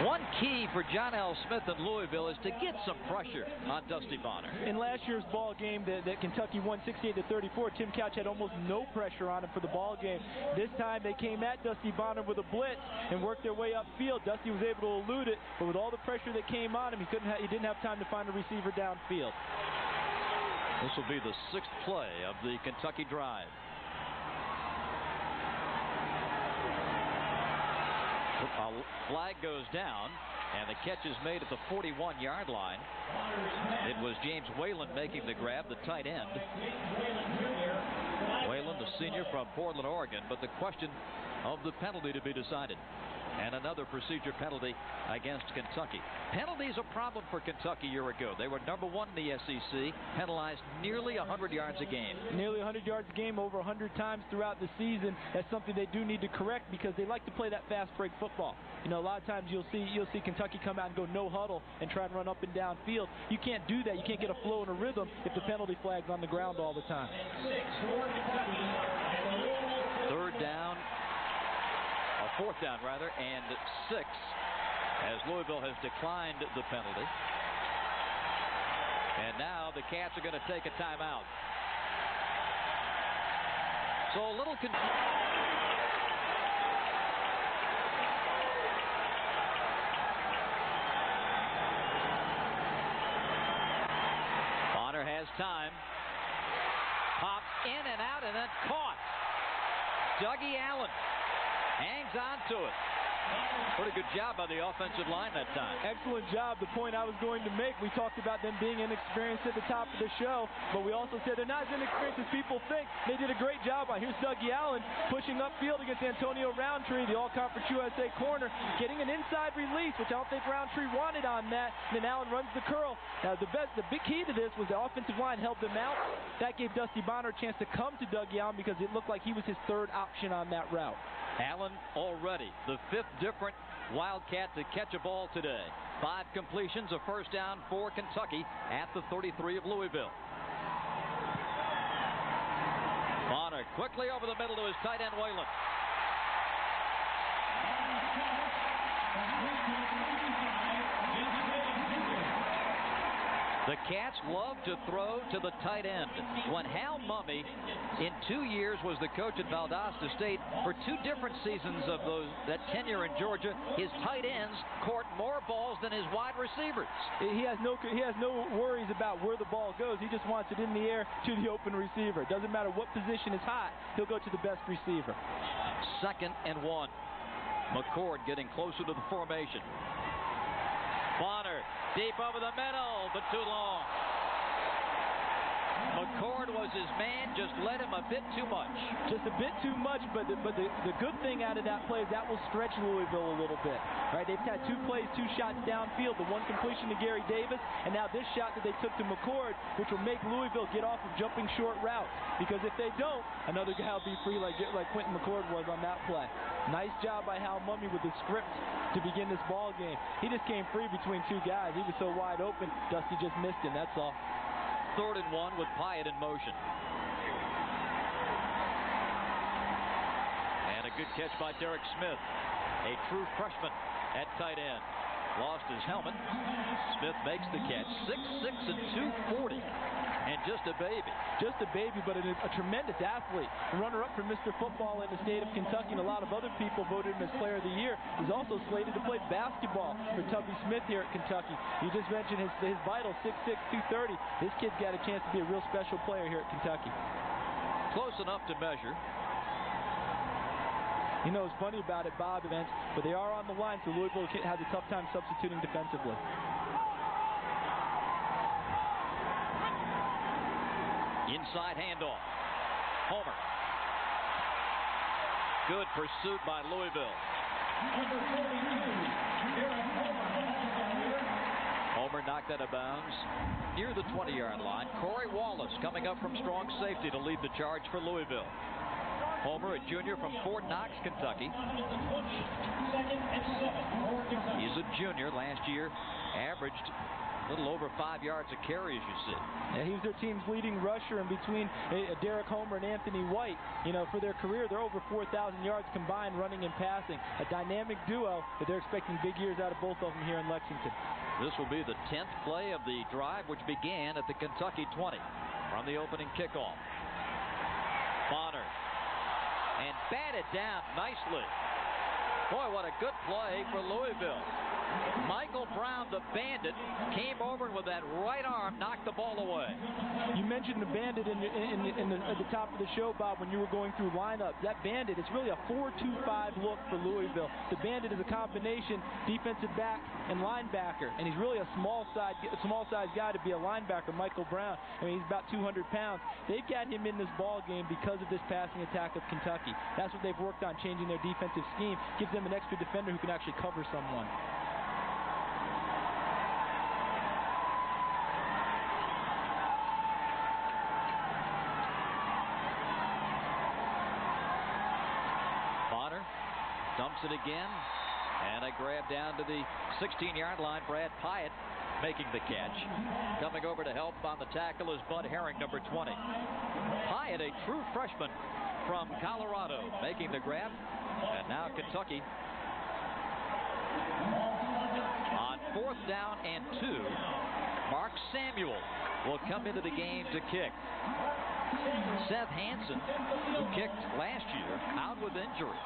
One key for John L. Smith in Louisville is to get some pressure on Dusty Bonner. In last year's ball game that Kentucky won 68-34, Tim Couch had almost no pressure on him for the ball game. This time they came at Dusty Bonner with a blitz and worked their way upfield. Dusty was able to elude it, but with all the pressure that came on him, he didn't have time to find a receiver downfield. This will be the 6th play of the Kentucky drive. A flag goes down, and the catch is made at the 41-yard line. It was James Whalen making the grab, the tight end. Whalen, the senior from Portland, Oregon, but the question of the penalty to be decided. And another procedure penalty against Kentucky. Penalties a problem for Kentucky a year ago. They were number 1 in the SEC, penalized nearly 100 yards a game. Nearly 100 yards a game, over 100 times throughout the season. That's something they do need to correct because they like to play that fast break football. You know, a lot of times you'll see Kentucky come out and go no huddle and try and run up and down field. You can't do that. You can't get a flow and a rhythm if the penalty flag's on the ground all the time. 3rd down. 4th down, rather, and 6, as Louisville has declined the penalty. And now the Cats are going to take a timeout. So a little Bonner has time. Pops in and out and then caught. Dougie Allen hangs on to it. Pretty good job by the offensive line that time. Excellent job. The point I was going to make, we talked about them being inexperienced at the top of the show, but we also said they're not as inexperienced as people think. They did a great job. Here's Dougie Allen pushing upfield against Antonio Roundtree, the All-Conference USA corner, getting an inside release, which I don't think Roundtree wanted on that. And then Allen runs the curl. Now, the big key to this was the offensive line held them out. That gave Dusty Bonner a chance to come to Dougie Allen because it looked like he was his 3rd option on that route. Allen already the 5th different Wildcat to catch a ball today. 5 completions, a 1st down for Kentucky at the 33 of Louisville. Bonner quickly over the middle to his tight end Whalen. The Cats love to throw to the tight end. When Hal Mumme, in 2 years, was the coach at Valdosta State, for 2 different seasons of that tenure in Georgia, his tight ends caught more balls than his wide receivers. He has no worries about where the ball goes. He just wants it in the air to the open receiver. It doesn't matter what position is hot. He'll go to the best receiver. 2nd and 1. McCord getting closer to the formation. Bonner deep over the middle, but too long. McCord was his man, just led him a bit too much. Just a bit too much, but the good thing out of that play is that will stretch Louisville a little bit. Right? They've had 2 plays, 2 shots downfield, the 1 completion to Gary Davis, and now this shot that they took to McCord, which will make Louisville get off of jumping short routes. Because if they don't, another guy will be free like Quentin McCord was on that play. Nice job by Hal Mumme with the script to begin this ball game. He just came free between 2 guys. He was so wide open, Dusty just missed him, that's all. 3rd and 1 with Pyatt in motion. And a good catch by Derek Smith, a true freshman at tight end. Lost his helmet. Smith makes the catch. 6'6" and 240. And just a baby. Just a baby, but a tremendous athlete. Runner-up for Mr. Football in the state of Kentucky, and a lot of other people voted him as Player of the Year. He's also slated to play basketball for Tubby Smith here at Kentucky. You just mentioned his vital 6'6", 230. This kid's got a chance to be a real special player here at Kentucky. Close enough to measure. You know, it's funny about it, Bob, events, but they are on the line, so Louisville has a tough time substituting defensively. Inside handoff. Homer. Good pursuit by Louisville. Homer knocked out of bounds near the 20-yard line. Corey Wallace coming up from strong safety to lead the charge for Louisville. Homer, a junior from Fort Knox, Kentucky. He's a junior. Last year averaged A little over 5 yards a carry, as you see. Yeah, he was their team's leading rusher, and between Derek Homer and Anthony White, for their career, they're over 4,000 yards combined running and passing. A dynamic duo, but they're expecting big years out of both of them here in Lexington. This will be the 10th play of the drive, which began at the Kentucky 20 from the opening kickoff. Bonner. And batted down nicely. Boy, what a good play for Louisville. Michael Brown, the bandit, came over with that right arm, knocked the ball away. You mentioned the bandit at the top of the show, Bob, when you were going through lineups. That bandit, it's really a 4-2-5 look for Louisville. The bandit is a combination defensive back and linebacker, and he's really a small-sized guy to be a linebacker, Michael Brown. I mean, he's about 200 pounds. They've got him in this ball game because of this passing attack of Kentucky. That's what they've worked on, changing their defensive scheme. Gives them an extra defender who can actually cover someone. Dumps it again, and a grab down to the 16-yard line. Brad Pyatt making the catch. Coming over to help on the tackle is Bud Herring, number 20. Pyatt, a true freshman from Colorado, making the grab. And now Kentucky on 4th down and 2. Mark Samuel will come into the game to kick. Seth Hansen, who kicked last year, out with injury.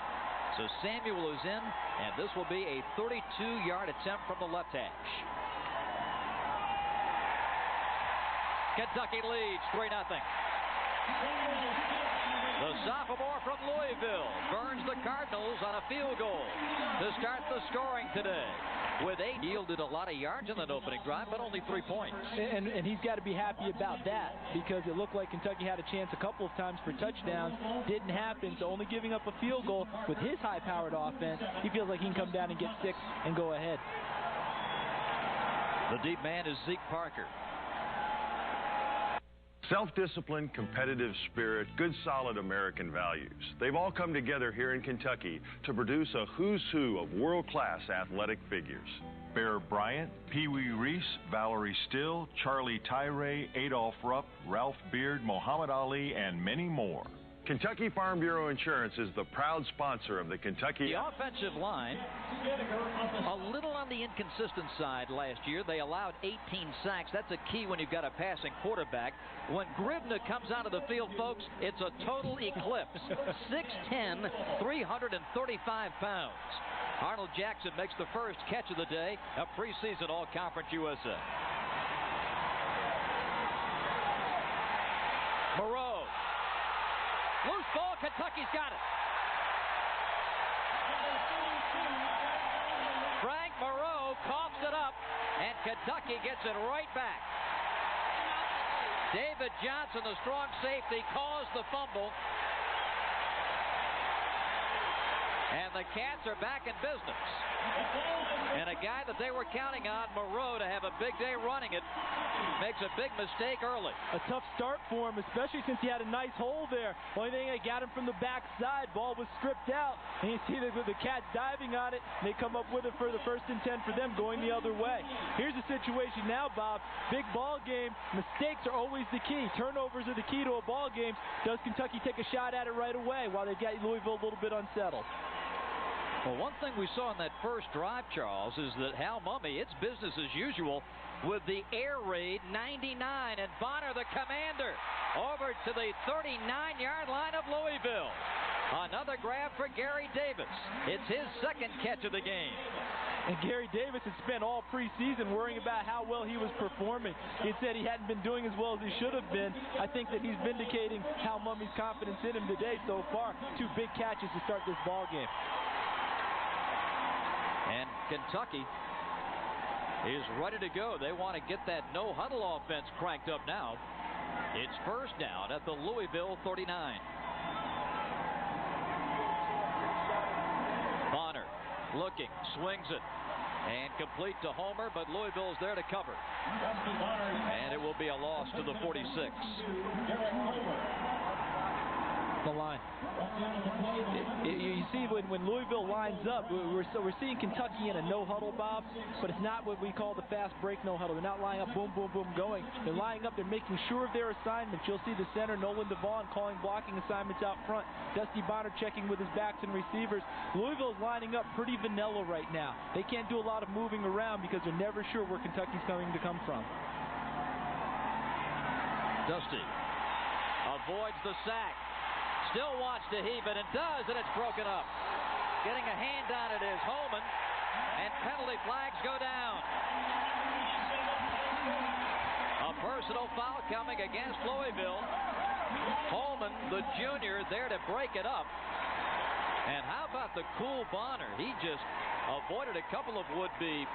So Samuel is in, and this will be a 32-yard attempt from the left hash. Kentucky leads 3-0. The sophomore from Louisville burns the Cardinals on a field goal to start the scoring today. With 8, yielded a lot of yards in that opening drive, but only 3 points. And he's got to be happy about that, because it looked like Kentucky had a chance a couple of times for touchdowns. Didn't happen, so only giving up a field goal with his high-powered offense, he feels like he can come down and get 6 and go ahead. The deep man is Zeke Parker. Self-discipline, competitive spirit, good solid American values. They've all come together here in Kentucky to produce a who's who of world-class athletic figures. Bear Bryant, Pee Wee Reese, Valerie Still, Charlie Tyree, Adolph Rupp, Ralph Beard, Muhammad Ali, and many more. Kentucky Farm Bureau Insurance is the proud sponsor of the Kentucky. The offensive line, a little on the inconsistent side last year. They allowed 18 sacks. That's a key when you've got a passing quarterback. When Gribna comes out of the field, folks, it's a total eclipse. 6'10", 335 pounds. Arnold Jackson makes the first catch of the day, a preseason All-Conference USA. Moreau. Loose ball, Kentucky's got it. Frank Moreau coughs it up, and Kentucky gets it right back. David Johnson, the strong safety, caused the fumble. And the Cats are back in business. And a guy that they were counting on, Moreau, to have a big day running it, makes a big mistake early. A tough start for him, especially since he had a nice hole there. Only thing, they got him from the backside. Ball was stripped out. And you see the Cats diving on it, and they come up with it for the 1st and 10 for them, going the other way. Here's the situation now, Bob. Big ball game. Mistakes are always the key. Turnovers are the key to a ball game. Does Kentucky take a shot at it right away while they got Louisville a little bit unsettled? Well, one thing we saw in that first drive, Charles, is that Hal Mumme, it's business as usual with the air raid 99, and Bonner, the commander, over to the 39-yard line of Louisville. Another grab for Gary Davis. It's his 2nd catch of the game. And Gary Davis had spent all preseason worrying about how well he was performing. He had said he hadn't been doing as well as he should have been. I think that he's vindicating Hal Mumme's confidence in him today so far. 2 big catches to start this ball game. And Kentucky is ready to go. They want to get that no-huddle offense cranked up now. It's 1st down at the Louisville 39. Bonner looking, swings it, and complete to Homer, but Louisville's there to cover. And it will be a loss to the 46. The line. You see, when Louisville lines up, we're seeing Kentucky in a no-huddle, Bob, but it's not what we call the fast break no-huddle. They're not lining up, boom, boom, boom, going. They're lining up. They're making sure of their assignments. You'll see the center, Nolan DeVaughn, calling blocking assignments out front. Dusty Bonner checking with his backs and receivers. Louisville's lining up pretty vanilla right now. They can't do a lot of moving around because they're never sure where Kentucky's going to come from. Dusty avoids the sack. Still wants to heave it and does, and it's broken up. Getting a hand on it is Holman, and penalty flags go down. A personal foul coming against Louisville. Holman, the junior, there to break it up. And how about the cool Bonner? He just avoided a couple of would-be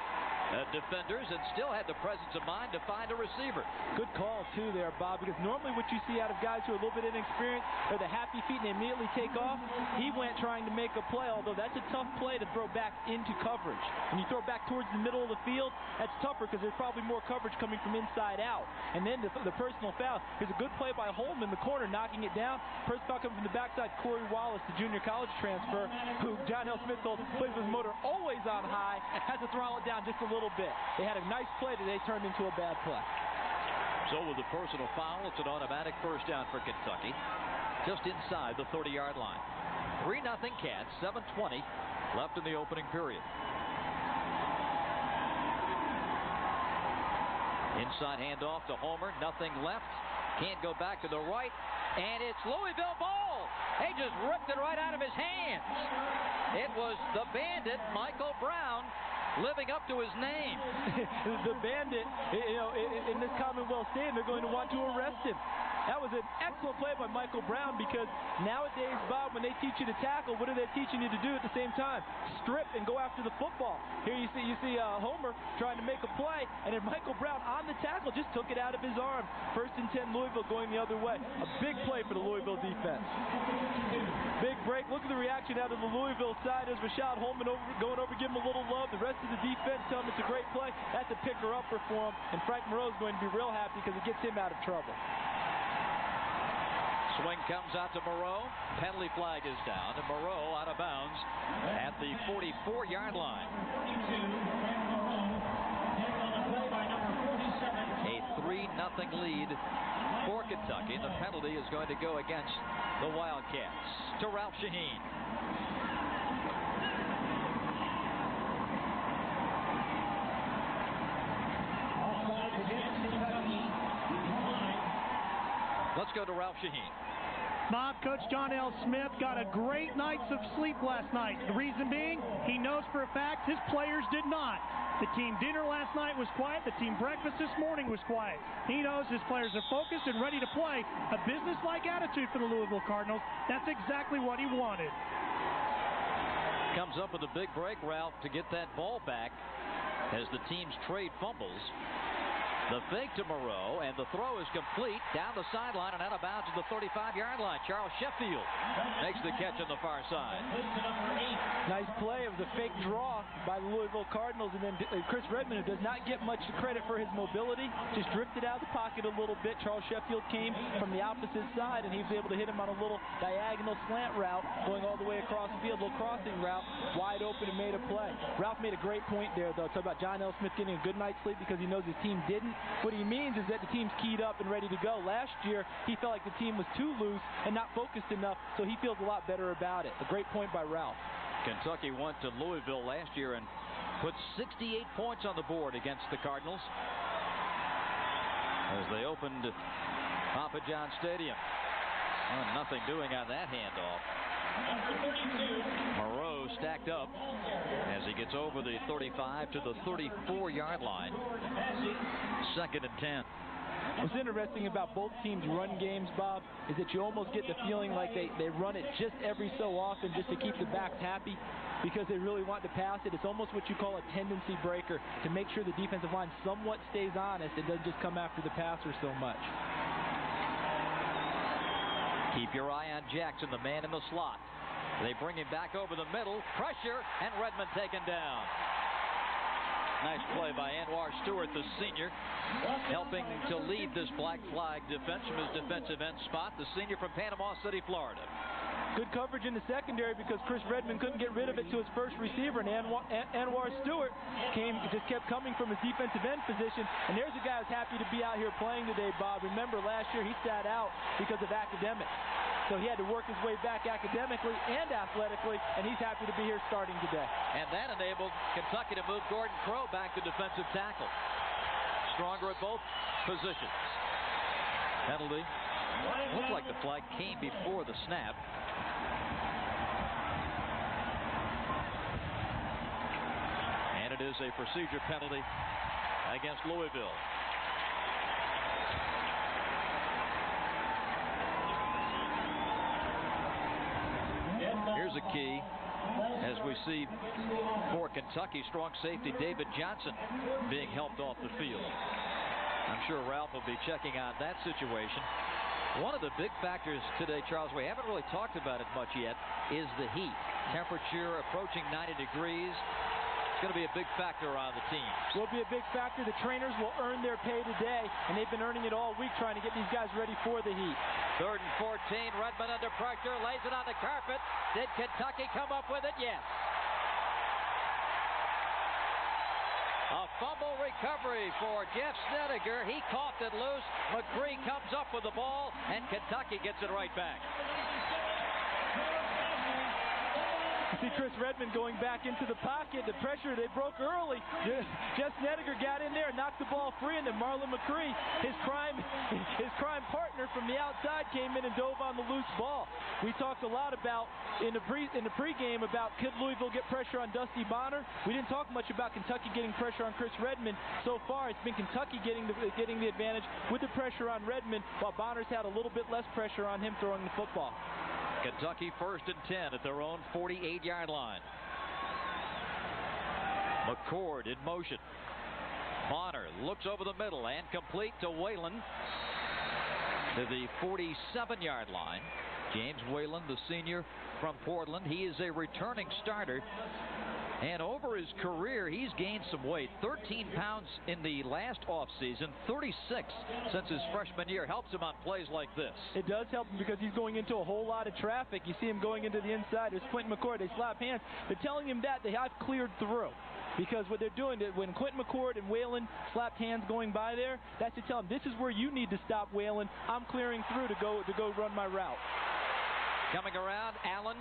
defenders and still had the presence of mind to find a receiver. Good call, too, there, Bob, because normally what you see out of guys who are a little bit inexperienced are the happy feet and they immediately take off. He went trying to make a play, although that's a tough play to throw back into coverage. When you throw back towards the middle of the field, that's tougher because there's probably more coverage coming from inside out. And then the personal foul. Here's a good play by Holman in the corner, knocking it down. Personal foul coming from the backside, Corey Wallace, the junior college transfer, who John L. Smith told plays with his motor always on high, has to throttle it down just a little bit. They had a nice play today, turned into a bad play. So with the personal foul, it's an automatic first down for Kentucky, just inside the 30-yard line. 3-0 Cats, 7:20 left in the opening period. Inside handoff to Homer, nothing left. Can't go back to the right, and it's Louisville ball. They just ripped it right out of his hands. It was the Bandit, Michael Brown, living up to his name. The Bandit, in this Commonwealth Stadium, they're going to want to arrest him. That was an excellent play by Michael Brown because nowadays, Bob, when they teach you to tackle, what are they teaching you to do at the same time? Strip and go after the football. Here you see Homer trying to make a play, and then Michael Brown on the tackle just took it out of his arm. 1st and 10 Louisville going the other way. A big play for the Louisville defense. Big break. Look at the reaction out of the Louisville side as Rashad Holman going over, give him a little love. The rest of the defense tell him it's a great play. That's a picker-upper for him, and Frank Moreau is going to be real happy because it gets him out of trouble. Swing comes out to Moreau. Penalty flag is down, and Moreau out of bounds at the 44-yard line. A 3-0 lead for Kentucky. The penalty is going to go against the Wildcats. To Ralph Shaheen. Let's go to Ralph Shaheen. Bob, Coach John L. Smith got a great night's of sleep last night. The reason being, he knows for a fact his players did not. The team dinner last night was quiet. The team breakfast this morning was quiet. He knows his players are focused and ready to play. A business-like attitude for the Louisville Cardinals. That's exactly what he wanted. Comes up with a big break, Ralph, to get that ball back as the teams trade fumbles. The fake to Moreau, and the throw is complete down the sideline and out of bounds to the 35-yard line. Charles Sheffield makes the catch on the far side. Nice play. It was a fake draw by the Louisville Cardinals, and then Chris Redmond, who does not get much credit for his mobility, just drifted out of the pocket a little bit. Charles Sheffield came from the opposite side, and he was able to hit him on a little diagonal slant route going all the way across the field, little crossing route, wide open, and made a play. Ralph made a great point there, though. Talk about John L. Smith getting a good night's sleep because he knows his team didn't. What he means is that the team's keyed up and ready to go. Last year, he felt like the team was too loose and not focused enough, so he feels a lot better about it. A great point by Ralph. Kentucky went to Louisville last year and put 68 points on the board against the Cardinals as they opened Papa John Stadium. Nothing doing on that handoff. Moreau stacked up as he gets over the 35 to the 34-yard line. 2nd and 10. What's interesting about both teams' run games, Bob, is that you almost get the feeling like they run it just every so often just to keep the backs happy because they really want to pass it. It's almost what you call a tendency breaker to make sure the defensive line somewhat stays honest and doesn't just come after the passer so much. Keep your eye on Jackson, the man in the slot. They bring him back over the middle. Pressure, and Redmond taken down. Nice play by Anwar Stewart, the senior, helping to lead this black flag defense from his defensive end spot, the senior from Panama City, Florida. Good coverage in the secondary because Chris Redmond couldn't get rid of it to his first receiver, and Anwar Stewart just kept coming from his defensive end position. And there's a guy who's happy to be out here playing today, Bob. Remember, last year he sat out because of academics. So he had to work his way back academically and athletically, and he's happy to be here starting today. And that enabled Kentucky to move Gordon Crow back to defensive tackle. Stronger at both positions. Penalty. Looked like the flag came before the snap. And it is a procedure penalty against Louisville. Here's a key as we see for Kentucky strong safety David Johnson being helped off the field. I'm sure Ralph will be checking on that situation. One of the big factors today, Charles, we haven't really talked about it much yet, is the heat. Temperature approaching 90 degrees. It's going to be a big factor on the team. Will be a big factor. The trainers will earn their pay today, and they've been earning it all week trying to get these guys ready for the heat. 3rd and 14. Redmond under pressure, lays it on the carpet. Did Kentucky come up with it? Yes. A fumble recovery for Jeff Snedeker. He coughed it loose. McCree comes up with the ball, and Kentucky gets it right back. You see Chris Redmond going back into the pocket. The pressure, they broke early. Jeff Snedeker got in there, knocked the ball free, and then Marlon McCree, his crime partner from the outside, came in and dove on the loose ball. We talked a lot about in the pregame about could Louisville get pressure on Dusty Bonner. We didn't talk much about Kentucky getting pressure on Chris Redmond. So far, it's been Kentucky getting the advantage with the pressure on Redmond, while Bonner's had a little bit less pressure on him throwing the football. Kentucky 1st and 10 at their own 48-yard line. McCord in motion. Bonner looks over the middle and complete to Whalen to the 47-yard line. James Whalen, the senior from Portland. He is a returning starter. And over his career, he's gained some weight. 13 pounds in the last offseason, 36 since his freshman year. Helps him on plays like this. It does help him because he's going into a whole lot of traffic. You see him going into the inside. There's Quentin McCord. They slap hands. They're telling him that I've cleared through. Because what they're doing, when Quentin McCord and Whalen slapped hands going by there, that's to tell him, this is where you need to stop, Whalen. I'm clearing through to go run my route. Coming around, Allen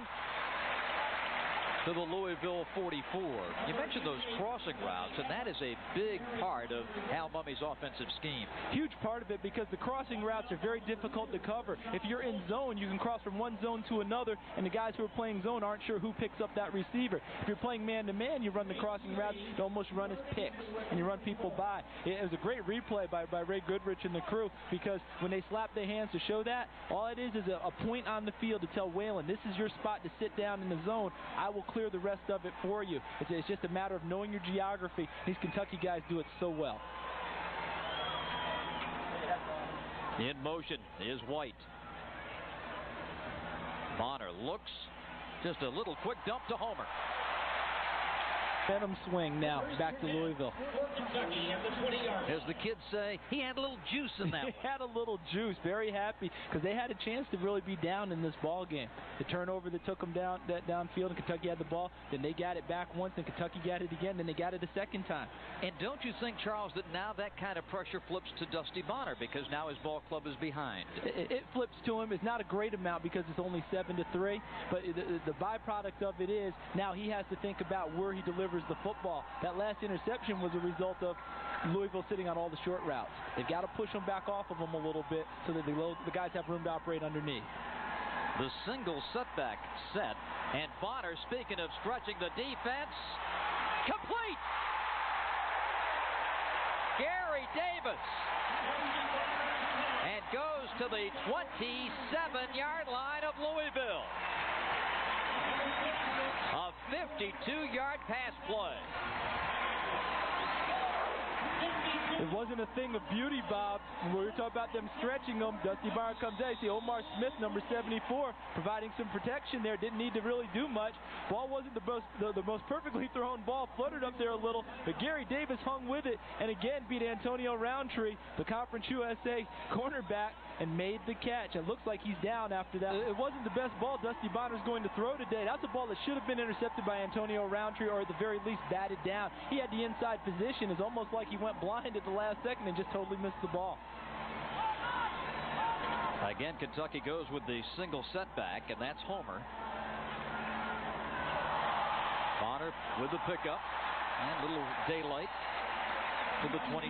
to the Louisville 44. You mentioned those crossing routes, and that is a big part of Hal Mumme's offensive scheme. Huge part of it because the crossing routes are very difficult to cover. If you're in zone, you can cross from one zone to another, and the guys who are playing zone aren't sure who picks up that receiver. If you're playing man-to-man, you run the crossing routes, you almost run as picks, and you run people by. It was a great replay by Ray Goodrich and the crew because when they slap their hands to show that, all it is a point on the field to tell Whalen, this is your spot to sit down in the zone. I will clear the rest of it for you. It's just a matter of knowing your geography. These Kentucky guys do it so well. In motion is White. Bonner looks, just a little quick dump to Homer. Venom swing now back to Louisville. As the kids say, he had a little juice in that one. He had a little juice. Very happy because they had a chance to really be down in this ball game. The turnover that took them downfield, and Kentucky had the ball. Then they got it back once, and Kentucky got it again. Then they got it a second time. And don't you think, Charles, that now that kind of pressure flips to Dusty Bonner because now his ball club is behind? It flips to him. It's not a great amount because it's only 7-3, but the byproduct of it is now he has to think about where he delivers the football. That last interception was a result of Louisville sitting on all the short routes. They've got to push them back off of them a little bit so that the guys have room to operate underneath. The single setback set, and Bonner, speaking of stretching the defense, complete! Gary Davis, and goes to the 27-yard line of Louisville. A 52-yard pass play. It wasn't a thing of beauty, Bob. When we were talking about them stretching them, Dusty Bonner comes out. You see Omar Smith, number 74, providing some protection there. Didn't need to really do much. Ball wasn't the most perfectly thrown ball. Fluttered up there a little, but Gary Davis hung with it and again beat Antonio Roundtree, the Conference USA cornerback, and made the catch. It looks like he's down after that. It wasn't the best ball Dusty Bonner's going to throw today. That's a ball that should have been intercepted by Antonio Roundtree, or at the very least batted down. He had the inside position. It's almost like he went blind at the last second and just totally missed the ball. Again, Kentucky goes with the single setback, and that's Homer. Bonner with the pickup, and little daylight to the 22.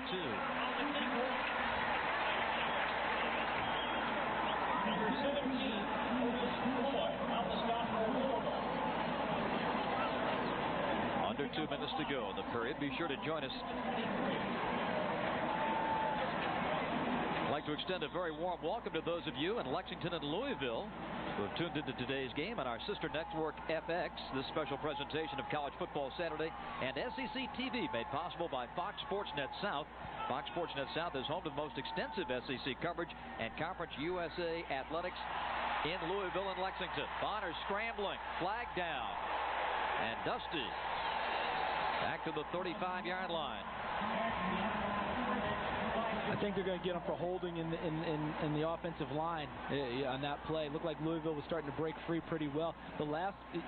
Under 2 minutes to go in the period. Be sure to join us. I'd like to extend a very warm welcome to those of you in Lexington and Louisville who have tuned into today's game on our sister network FX. This special presentation of College Football Saturday and SEC TV made possible by Fox Sports Net South. Fox Sports Net South is home to the most extensive SEC coverage and Conference USA athletics in Louisville and Lexington. Bonner scrambling, flag down, and Dusty back to the 35-yard line. I think they're going to get him for holding in the offensive line on that play. It looked like Louisville was starting to break free pretty well. The last, it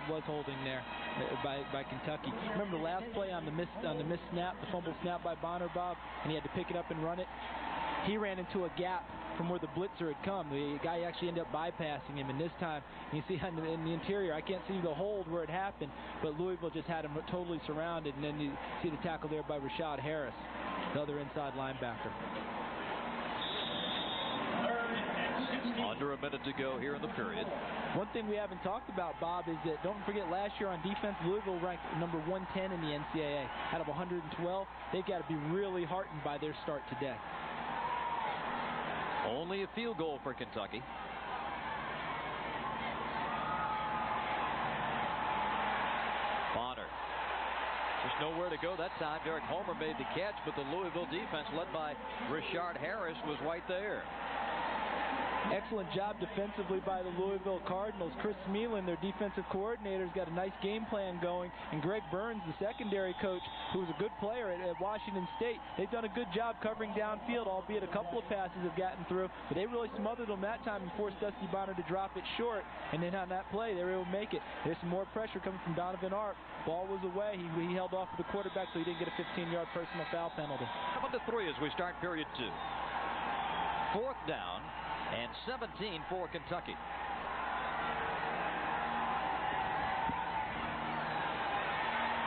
was holding there by Kentucky. Remember the last play on the missed snap, the fumble snap by Bonner, Bob, and he had to pick it up and run it. He ran into a gap from where the blitzer had come. The guy actually ended up bypassing him, and this time you see in the interior, I can't see the hold where it happened, but Louisville just had him totally surrounded, and then you see the tackle there by Rashad Harris, the other inside linebacker. Under a minute to go here in the period. One thing we haven't talked about, Bob, is that don't forget last year on defense, Louisville ranked number 110 in the NCAA out of 112. They've got to be really heartened by their start today. Only a field goal for Kentucky. Bonner. Just nowhere to go that time. Derek Homer made the catch, but the Louisville defense, led by Rashard Harris, was right there. Excellent job defensively by the Louisville Cardinals. Chris Smeelan, their defensive coordinator, has got a nice game plan going. And Greg Burns, the secondary coach, who was a good player at Washington State, they've done a good job covering downfield, albeit a couple of passes have gotten through. But they really smothered them that time and forced Dusty Bonner to drop it short. And then on that play, they were able to make it. There's some more pressure coming from Donovan Arp. Ball was away. He held off of the quarterback, so he didn't get a 15-yard personal foul penalty. 7-3 as we start period 2. Fourth down and 17 for Kentucky.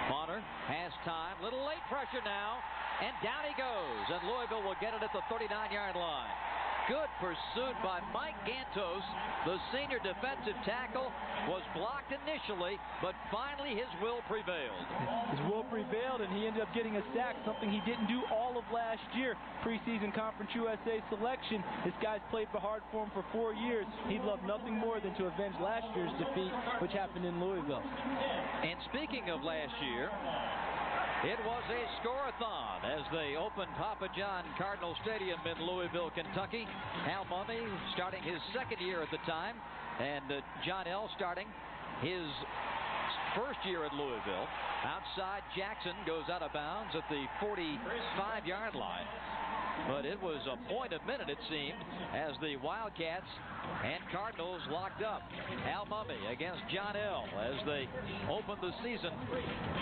Bonner has time. Little late pressure now, and down he goes. And Louisville will get it at the 39-yard line. Good pursuit by Mike Gantos. The senior defensive tackle was blocked initially, but finally his will prevailed. His will prevailed, and he ended up getting a sack, something he didn't do all of last year. Preseason Conference USA selection. This guy's played hard for him for 4 years. He'd love nothing more than to avenge last year's defeat, which happened in Louisville. And speaking of last year, it was a score-a-thon as they opened Papa John Cardinal Stadium in Louisville, Kentucky. Hal Mumme starting his second year at the time, and John L. starting his first year at Louisville. Outside, Jackson goes out of bounds at the 45-yard line. But it was a point a minute, it seemed, as the Wildcats and Cardinals locked up. Hal Mumme against John L. as they opened the season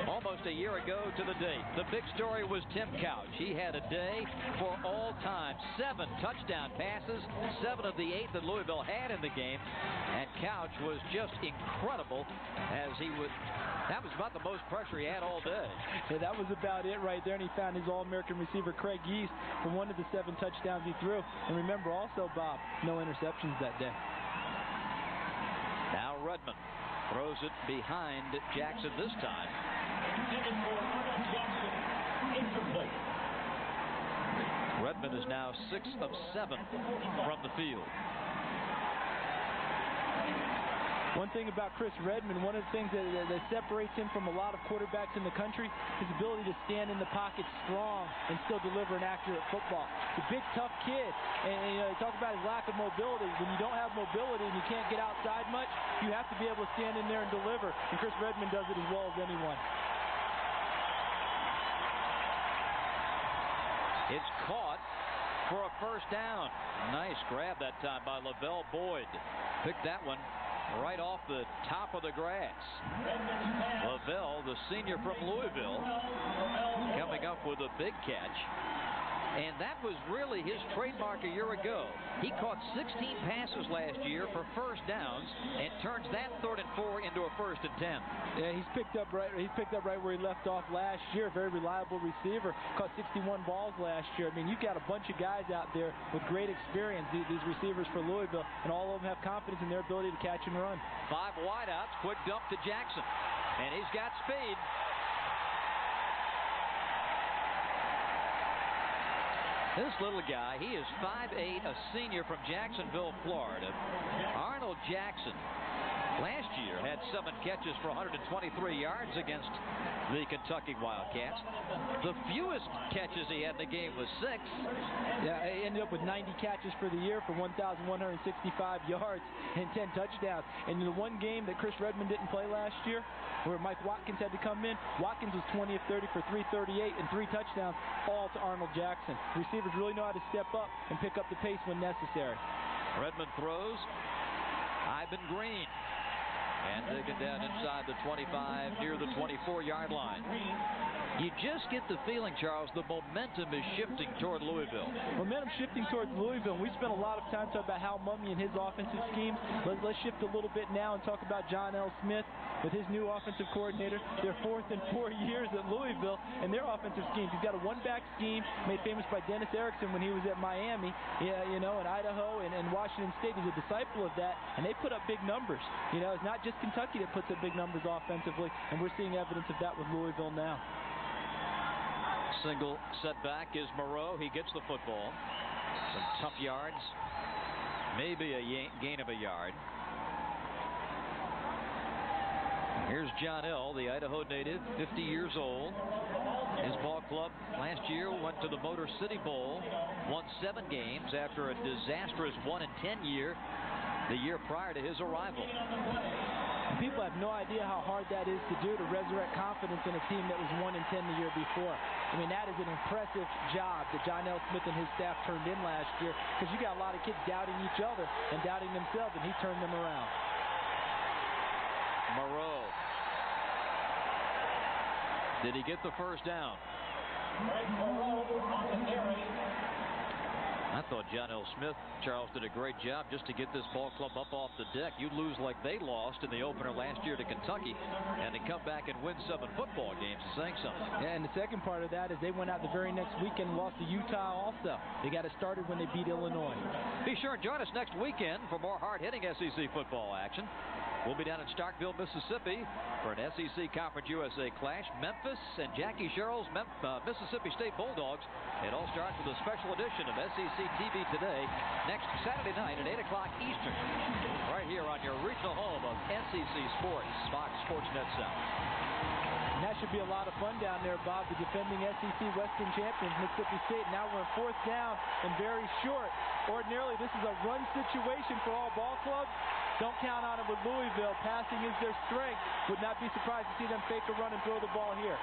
almost a year ago to the date. The big story was Tim Couch. He had a day for all time. 7 touchdown passes, 7 of the 8 that Louisville had in the game. And Couch was just incredible as he would... That was about the most pressure he had all day. Yeah, that was about it right there, and he found his All-American receiver, Craig Yeast, for one of the 7 touchdowns he threw. And remember also, Bob, no interceptions that day. Now Redmond throws it behind Jackson this time. Redmond is now 6 of 7 from the field. One thing about Chris Redmond, one of the things that separates him from a lot of quarterbacks in the country, his ability to stand in the pocket strong and still deliver an accurate football. He's a big, tough kid, and you know, they talk about his lack of mobility. When you don't have mobility and you can't get outside much, you have to be able to stand in there and deliver, and Chris Redmond does it as well as anyone. It's caught for a first down. Nice grab that time by Lavelle Boyd. Picked that one right off the top of the grass. Lavelle, the senior from Louisville, coming up with a big catch. And that was really his trademark a year ago. He caught 16 passes last year for first downs and turns that 3rd and 4 into a 1st and 10. Yeah, he's picked up right where he left off last year. Very reliable receiver. Caught 61 balls last year. I mean, you've got a bunch of guys out there with great experience, these receivers for Louisville, and all of them have confidence in their ability to catch and run. 5 wideouts, quick dump to Jackson. And he's got speed. This little guy, he is 5'8", a senior from Jacksonville, Florida. Arnold Jackson, last year had 7 catches for 123 yards against the Kentucky Wildcats. The fewest catches he had in the game was 6. Yeah, he ended up with 90 catches for the year for 1,165 yards and 10 touchdowns. And in the one game that Chris Redmond didn't play last year, where Mike Watkins had to come in, Watkins was 20 of 30 for 338 and 3 touchdowns, all to Arnold Jackson. Receivers really know how to step up and pick up the pace when necessary. Redmond throws. Ivan Green. And taken down inside the 25, near the 24-yard line. You just get the feeling, Charles, the momentum is shifting toward Louisville. Momentum shifting towards Louisville. We spent a lot of time talking about Hal Mumme and his offensive schemes. Let's shift a little bit now and talk about John L. Smith with his new offensive coordinator. Their 4th and 4 years at Louisville and their offensive schemes. He's got a one-back scheme made famous by Dennis Erickson when he was at Miami, in Idaho and Washington State. He's a disciple of that, and they put up big numbers. It's not just Kentucky that puts up big numbers offensively, and we're seeing evidence of that with Louisville now. Single setback is Moreau. He gets the football. Some tough yards. Maybe a gain of a yard. Here's John L., the Idaho native, 50 years old. His ball club last year went to the Motor City Bowl, won 7 games after a disastrous 1-10 year the year prior to his arrival. People have no idea how hard that is to do, to resurrect confidence in a team that was 1-10 the year before. I mean, that is an impressive job that John L. Smith and his staff turned in last year, because you got a lot of kids doubting each other and doubting themselves, and he turned them around. Moreau. Did he get the first down? I thought John L. Smith, Charles, did a great job just to get this ball club up off the deck. You lose like they lost in the opener last year to Kentucky, and to come back and win 7 football games is saying something. Yeah, and the second part of that is they went out the very next weekend and lost to Utah also. They got it started when they beat Illinois. Be sure and join us next weekend for more hard-hitting SEC football action. We'll be down in Starkville, Mississippi for an SEC Conference USA clash. Memphis and Jackie Sherrill's Mississippi State Bulldogs. It all starts with a special edition of SEC TV Today next Saturday night at 8 o'clock Eastern, right here on your regional home of SEC Sports, Fox Sports Net South. And that should be a lot of fun down there, Bob. The defending SEC Western champions, Mississippi State. Now we're in 4th down and very short. Ordinarily, this is a run situation for all ball clubs. Don't count on it with Louisville. Passing is their strength. Would not be surprised to see them fake a run and throw the ball here.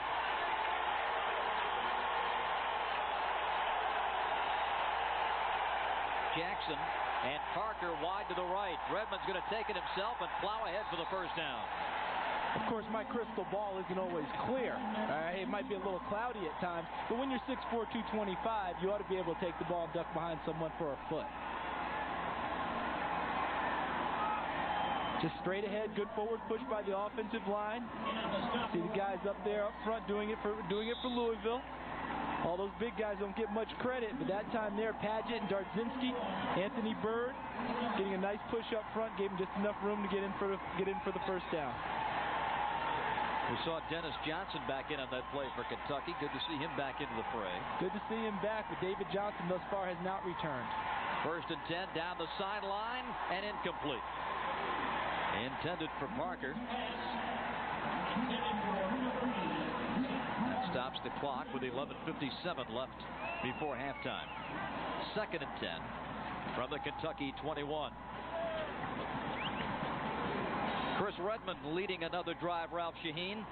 Jackson and Parker wide to the right. Redmond's going to take it himself and plow ahead for the first down. Of course, my crystal ball isn't always clear. It might be a little cloudy at times, but when you're 6'4", 225, you ought to be able to take the ball and duck behind someone for a foot. Just straight ahead, good forward push by the offensive line. See the guys up there up front doing it for Louisville. All those big guys don't get much credit, but that time there, Padgett and Dardzinski, Anthony Bird, getting a nice push up front, gave him just enough room to get in for the first down. We saw Dennis Johnson back in on that play for Kentucky. Good to see him back into the fray. Good to see him back, but David Johnson thus far has not returned. 1st and 10 down the sideline and incomplete. Intended for Parker. That stops the clock with 11:57 left before halftime. 2nd and 10 from the Kentucky 21. Chris Redmond leading another drive. Ralph Shaheen.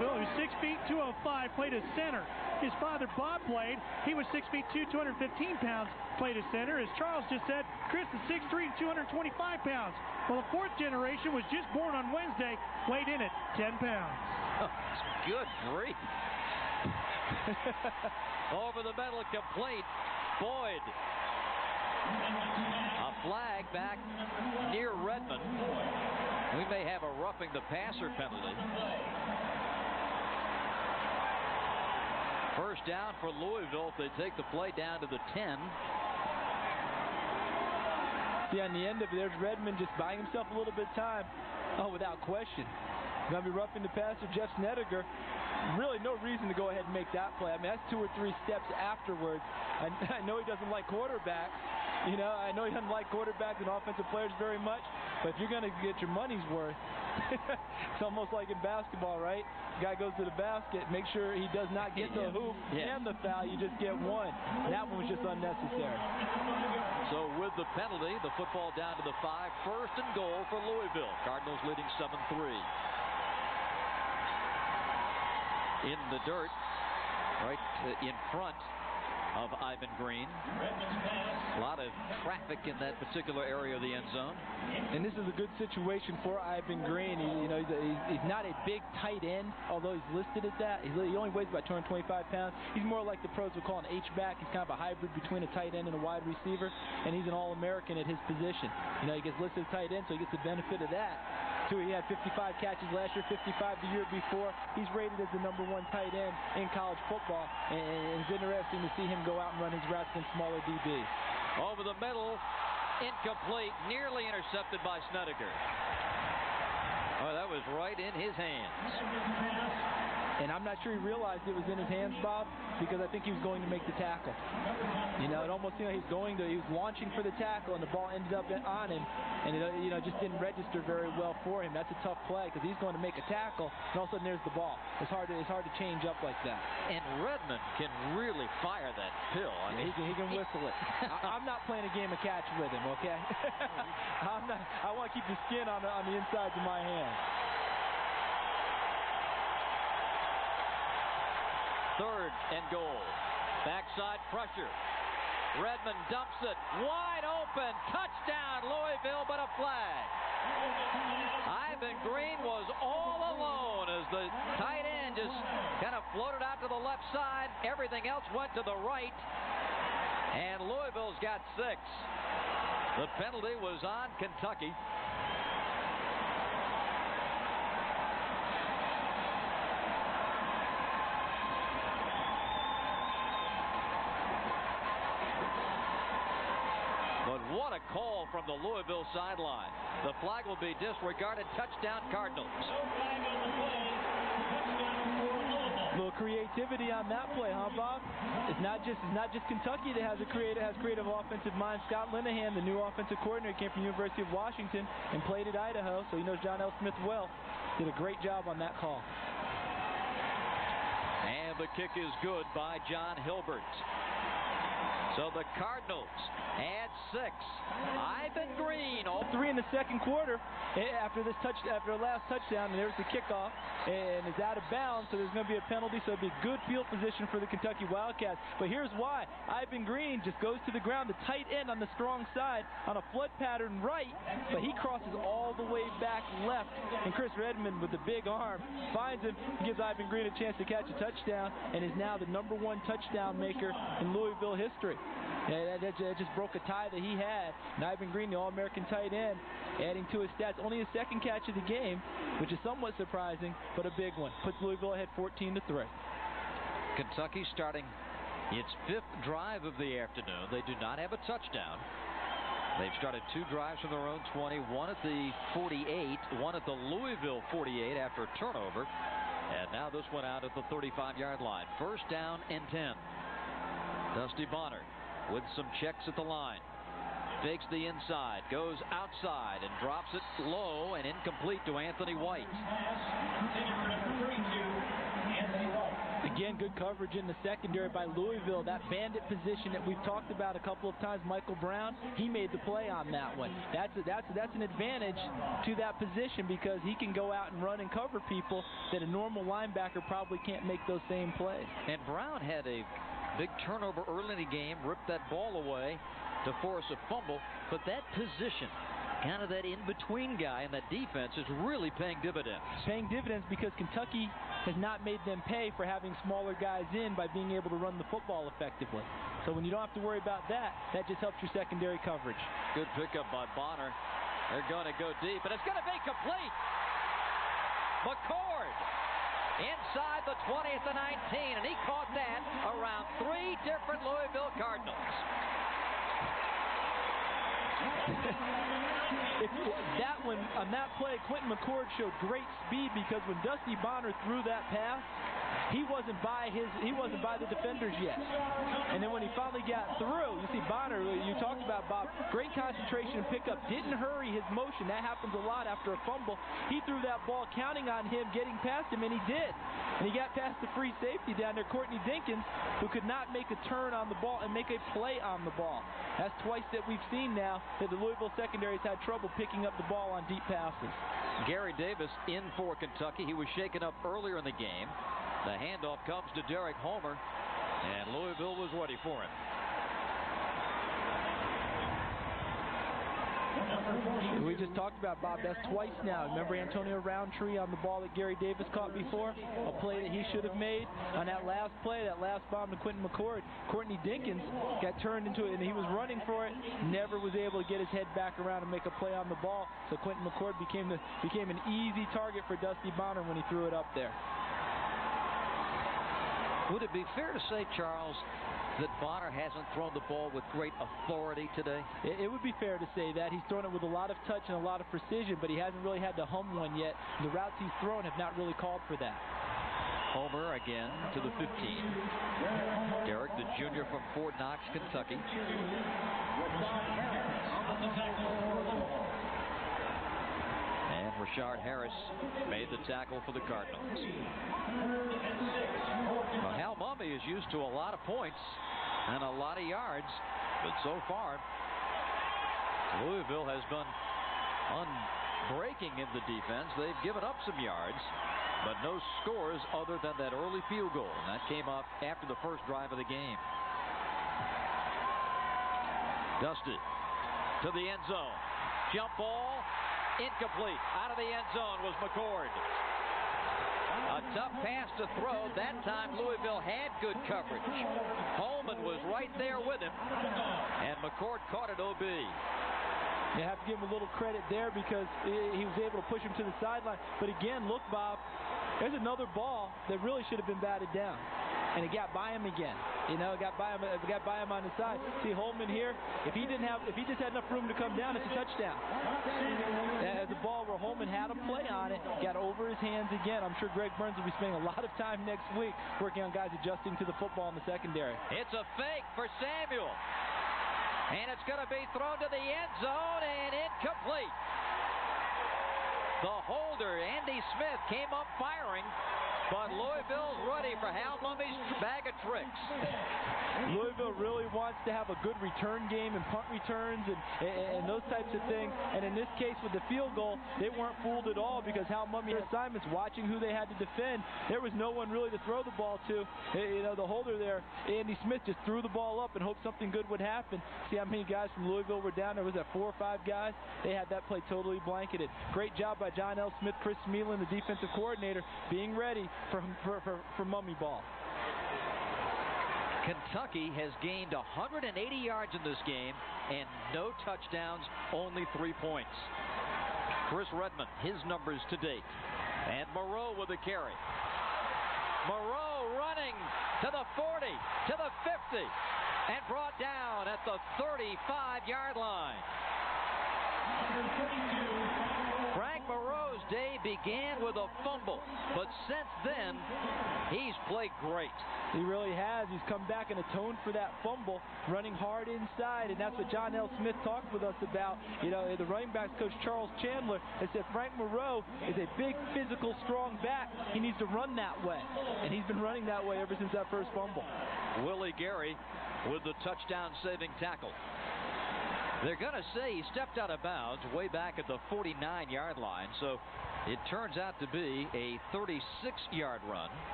Louisville, who's 6 feet 205, played as center. His father, Bob, played. He was 6 feet 2, 215 pounds, played as center. As Charles just said, Chris is 6'3", 225 pounds. Well, the fourth generation was just born on Wednesday, weighed in at 10 pounds. Good grief. Over the middle, complete. Boyd. A flag back near Redmond. We may have a roughing the passer penalty. First down for Louisville if they take the play down to the 10. See, on the end of it, there's Redmond just buying himself a little bit of time. Oh, without question. Going to be roughing the passer, Jeff Snedeker. Really no reason to go ahead and make that play. I mean, that's 2 or 3 steps afterwards. I know he doesn't like quarterbacks. You know, I know he doesn't like quarterbacks and offensive players very much. But if you're going to get your money's worth, it's almost like in basketball, right? Guy goes to the basket, make sure he does not get the hoop and the foul. You just get one. That one was just unnecessary. So with the penalty, the football down to the 5. First and goal for Louisville. Cardinals leading 7-3. In the dirt, right in front of Ivan Green. A lot of traffic in that particular area of the end zone. And this is a good situation for Ivan Green. He's not a big tight end, although he's listed as that. He only weighs about 225 pounds. He's more like the pros would call an H-back. He's kind of a hybrid between a tight end and a wide receiver, and he's an All-American at his position. You know, he gets listed as tight end, so he gets the benefit of that. He had 55 catches last year, 55 the year before. He's rated as the #1 tight end in college football, and it's interesting to see him go out and run his routes against smaller DBs. Over the middle, incomplete, nearly intercepted by Snedeker. Oh, that was right in his hands. And I'm not sure he realized it was in his hands, Bob, because I think he was going to make the tackle. You know, it almost seemed like he was launching for the tackle, and the ball ended up on him, and it just didn't register very well for him. That's a tough play because he's going to make a tackle, and all of a sudden there's the ball. It's hard to change up like that. And Redmond can really fire that pill. I mean, he can whistle it. I'm not playing a game of catch with him, okay? I want to keep the skin on the insides of my hands. Third and goal. Backside pressure. Redmond dumps it. Wide open. Touchdown, Louisville, but a flag. Ivan Green was all alone as the tight end just kind of floated out to the left side. Everything else went to the right. And Louisville's got 6. The penalty was on Kentucky. What a call from the Louisville sideline. The flag will be disregarded. Touchdown, Cardinals. A little creativity on that play, huh, Bob? It's not just Kentucky that has creative offensive mind. Scott Linehan, the new offensive coordinator, came from the University of Washington and played at Idaho, so he knows John L. Smith well. Did a great job on that call. And the kick is good by John Hilbert. So the Cardinals add 6. Ivan Green, all 3 in the second quarter after the last touchdown, and there's the kickoff, and it's out of bounds, so there's going to be a penalty, so it'll be good field position for the Kentucky Wildcats. But here's why. Ivan Green just goes to the ground, the tight end on the strong side on a flood pattern right, but he crosses all the way back left, and Chris Redmond with the big arm finds him, gives Ivan Green a chance to catch a touchdown, and is now the #1 touchdown maker in Louisville history. That just broke a tie that he had. And Ivan Green, the All-American tight end, adding to his stats. Only his second catch of the game, which is somewhat surprising, but a big one. Puts Louisville ahead 14-3. Kentucky starting its 5th drive of the afternoon. They do not have a touchdown. They've started 2 drives from their own 20, one at the 48, one at the Louisville 48 after a turnover. And now this one out at the 35-yard line. First down and 10. Dusty Bonner with some checks at the line. Fakes the inside, goes outside, and drops it low and incomplete to Anthony White. Again, good coverage in the secondary by Louisville. That bandit position that we've talked about a couple of times, Michael Brown, he made the play on that one. That's an advantage to that position because he can go out and run and cover people that a normal linebacker probably can't make those same plays. And Brown had a big turnover early in the game, ripped that ball away to force a fumble, but that position, kind of that in-between guy in that defense, is really paying dividends. Paying dividends because Kentucky has not made them pay for having smaller guys in by being able to run the football effectively. So when you don't have to worry about that, that just helps your secondary coverage. Good pickup by Bonner. They're going to go deep, and it's going to be complete. McCord inside the 20 at the 19, and he caught that around 3 different Louisville Cardinals. That one, on that play, Quentin McCord showed great speed because when Dusty Bonner threw that pass, he wasn't by the defenders yet. And then when he finally got through, you see Bonner, you talked about, Bob, great concentration and pickup, didn't hurry his motion. That happens a lot after a fumble. He threw that ball counting on him getting past him, and he did. And he got past the free safety down there, Courtney Dinkins, who could not make a turn on the ball and make a play on the ball. That's twice that we've seen now that the Louisville secondary has had trouble picking up the ball on deep passes. Gary Davis in for Kentucky. He was shaken up earlier in the game. The handoff comes to Derek Homer, and Louisville was ready for him. We just talked about, Bob, that's twice now. Remember Antonio Roundtree on the ball that Gary Davis caught before? A play that he should have made. On that last play, that last bomb to Quentin McCord, Courtney Dinkins got turned into it, and he was running for it, never was able to get his head back around and make a play on the ball. So Quentin McCord became an easy target for Dusty Bonner when he threw it up there. Would it be fair to say, Charles, that Bonner hasn't thrown the ball with great authority today? It would be fair to say that. He's thrown it with a lot of touch and a lot of precision, but he hasn't really had to hum one yet. The routes he's thrown have not really called for that. Homer again to the 15. Derek, the junior from Fort Knox, Kentucky. And Rashard Harris made the tackle for the Cardinals. Well, Hal Mumme is used to a lot of points and a lot of yards, but so far, Louisville has been unbreaking in the defense. They've given up some yards, but no scores other than that early field goal. And that came up after the first drive of the game. Dusty to the end zone. Jump ball, incomplete. Out of the end zone was McCord. A tough pass to throw. That time Louisville had good coverage. Holman was right there with him, and McCord caught it OB. You have to give him a little credit there because he was able to push him to the sideline. But again, look, Bob, there's another ball that really should have been batted down, and it got by him again. You know, it got by him on the side. See Holman here. If he just had enough room to come down, it's a touchdown. As a ball where Holman had a play on it, got over his hands again. I'm sure Greg Burns will be spending a lot of time next week working on guys adjusting to the football in the secondary. It's a fake for Samuel, and it's going to be thrown to the end zone and incomplete. The holder, Andy Smith, came up firing, but Louisville's ready for Hal Mumme's bag of tricks. Louisville really wants to have a good return game and punt returns and those types of things. And in this case with the field goal, they weren't fooled at all because Hal Mumme assignments, watching who they had to defend, there was no one really to throw the ball to. You know, the holder there, Andy Smith, just threw the ball up and hoped something good would happen. See how many guys from Louisville were down there? Was that 4 or 5 guys? They had that play totally blanketed. Great job by John L. Smith, Chris Smealin, the defensive coordinator, being ready for Mumme ball. Kentucky has gained 180 yards in this game and no touchdowns, only 3 points. Chris Redmond, his numbers to date. And Moreau with a carry. Moreau running to the 40, to the 50, and brought down at the 35-yard line. Frank Moreau's day began with a fumble, but since then, he's played great. He really has. He's come back and atoned for that fumble, running hard inside, and that's what John L. Smith talked with us about. You know, the running backs coach Charles Chandler has said Frank Moreau is a big, physical, strong back. He needs to run that way, and he's been running that way ever since that first fumble. Willie Gary with the touchdown-saving tackle. They're going to say he stepped out of bounds way back at the 49-yard line, so it turns out to be a 36-yard run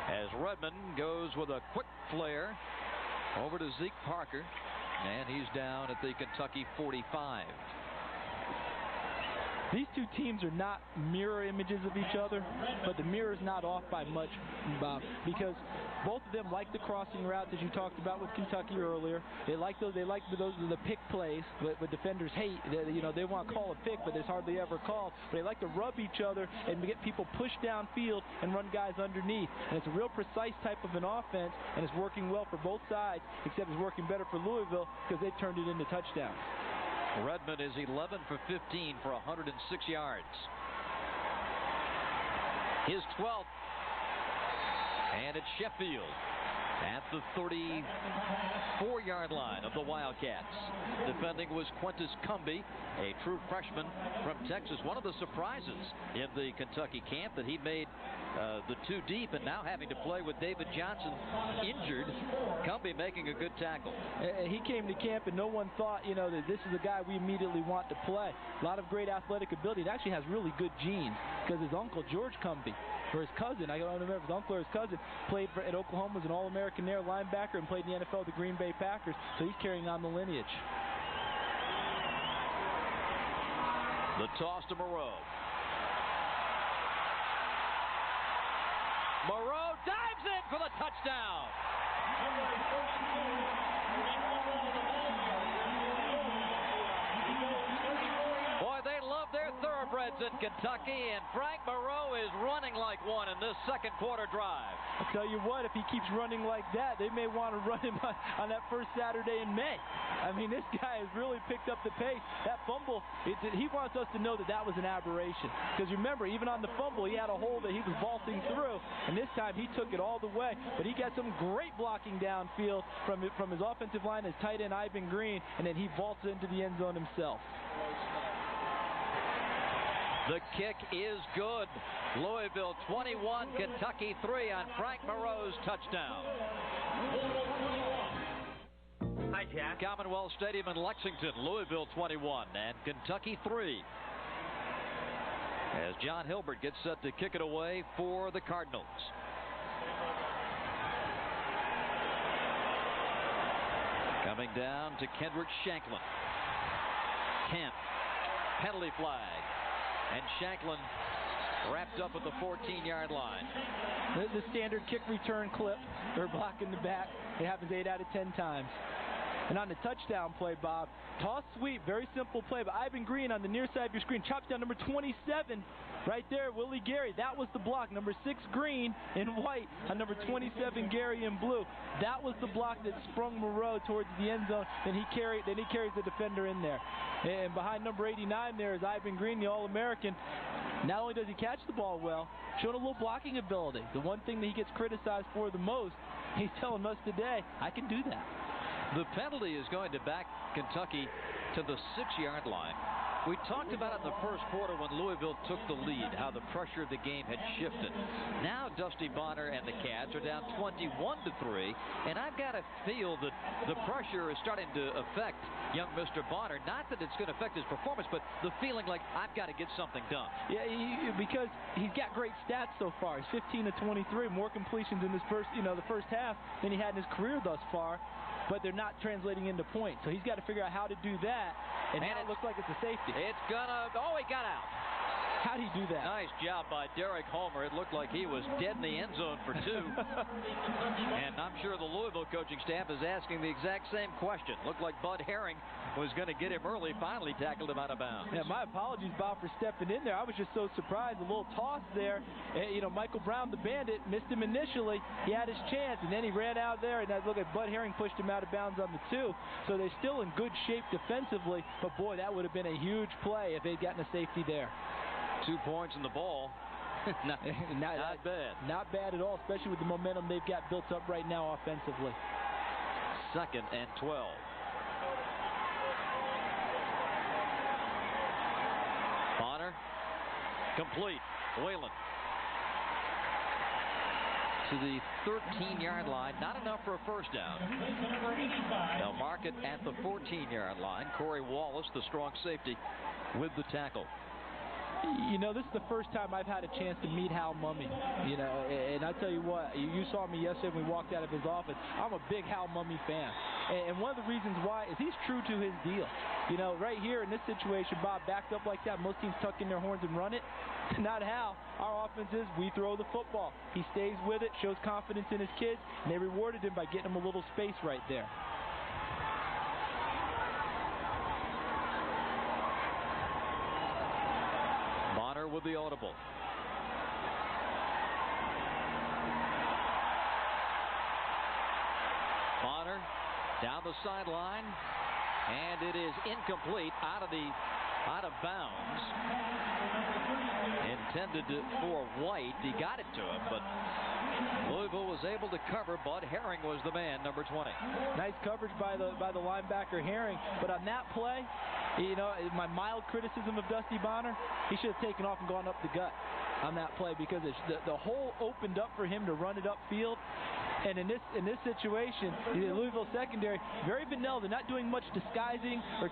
as Redmond goes with a quick flare over to Zeke Parker, and he's down at the Kentucky 45. These two teams are not mirror images of each other, but the mirror is not off by much, Bob, because both of them like the crossing routes, as you talked about with Kentucky earlier. They like those. They like those are the pick plays, but defenders hate. They want to call a pick, but it's hardly ever called. But they like to rub each other and get people pushed downfield and run guys underneath. And it's a real precise type of an offense, and it's working well for both sides, except it's working better for Louisville because they turned it into touchdowns. Redmond is 11 for 15 for 106 yards. His 12th. And it's Sheffield at the 34-yard line of the Wildcats. Defending was Quintus Cumbie, a true freshman from Texas. One of the surprises in the Kentucky camp that he made the two deep, and now having to play with David Johnson injured. Cumbie making a good tackle. He came to camp and no one thought, that this is a guy we immediately want to play. A lot of great athletic ability. It actually has really good genes because his uncle, George Cumbie, or his cousin, I don't remember if his uncle or his cousin, played at Oklahoma, was an All-American there, linebacker, and played in the NFL with the Green Bay Packers, so he's carrying on the lineage. The toss to Moreau. Moreau dives in for the touchdown. Boy, they love their thoroughbreds in Kentucky, and Frank Moreau is running like one in this second quarter drive. I'll tell you what, if he keeps running like that, they may want to run him on that first Saturday in May. I mean, this guy has really picked up the pace. That fumble, he wants us to know that was an aberration. Because remember, even on the fumble, he had a hole that he was vaulting through, and this time he took it all the way. But he got some great blocking downfield from his offensive line, his tight end, Ivan Green, and then he vaults into the end zone himself. The kick is good. Louisville 21, Kentucky 3 on Frank Moreau's touchdown. Hi, Jack. Commonwealth Stadium in Lexington, Louisville 21 and Kentucky 3. As John Hilbert gets set to kick it away for the Cardinals. Coming down to Kendrick Shanklin. Kemp, penalty flag. And Shanklin wrapped up at the 14-yard line. The standard kick return clip. They're blocking the back. It happens 8 out of 10 times. And on the touchdown play, Bob, toss sweep, very simple play. But Ivan Green on the near side of your screen chops down number 27 right there, Willie Gary. That was the block. Number 6 Green in white on number 27 Gary in blue. That was the block that sprung Moreau towards the end zone. Then he carries the defender in there. And behind number 89 there is Ivan Green, the All-American. Not only does he catch the ball well, showing a little blocking ability. The one thing that he gets criticized for the most, he's telling us today, I can do that. The penalty is going to back Kentucky to the 6-yard line. We talked about it in the first quarter when Louisville took the lead, how the pressure of the game had shifted. Now Dusty Bonner and the Cats are down 21-3, and I've got to feel that the pressure is starting to affect young Mr. Bonner. Not that it's going to affect his performance, but the feeling like I've got to get something done. Yeah, because he's got great stats so far. He's 15 to 23, more completions in this the first half than he had in his career thus far. But they're not translating into points. So he's got to figure out how to do that. And now it looks like it's a safety. It's gonna. Oh, he got out. How do you do that? Nice job by Derek Homer. It looked like he was dead in the end zone for 2. And I'm sure the Louisville coaching staff is asking the exact same question. Looked like Bud Herring was going to get him early, finally tackled him out of bounds. Yeah, my apologies, Bob, for stepping in there. I was just so surprised. A little toss there. Michael Brown, the bandit, missed him initially. He had his chance, and then he ran out there, and look at Bud Herring pushed him out of bounds on the 2. So they're still in good shape defensively, but boy, that would have been a huge play if they'd gotten a safety there. 2 points in the ball. not bad. Not bad at all, especially with the momentum they've got built up right now offensively. 2nd and 12. Bonner, complete. Whalen to the 13-yard line. Not enough for a first down. They'll mark it at the 14-yard line. Corey Wallace, the strong safety, with the tackle. This is the first time I've had a chance to meet Hal Mumme, and I tell you what, you saw me yesterday when we walked out of his office. I'm a big Hal Mumme fan, and one of the reasons why is he's true to his deal. Right here in this situation, Bob, backed up like that, most teams tuck in their horns and run it. Not Hal. Our offense is we throw the football. He stays with it, shows confidence in his kids, and they rewarded him by getting him a little space right there. With the audible. Bonner down the sideline, and it is incomplete, out of bounds. Intended for White. He got it to him, but Louisville was able to cover. Bud Herring was the man, number 20. Nice coverage by the linebacker Herring, but on that play, my mild criticism of Dusty Bonner, he should have taken off and gone up the gut on that play, because the hole opened up for him to run it upfield. And in this situation, the Louisville secondary, very vanilla. They're not doing much disguising or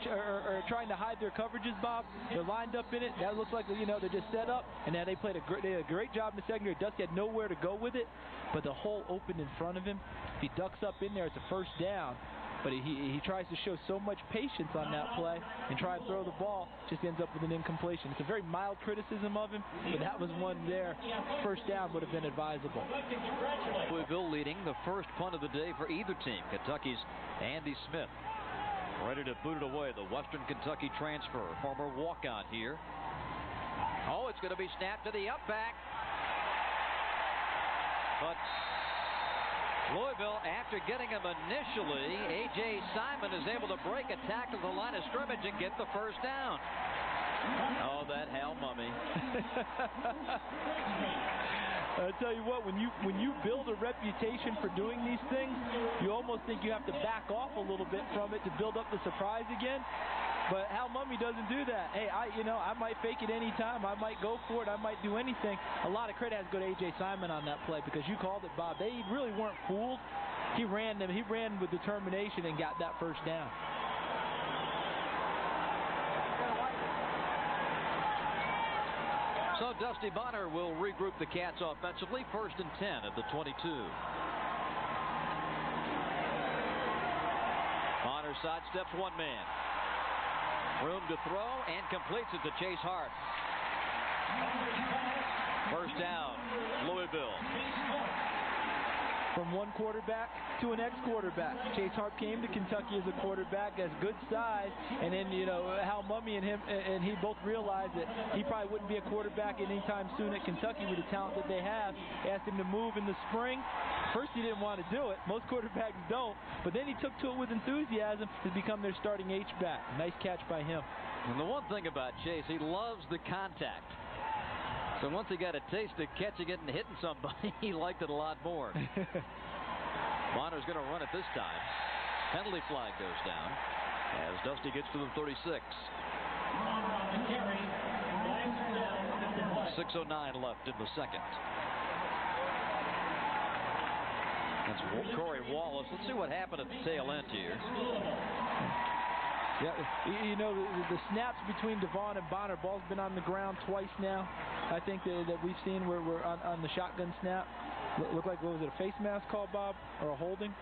trying to hide their coverages, Bob. They're lined up in it. That looks like, they're just set up. And now they did a great job in the secondary. Dusty had nowhere to go with it, but the hole opened in front of him. If he ducks up in there, it's a first down. But he tries to show so much patience on that play and try to throw the ball, just ends up with an incompletion. It's a very mild criticism of him, but that was one there. First down would have been advisable. Louisville leading the first punt of the day for either team. Kentucky's Andy Smith ready to boot it away. The Western Kentucky transfer, former walk-on here. Oh, it's going to be snapped to the up back. But Louisville, after getting him initially, A.J. Simon is able to break a tackle to the line of scrimmage and get the first down. Oh, that Hal Mumme. I tell you what, when you build a reputation for doing these things, you almost think you have to back off a little bit from it to build up the surprise again. But Hal Mumme doesn't do that. Hey, I might fake it any time. I might go for it. I might do anything. A lot of credit has to go to A.J. Simon on that play, because you called it, Bob. They really weren't fooled. He ran with determination and got that first down. So Dusty Bonner will regroup the Cats offensively. 1st and 10 at the 22. Bonner sidesteps one man. Room to throw and completes it to Chase Hart. First down, Louisville. From one quarterback to an ex-quarterback. Chase Hart came to Kentucky as a quarterback, has good size, and then Hal Mumme and he both realized that he probably wouldn't be a quarterback anytime soon at Kentucky with the talent that they have. Asked him to move in the spring. First he didn't want to do it. Most quarterbacks don't, but then he took to it with enthusiasm to become their starting H-back. Nice catch by him. And the one thing about Chase, he loves the contact. So once he got a taste of catching it and hitting somebody, he liked it a lot more. Bonner's going to run it this time. Penalty flag goes down as Dusty gets to the 36. 6:09 left in the second. That's Corey Wallace. Let's see what happened at the tail end here. Yeah, the snaps between Devon and Bonner, ball's been on the ground twice now. I think that we've seen where we're on the shotgun snap. Looked like, what was it, a face mask call, Bob, or a holding?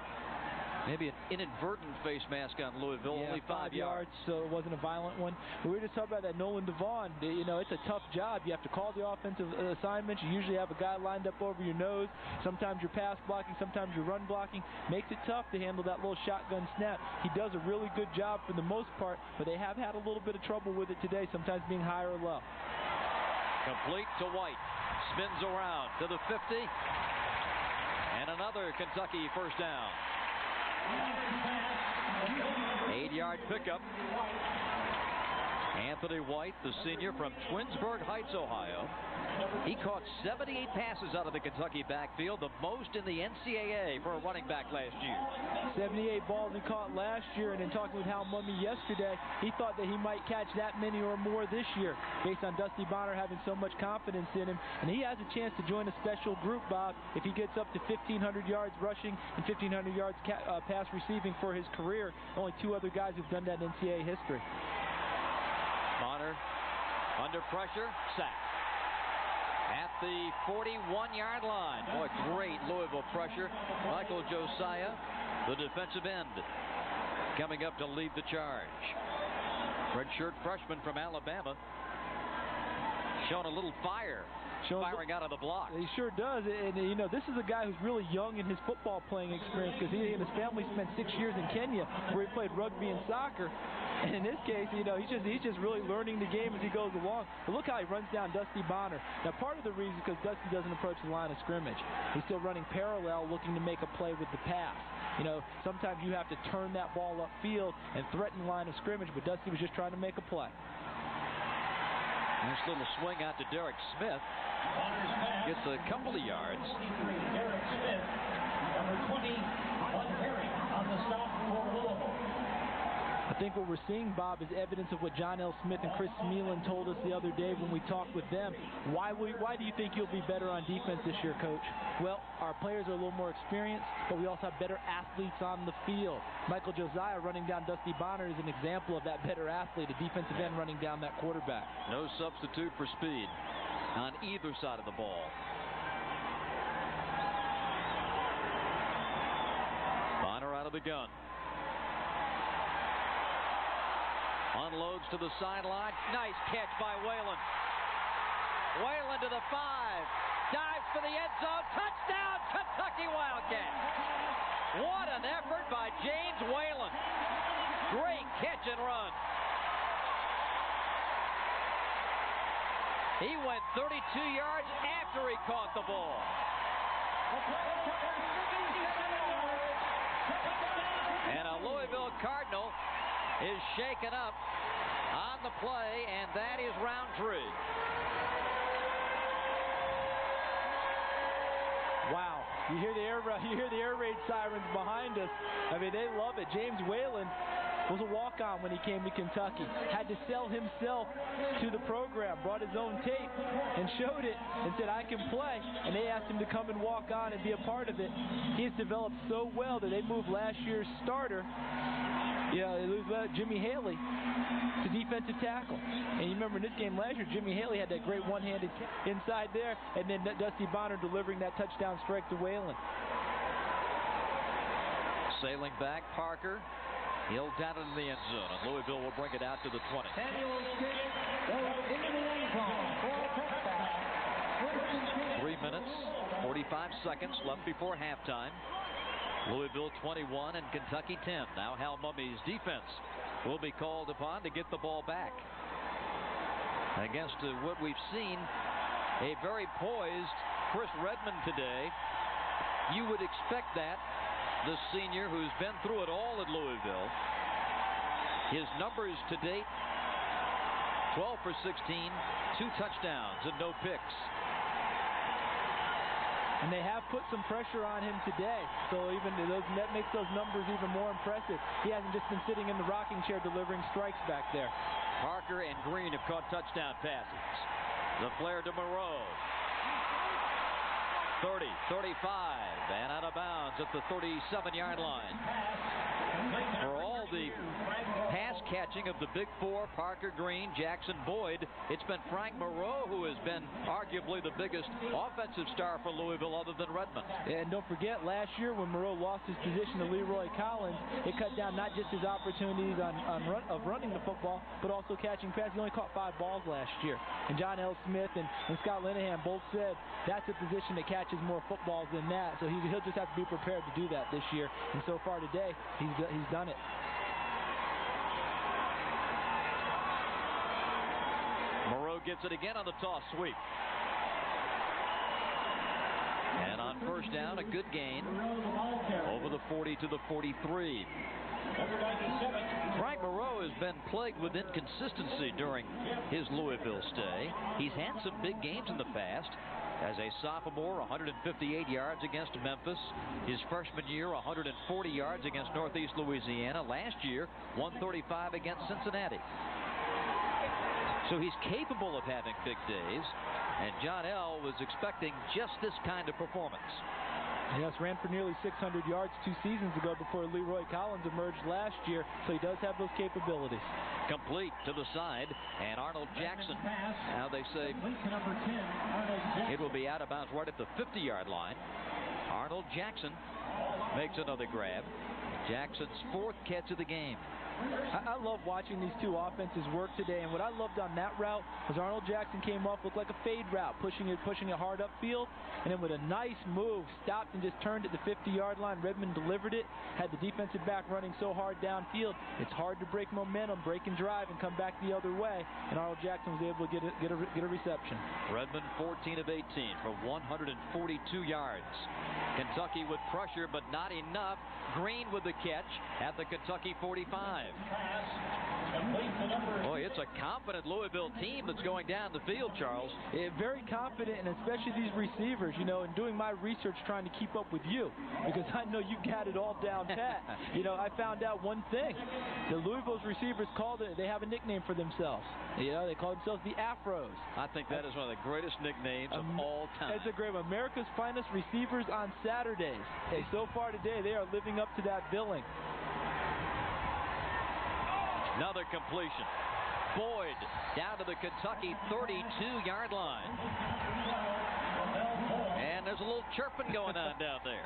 Maybe an inadvertent face mask on Louisville, yeah, only 5 yards. So it wasn't a violent one. We were just talking about that Nolan Devon. You know, it's a tough job. You have to call the offensive assignments. You usually have a guy lined up over your nose. Sometimes you're pass blocking, sometimes you're run blocking. Makes it tough to handle that little shotgun snap. He does a really good job for the most part, but they have had a little bit of trouble with it today, sometimes being high or low. Complete to White. Spins around to the 50. And another Kentucky first down. 8-yard pickup. Anthony White, the senior from Twinsburg Heights, Ohio. He caught 78 passes out of the Kentucky backfield, the most in the NCAA for a running back last year. 78 balls he caught last year, and in talking with Hal Mumme yesterday, he thought that he might catch that many or more this year, based on Dusty Bonner having so much confidence in him. And he has a chance to join a special group, Bob, if he gets up to 1,500 yards rushing and 1,500 yards pass receiving for his career. Only 2 other guys who've done that in NCAA history. Bonner under pressure, sacked. At the 41-yard line. Boy, great Louisville pressure. Michael Josiah, the defensive end, coming up to lead the charge. Redshirt freshman from Alabama, showing a little fire. Firing out of the block. He sure does. And, you know, this is a guy who's really young in his football playing experience, because he and his family spent 6 years in Kenya where he played rugby and soccer. And in this case, you know, he's just really learning the game as he goes along. But look how he runs down Dusty Bonner. Now, part of the reason is because Dusty doesn't approach the line of scrimmage. He's still running parallel, looking to make a play with the pass. You know, sometimes you have to turn that ball upfield and threaten the line of scrimmage, but Dusty was just trying to make a play. Nice little swing out to Derek Smith. Gets a couple of yards. Derek Smith, number 20, on carry on the stop for Louisville. I think what we're seeing, Bob, is evidence of what John L. Smith and Chris Smeelan told us the other day when we talked with them. Why do you think you'll be better on defense this year, Coach? Well, our players are a little more experienced, but we also have better athletes on the field. Michael Josiah running down Dusty Bonner is an example of that better athlete, a defensive end running down that quarterback. No substitute for speed on either side of the ball. Bonner out of the gun. Unloads to the sideline. Nice catch by Whalen. Whalen to the 5. Dives for the end zone. Touchdown, Kentucky Wildcats. What an effort by James Whalen. Great catch and run. He went 32 yards after he caught the ball. And a Louisville Cardinal is shaken up on the play, and that is Roundtree. Wow. You hear the air raid sirens behind us. I mean, they love it. James Whalen was a walk-on when he came to Kentucky. Had to sell himself to the program. Brought his own tape and showed it and said, I can play. And they asked him to come and walk on and be a part of it. He has developed so well that they moved last year's starter, they lose Jimmy Haley, to defensive tackle. And you remember in this game last year, Jimmy Haley had that great one-handed inside there, and then Dusty Bonner delivering that touchdown strike to Whalen. Sailing back, Parker. He'll down into the end zone, and Louisville will bring it out to the 20. Samuel Skate goes into the end zone for a touchdown. 3 minutes, 45 seconds left before halftime. Louisville 21 and Kentucky 10. Now Hal Mumme's defense will be called upon to get the ball back. Against what we've seen, a very poised Chris Redmond today. You would expect that. The senior who's been through it all at Louisville. His numbers to date, 12 for 16, 2 touchdowns and no picks. And they have put some pressure on him today, so that makes those numbers even more impressive. He hasn't just been sitting in the rocking chair delivering strikes back there. Parker and Green have caught touchdown passes. The flare to Moreau. 30, 35, and out of bounds at the 37-yard line. For all the pass catching of the big four, Parker, Green, Jackson, Boyd, it's been Frank Moreau who has been arguably the biggest offensive star for Louisville other than Redmond. And don't forget, last year when Moreau lost his position to Leroy Collins, it cut down not just his opportunities of running the football, but also catching passes. He only caught 5 balls last year. And John L. Smith and Scott Linehan both said that's a position that catches more footballs than that, so he'll just have to be prepared to do that this year. And so far today, he's done it. Moreau gets it again on the toss sweep. And on first down, a good gain over the 40 to the 43. Frank Moreau has been plagued with inconsistency during his Louisville stay. He's had some big games in the past. As a sophomore, 158 yards against Memphis. His freshman year, 140 yards against Northeast Louisiana. Last year, 135 against Cincinnati. So he's capable of having big days, and John L. was expecting just this kind of performance. Yes, ran for nearly 600 yards 2 seasons ago before Leroy Collins emerged last year, so he does have those capabilities. Complete to the side, and Arnold Jackson, now they say it will be out of bounds right at the 50-yard line. Arnold Jackson makes another grab. Jackson's 4th catch of the game. I love watching these two offenses work today, and what I loved on that route was Arnold Jackson came off, looked like a fade route, pushing it hard upfield, and then with a nice move, stopped and just turned at the 50-yard line. Redmond delivered it, had the defensive back running so hard downfield, it's hard to break momentum, break and drive, and come back the other way, and Arnold Jackson was able to get a reception. Redmond 14 of 18 for 142 yards. Kentucky with pressure, but not enough. Green with the catch at the Kentucky 45. Boy, it's a confident Louisville team that's going down the field, Charles. Very confident, and especially these receivers, you know, and doing my research trying to keep up with you, because I know you got it all down pat. You know, I found out one thing. The Louisville's receivers they have a nickname for themselves. You know, they call themselves the Afros. I think that is one of the greatest nicknames of all time. It's a great one. America's finest receivers on Saturdays. And so far today, they are living up to that billing. Another completion. Boyd down to the Kentucky 32-yard line. And there's a little chirping going on down there.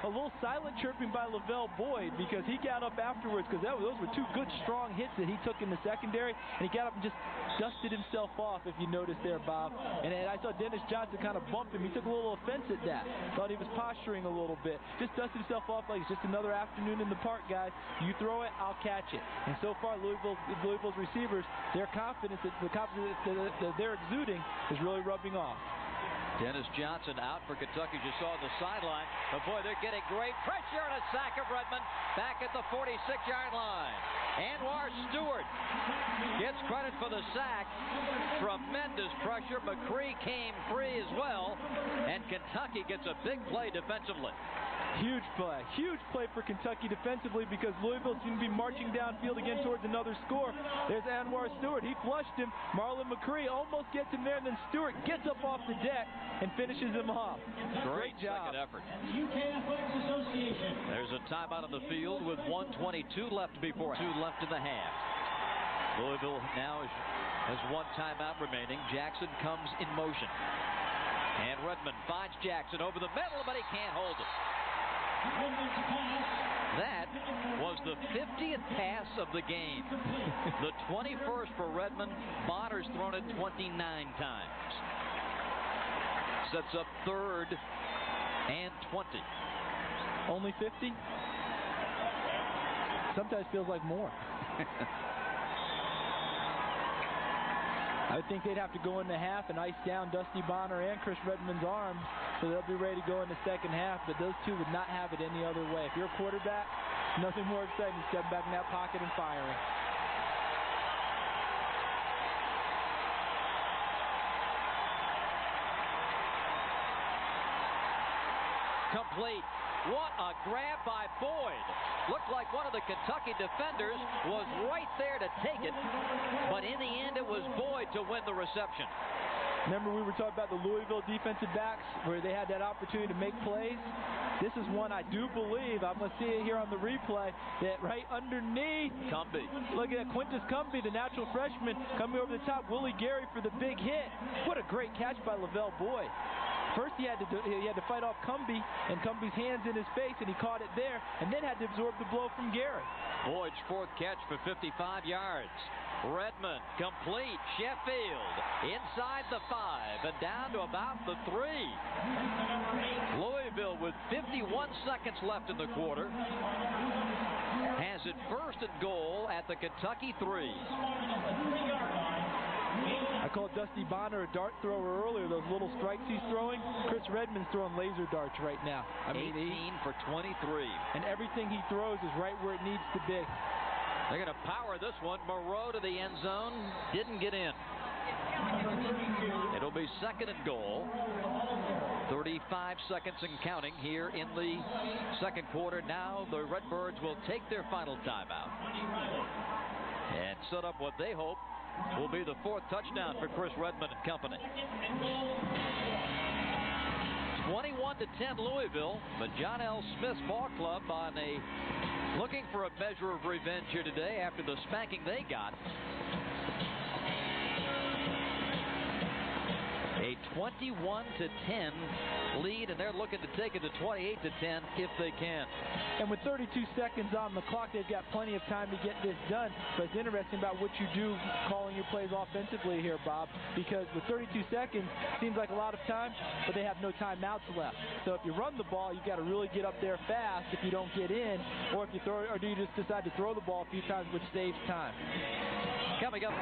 A little silent chirping by Lavelle Boyd, because he got up afterwards, because those were 2 good, strong hits that he took in the secondary, and he got up and just dusted himself off, if you noticed there, Bob. And I saw Dennis Johnson kind of bump him. He took a little offense at that. Thought he was posturing a little bit. Just dusted himself off like it's just another afternoon in the park, guys. You throw it, I'll catch it. And so far, Louisville's receivers, their confidence, the confidence that they're exuding is really rubbing off. Dennis Johnson out for Kentucky, as you saw on the sideline. But boy, they're getting great pressure and a sack of Redmond back at the 46-yard line. Anwar Stewart gets credit for the sack. Tremendous pressure. McCree came free as well. And Kentucky gets a big play defensively. Huge play for Kentucky defensively, because Louisville seemed to be marching downfield again towards another score. There's Anwar Stewart. He flushed him. Marlon McCree almost gets him there, and then Stewart gets up off the deck and finishes him off. Great job. Second effort. There's a timeout on the field with 1:22 left before 2 left in the half. Louisville now has 1 timeout remaining. Jackson comes in motion. And Redmond finds Jackson over the middle, but he can't hold it. That was the 50th pass of the game. The 21st for Redmond. Bonner's thrown it 29 times. Sets up 3rd and 20. Only 50? Sometimes feels like more. I think they'd have to go in the half and ice down Dusty Bonner and Chris Redmond's arms, so they'll be ready to go in the second half, but those two would not have it any other way. If you're a quarterback, nothing more exciting than stepping back in that pocket and firing. Complete. What a grab by Boyd. Looked like one of the Kentucky defenders was right there to take it, but in the end it was Boyd to win the reception. Remember we were talking about the Louisville defensive backs where they had that opportunity to make plays? This is one I do believe, I'm going to see it here on the replay, that right underneath, Cumbie. Look at that, Quintus Cumbie, the natural freshman, coming over the top. Willie Gary for the big hit. What a great catch by Lavelle Boyd. First he had to fight off Cumbie, and Cumbie's hands in his face, and he caught it there, and then had to absorb the blow from Gary. Boyd's fourth catch for 55 yards. Redmond complete. Sheffield inside the 5 and down to about the 3. Louisville with 51 seconds left in the quarter has it first and goal at the Kentucky 3. I called Dusty Bonner a dart thrower earlier. Those little strikes he's throwing, Chris Redmond's throwing laser darts right now. 18 for 23. And everything he throws is right where it needs to be. They're going to power this one. Moreau to the end zone. Didn't get in. It'll be second and goal. 35 seconds and counting here in the second quarter. Now the Redbirds will take their final timeout and set up what they hope will be the fourth touchdown for Chris Redmond and company. 21-10 Louisville, but John L. Smith's ball club looking for a measure of revenge here today after the spanking they got. A 21-10 lead, and they're looking to take it to 28-10 if they can. And with 32 seconds on the clock, they've got plenty of time to get this done. But it's interesting about what you do calling your plays offensively here, Bob, because with 32 seconds, seems like a lot of time, but they have no timeouts left. So if you run the ball, you've got to really get up there fast if you don't get in, or if you throw, or do you just decide to throw the ball a few times, which saves time. Coming up,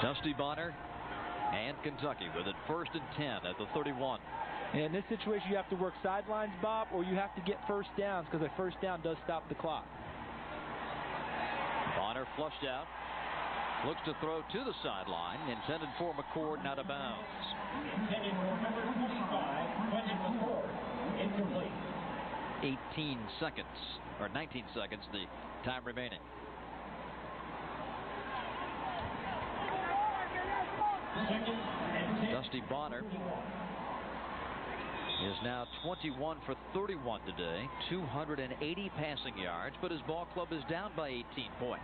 Dusty Bonner and Kentucky with it first and 10 at the 31. And in this situation, you have to work sidelines, Bob, or you have to get first downs, because a first down does stop the clock. Bonner flushed out. Looks to throw to the sideline. Intended for McCord, out of bounds. Intended for number 25, Quentin McCord. Incomplete. 18 seconds, or 19 seconds, the time remaining. Dusty Bonner is now 21 for 31 today, 280 passing yards, but his ball club is down by 18 points.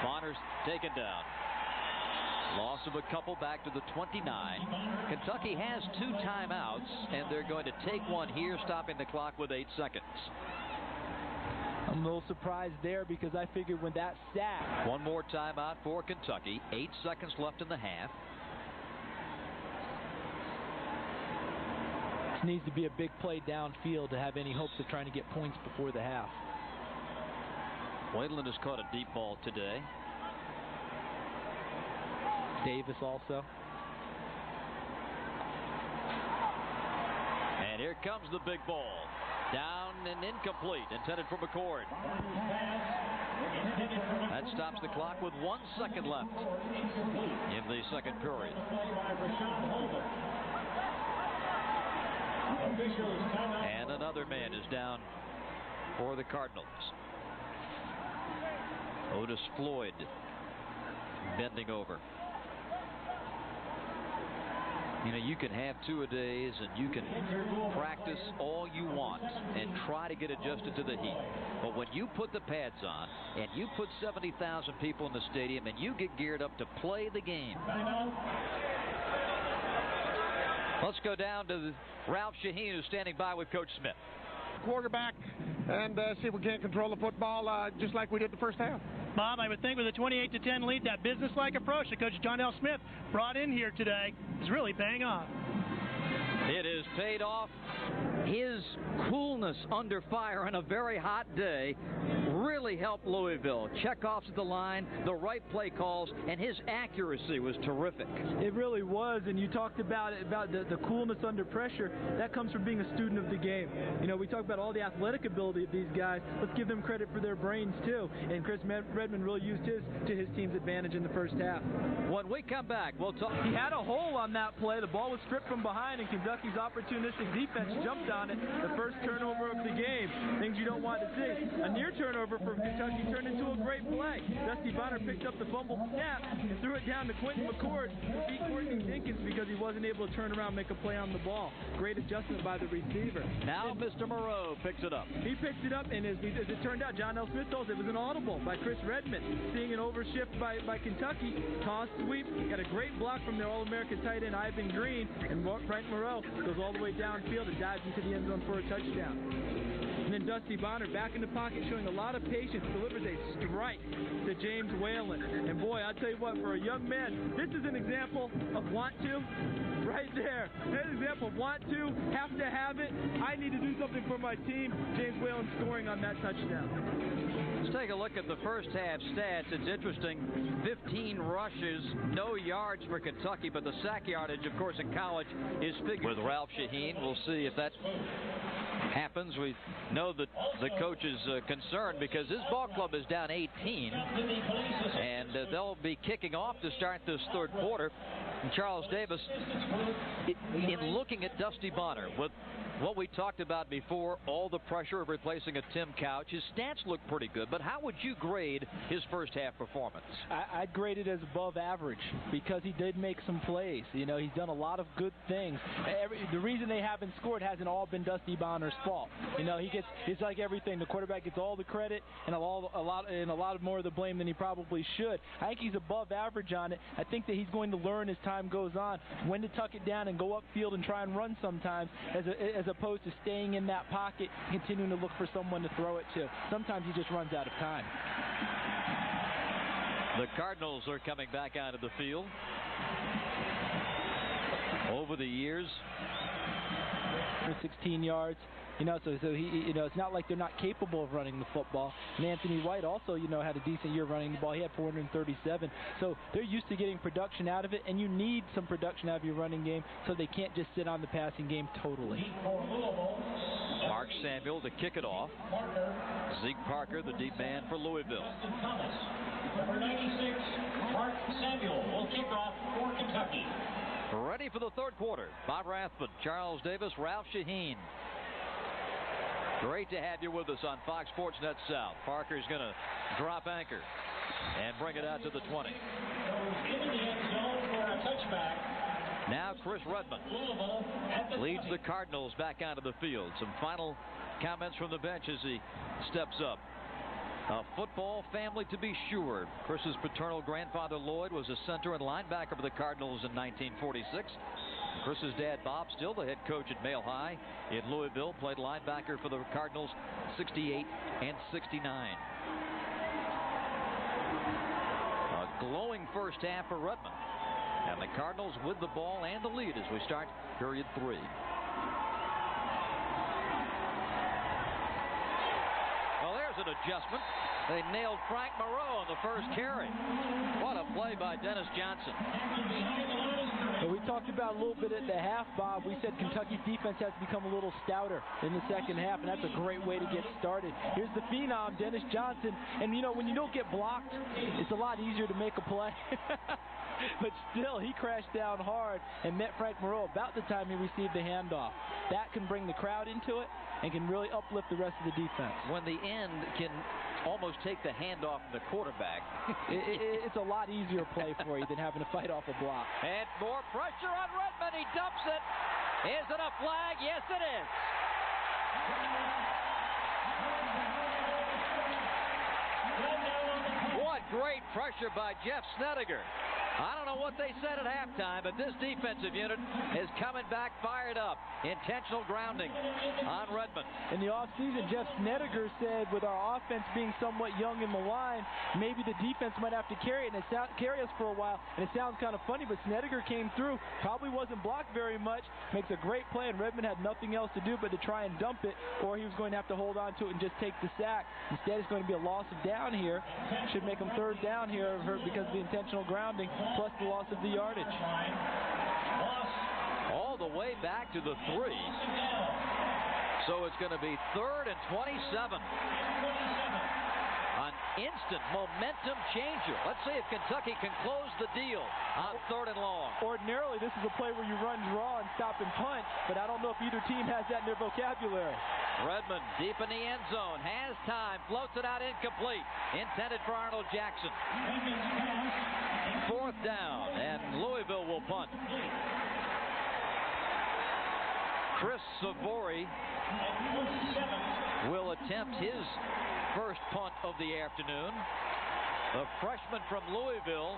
Bonner's taken down. Loss of a couple back to the 29. Kentucky has 2 timeouts, and they're going to take one here, stopping the clock with 8 seconds. I'm a little surprised there because I figured when that sack. One more timeout for Kentucky. 8 seconds left in the half. This needs to be a big play downfield to have any hopes of trying to get points before the half. Wayland has caught a deep ball today. Davis also. And here comes the big ball. Down and incomplete. Intended for McCord. That stops the clock with 1 second left in the second period. And another man is down for the Cardinals. Otis Floyd bending over. You know, you can have 2-a-days and you can practice all you want and try to get adjusted to the heat. But when you put the pads on and you put 70,000 people in the stadium and you get geared up to play the game. Let's go down to Ralph Shaheen, who's standing by with Coach Smith. Quarterback and see if we can't control the football just like we did the first half. Bob, I would think with a 28-10 lead, that business-like approach that Coach John L. Smith brought in here today is really paying off. It has paid off. His coolness under fire on a very hot day really helped Louisville. Checkoffs at the line, the right play calls, and his accuracy was terrific. It really was, and you talked about the coolness under pressure. That comes from being a student of the game. You know, we talk about all the athletic ability of these guys. Let's give them credit for their brains, too. And Chris Redmond really used his to his team's advantage in the first half. When we come back, we'll talk. He had a hole on that play. The ball was stripped from behind, and Kentucky's opportunistic defense jumped on it. The first turnover of the game. Things you don't want to see. A near turnover for Kentucky turned into a great play. Dusty Bonner picked up the fumbled snap and threw it down to Quentin McCord, who beat Courtney Dinkins because he wasn't able to turn around and make a play on the ball. Great adjustment by the receiver. Now Mr. Moreau picks it up. He picked it up, and as it turned out, John L. Smith told us it was an audible by Chris Redmond. Seeing an overshift by Kentucky, toss sweep, got a great block from their All-American tight end Ivan Green, and Frank Moreau goes all the way downfield and dives into the end zone for a touchdown. And then Dusty Bonner back in the pocket, showing a lot of patience, delivers a strike to James Whalen. And boy, I'll tell you what, for a young man, this is an example of want to, right there. That's an example of want to, have to have it. I need to do something for my team. James Whalen scoring on that touchdown. Let's take a look at the first half stats. It's interesting. 15 rushes, no yards for Kentucky, but the sack yardage, of course, in college is figured. With Ralph Shaheen, we'll see if that happens. We know that the coach is concerned because his ball club is down 18, and they'll be kicking off to start this third quarter. And Charles Davis, in looking at Dusty Bonner, with what we talked about before, all the pressure of replacing a Tim Couch, his stats look pretty good, but how would you grade his first half performance? I'd grade it as above average because he did make some plays. You know, he's done a lot of good things. The reason they haven't scored hasn't all been Dusty Bonner's fault. You know, it's like everything. The quarterback gets all the credit and a lot more of the blame than he probably should. I think he's above average on it. I think that he's going to learn as time goes on when to tuck it down and go upfield and try and run sometimes, as opposed to staying in that pocket, continuing to look for someone to throw it to. Sometimes he just runs out of time. The Cardinals are coming back onto the field. Over the years, for 16 yards. You know, so he, you know, it's not like they're not capable of running the football. And Anthony White also, you know, had a decent year running the ball. He had 437. So they're used to getting production out of it, and you need some production out of your running game, so they can't just sit on the passing game totally. Mark Samuel to kick it off. Zeke Parker, the deep man for Louisville. Number 96, Mark Samuel will kick off for Kentucky. Ready for the third quarter. Bob Rathman, Charles Davis, Ralph Shaheen. Great to have you with us on Fox Sports Net South. Parker's going to drop anchor and bring it out to the 20. Now Chris Redmond leads the Cardinals back onto the field. Some final comments from the bench as he steps up. A football family to be sure. Chris's paternal grandfather Lloyd was a center and linebacker for the Cardinals in 1946. Chris's dad Bob, still the head coach at Male High in Louisville, played linebacker for the Cardinals 68 and 69. A glowing first half for Redmond, and the Cardinals with the ball and the lead as we start period 3. Well, there's an adjustment. They nailed Frank Moreau on the first carry. What a play by Dennis Johnson. Well, we talked about a little bit at the half, Bob. We said Kentucky's defense has become a little stouter in the second half, and that's a great way to get started. Here's the phenom, Dennis Johnson. And, you know, when you don't get blocked, it's a lot easier to make a play. But still, he crashed down hard and met Frank Moreau about the time he received the handoff. That can bring the crowd into it and can really uplift the rest of the defense. When the end can almost take the handoff from the quarterback, it's a lot easier play for you than having to fight off a block. And more pressure on Redmond. He dumps it. Is it a flag? Yes, it is. What great pressure by Jeff Snedeker. I don't know what they said at halftime, but this defensive unit is coming back fired up. Intentional grounding on Redmond. In the offseason, Jeff Snedeker said with our offense being somewhat young in the line, maybe the defense might have to carry it and carry us for a while. And it sounds kind of funny, but Snedeker came through, probably wasn't blocked very much, makes a great play, and Redmond had nothing else to do but to try and dump it, or he was going to have to hold on to it and just take the sack. Instead, it's going to be a loss of down here. Should make them third down here because of the intentional grounding, plus the loss of the yardage. All the way back to the 3. So it's going to be 3rd and 27. On instant momentum changer. Let's see if Kentucky can close the deal on 3rd and long. Ordinarily, this is a play where you run draw and stop and punt, but I don't know if either team has that in their vocabulary. Redmond deep in the end zone, has time, floats it out incomplete, intended for Arnold Jackson. 4th down, and Louisville will punt. Chris Savory will attempt his first punt of the afternoon. The freshman from Louisville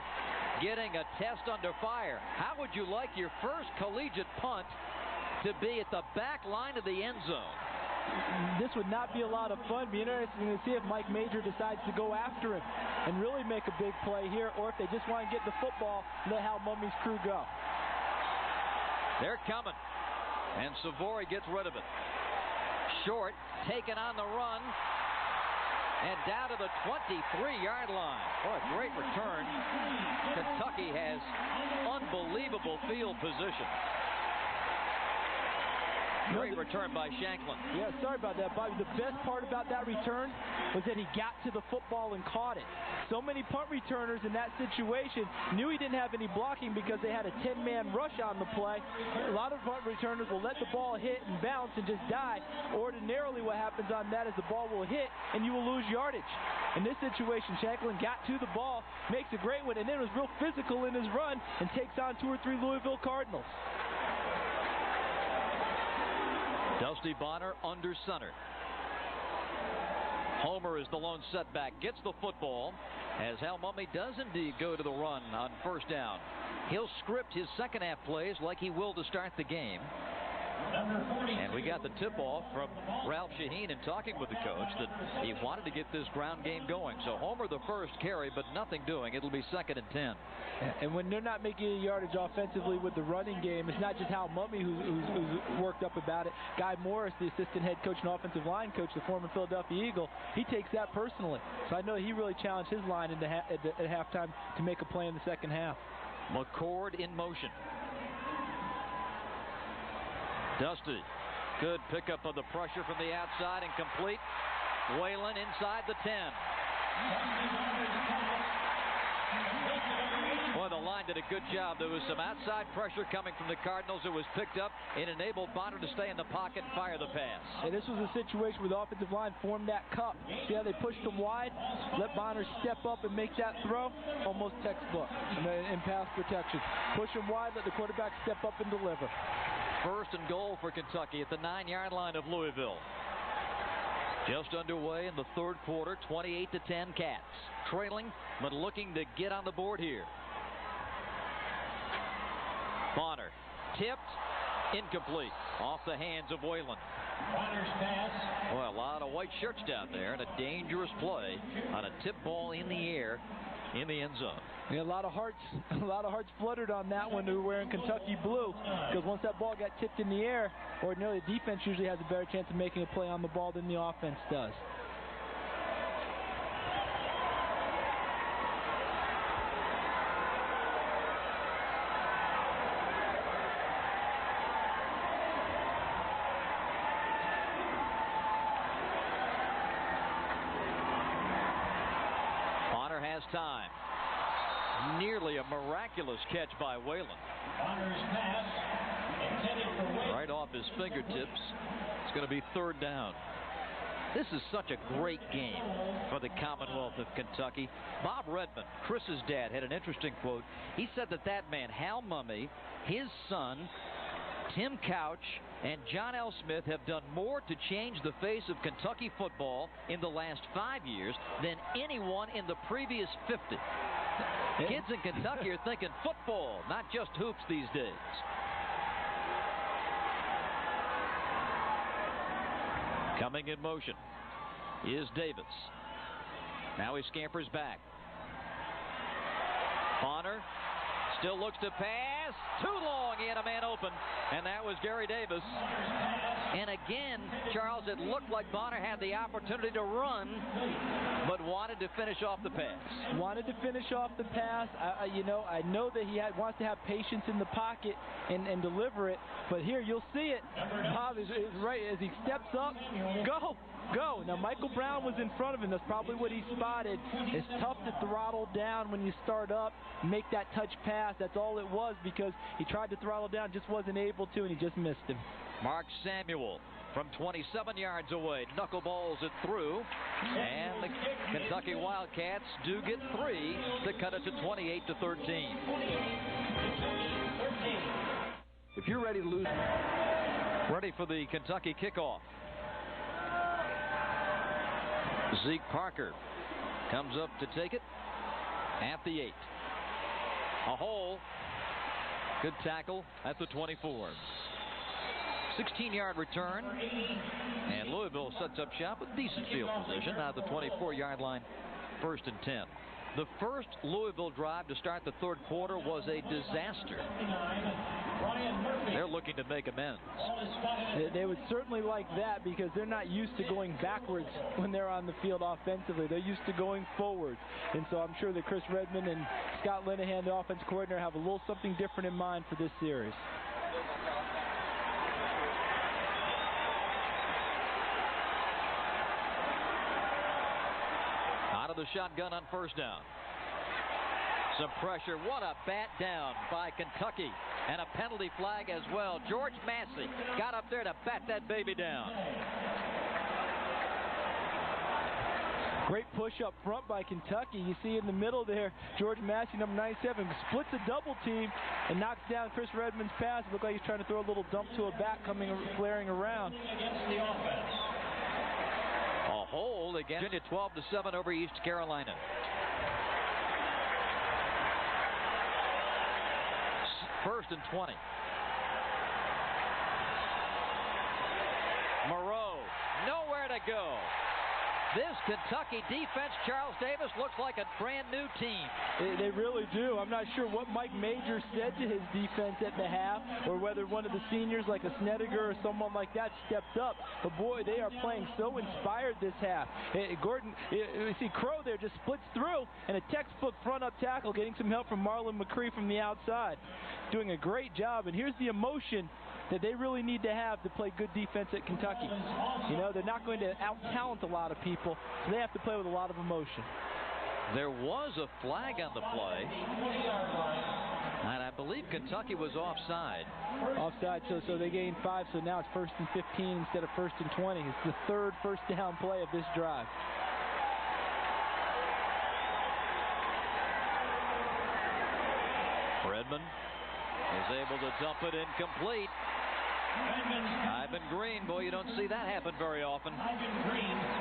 getting a test under fire. How would you like your first collegiate punt to be at the back line of the end zone? This would not be a lot of fun. Be interesting to see if Mike Major decides to go after him and really make a big play here, or if they just want to get the football and let Hal Mumme's crew go. They're coming, and Savory gets rid of it. Short, taken on the run, and down to the 23-yard line. What a great return. Kentucky has unbelievable field position. Great return by Shanklin. Yeah, sorry about that, Bobby. The best part about that return was that he got to the football and caught it. So many punt returners in that situation knew he didn't have any blocking because they had a 10-man rush on the play. A lot of punt returners will let the ball hit and bounce and just die. Ordinarily what happens on that is the ball will hit and you will lose yardage. In this situation, Shanklin got to the ball, makes a great one, and then was real physical in his run and takes on 2 or 3 Louisville Cardinals. Dusty Bonner under center. Homer is the lone setback, gets the football as Hal Mumme does indeed go to the run on 1st down. He'll script his second half plays like he will to start the game. And we got the tip-off from Ralph Shaheen in talking with the coach that he wanted to get this ground game going. So Homer the first carry, but nothing doing. It'll be 2nd and 10. And when they're not making any yardage offensively with the running game, it's not just Hal Mumme who's worked up about it. Guy Morris, the assistant head coach and offensive line coach, the former Philadelphia Eagle, he takes that personally. So I know he really challenged his line at halftime to make a play in the second half. McCord in motion. Dusty, good pickup of the pressure from the outside and complete. Whalen inside the 10. Boy, the line did a good job. There was some outside pressure coming from the Cardinals. It was picked up. It enabled Bonner to stay in the pocket and fire the pass. And this was a situation where the offensive line formed that cup. See how they pushed him wide, let Bonner step up and make that throw? Almost textbook in pass protection. Push him wide, let the quarterback step up and deliver. 1st and goal for Kentucky at the 9-yard line of Louisville. Just underway in the 3rd quarter, 28-10 Cats. Trailing, but looking to get on the board here. Bonner, tipped, incomplete, off the hands of Whalen. Bonner's pass. Well, a lot of white shirts down there, and a dangerous play on a tip ball in the air in the end zone. Yeah, a lot of hearts fluttered on that one who were wearing Kentucky blue, because once that ball got tipped in the air, ordinarily the defense usually has a better chance of making a play on the ball than the offense does. Bonner has time. Nearly a miraculous catch by Whalen. Bonner's pass intended for Whalen. Right off his fingertips. It's going to be 3rd down. This is such a great game for the Commonwealth of Kentucky. Bob Redman, Chris's dad, had an interesting quote. He said that man, Hal Mumme, his son, Tim Couch, and John L. Smith have done more to change the face of Kentucky football in the last 5 years than anyone in the previous 50. Kids in Kentucky are thinking football, not just hoops these days. Coming in motion is Davis. Now he scampers back. Bonner still looks to pass. Too long. He had a man open, and that was Gary Davis. And again, Charles, it looked like Bonner had the opportunity to run, but wanted to finish off the pass. Wanted to finish off the pass. I know that he wants to have patience in the pocket and deliver it, but here you'll see it. Bob is right as he steps up. Go. go. Now, Michael Brown was in front of him. That's probably what he spotted. It's tough to throttle down when you start up, make that touch pass. That's all it was, because he tried to throttle down, just wasn't able to, and he just missed him. Mark Samuel from 27 yards away knuckleballs it through, and the Kentucky Wildcats do get 3 to cut it to 28-13. If you're ready to lose, ready for the Kentucky kickoff. Zeke Parker comes up to take it at the 8. A hole. Good tackle at the 24. 16-yard return, and Louisville sets up shop with decent field position. Now the 24-yard line, 1st and 10. The first Louisville drive to start the third quarter was a disaster. They're looking to make amends. They would certainly like that, because they're not used to going backwards when they're on the field offensively. They're used to going forward. And so I'm sure that Chris Redmond and Scott Linehan, the offense coordinator, have a little something different in mind for this series. Out of the shotgun on first down. Some pressure. What a bat down by Kentucky. And a penalty flag as well. George Massey got up there to bat that baby down. Great push up front by Kentucky. You see in the middle there, George Massey, number 97, splits a double team and knocks down Chris Redmond's pass. It looked like he's trying to throw a little dump to a bat coming flaring around. A hold again. Virginia 12-7 over East Carolina. First and 20. Moreau, nowhere to go. This Kentucky defense, Charles Davis, looks like a brand new team. They really do. I'm not sure what Mike Major said to his defense at the half, or whether one of the seniors like a Snedeker or someone like that stepped up. But boy, they are playing so inspired this half. Gordon, you see Crow there just splits through, and a textbook front up tackle, getting some help from Marlon McCree from the outside. Doing a great job, and here's the emotion that they really need to have to play good defense at Kentucky. You know, they're not going to out-talent a lot of people, so they have to play with a lot of emotion. There was a flag on the play, and I believe Kentucky was offside. Offside, so they gained 5, so now it's 1st and 15 instead of 1st and 20. It's the third first down play of this drive. Redmond is able to dump it incomplete. Ivan Green, boy, you don't see that happen very often.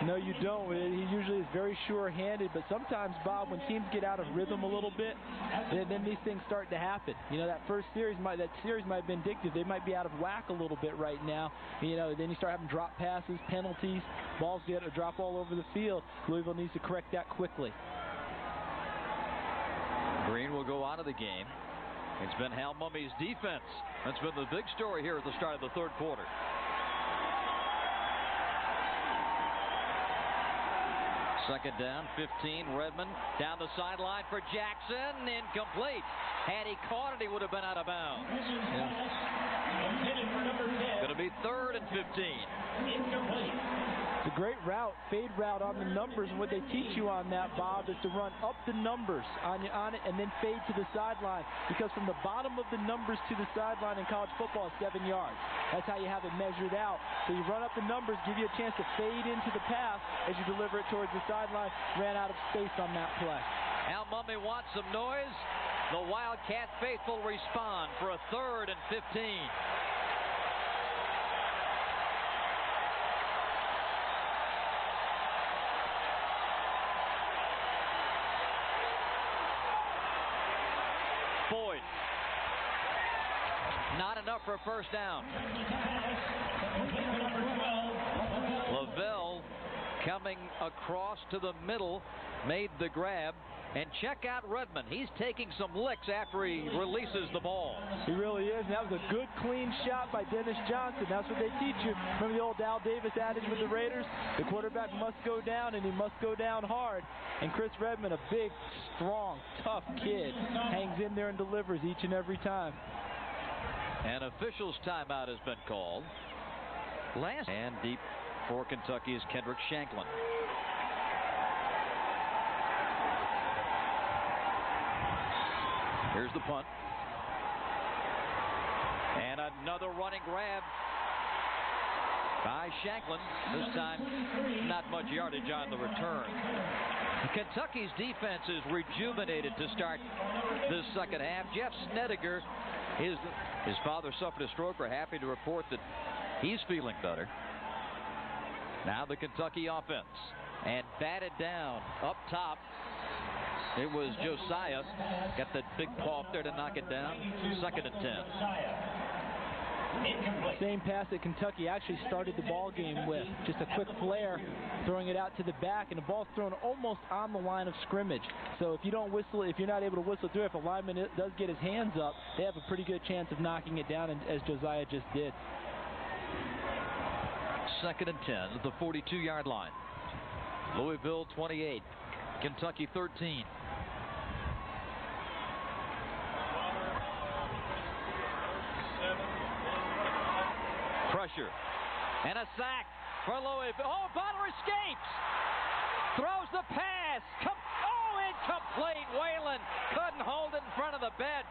No, you don't. He usually is very sure-handed, but sometimes, Bob, when teams get out of rhythm a little bit, then these things start to happen. You know, that series might have been addictive. They might be out of whack a little bit right now. You know, then you start having drop passes, penalties, balls get to drop all over the field. Louisville needs to correct that quickly. Green will go out of the game. It's been Hal Mumme's defense. That's been the big story here at the start of the third quarter. Second down, 15. Redmond down the sideline for Jackson. Incomplete. Had he caught it, he would have been out of bounds. Going to be 3rd and 15. Incomplete. It's a great route, fade route on the numbers, and what they teach you on that, Bob, is to run up the numbers on it and then fade to the sideline, because from the bottom of the numbers to the sideline in college football is 7 yards. That's how you have it measured out. So you run up the numbers, give you a chance to fade into the pass as you deliver it towards the sideline. Ran out of space on that play. Hal Mumme wants some noise. The Wildcat faithful respond for a 3rd and 15. Boyd. Not enough for a first down. Lavelle coming across to the middle, made the grab. And check out Redmond. He's taking some licks after he releases the ball. He really is. And that was a good, clean shot by Dennis Johnson. That's what they teach you. Remember the old Al Davis adage with the Raiders? The quarterback must go down, and he must go down hard. And Chris Redmond, a big, strong, tough kid, hangs in there and delivers each and every time. An official's timeout has been called. And deep for Kentucky's Kendrick Shanklin. Here's the punt. And another running grab by Shanklin. This time, not much yardage on the return. Kentucky's defense is rejuvenated to start this second half. Jeff Snedeker, his father suffered a stroke. We're happy to report that he's feeling better. Now the Kentucky offense. And batted down up top. It was Josiah. Got that big paw up there to knock it down. 2nd and 10. Same pass that Kentucky actually started the ball game with. Just a quick flare, throwing it out to the back, and the ball's thrown almost on the line of scrimmage. So if you don't whistle, if you're not able to whistle through, if a lineman does get his hands up, they have a pretty good chance of knocking it down, as Josiah just did. 2nd and 10 at the 42-yard line. Louisville 28, Kentucky 13. Pressure and a sack for Louisville. Oh, Bonner escapes. Throws the pass. Incomplete. Whalen couldn't hold it in front of the bench.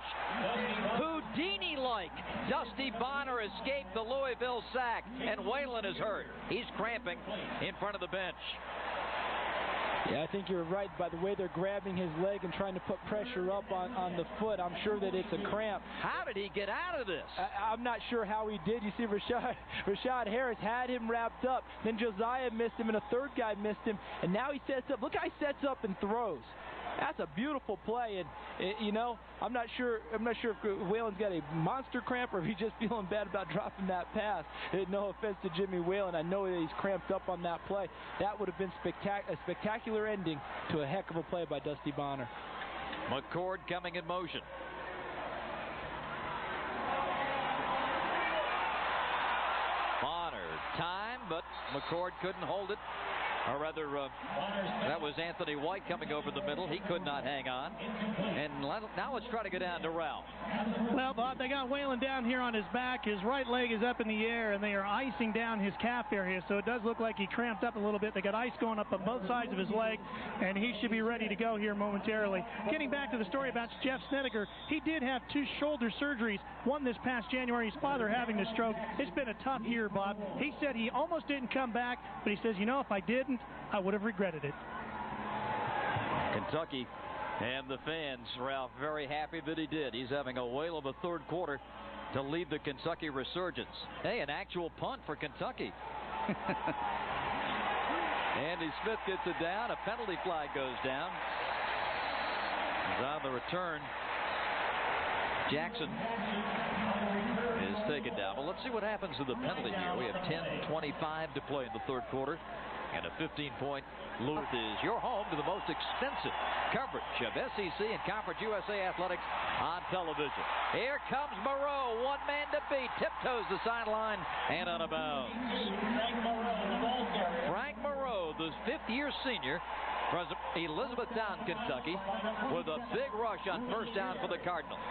Houdini-like. Dusty Bonner escaped the Louisville sack, and Whalen is hurt. He's cramping in front of the bench. Yeah, I think you're right. By the way they're grabbing his leg and trying to put pressure up on the foot, I'm sure that it's a cramp. How did he get out of this? I'm not sure how he did. You see, Rashad Harris had him wrapped up. Then Josiah missed him, and a third guy missed him. And now he sets up. Look how he sets up and throws. That's a beautiful play, and I'm not sure if Whalen's got a monster cramp or if he's just feeling bad about dropping that pass. No offense to Jimmy Whalen, I know that he's cramped up on that play. That would have been a spectacular ending to a heck of a play by Dusty Bonner. McCord coming in motion. Bonner time, but McCord couldn't hold it. Or rather, that was Anthony White coming over the middle. He could not hang on. And now let's try to go down to Ralph. Well, Bob, they got Whalen down here on his back. His right leg is up in the air, and they are icing down his calf area. So it does look like he cramped up a little bit. They got ice going up on both sides of his leg, and he should be ready to go here momentarily. Getting back to the story about Jeff Snedeker, he did have 2 shoulder surgeries, one this past January, his father having the stroke. It's been a tough year, Bob. He said he almost didn't come back, but he says, if I didn't, I would have regretted it. Kentucky and the fans, Ralph, very happy that he did. He's having a whale of a third quarter to lead the Kentucky resurgence. Hey, an actual punt for Kentucky. Andy Smith gets it down. A penalty flag goes down. He's on the return. Jackson is taken down. Well, let's see what happens to the penalty here. We have 10:25 to play in the third quarter. And a 15-point Louisville is your home to the most extensive coverage of SEC and Conference USA athletics on television. Here comes Moreau, one man to beat, tiptoes the sideline and out of bounds. Frank Moreau, the fifth-year senior from Elizabethtown, Kentucky, with a big rush on first down for the Cardinals.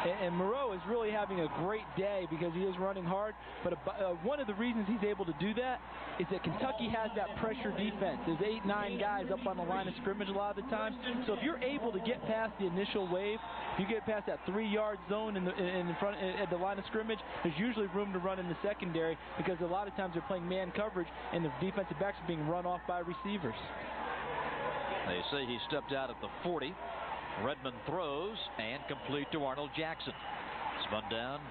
And Moreau is really having a great day because he is running hard. But one of the reasons he's able to do that is that Kentucky has that pressure defense. There's 8-9 guys up on the line of scrimmage a lot of the time. So if you're able to get past the initial wave, if you get past that 3-yard zone in front at the line of scrimmage, there's usually room to run in the secondary because a lot of times they're playing man coverage and the defensive backs are being run off by receivers. They say he stepped out at the 40. Redmond throws and complete to Arnold Jackson. Spun down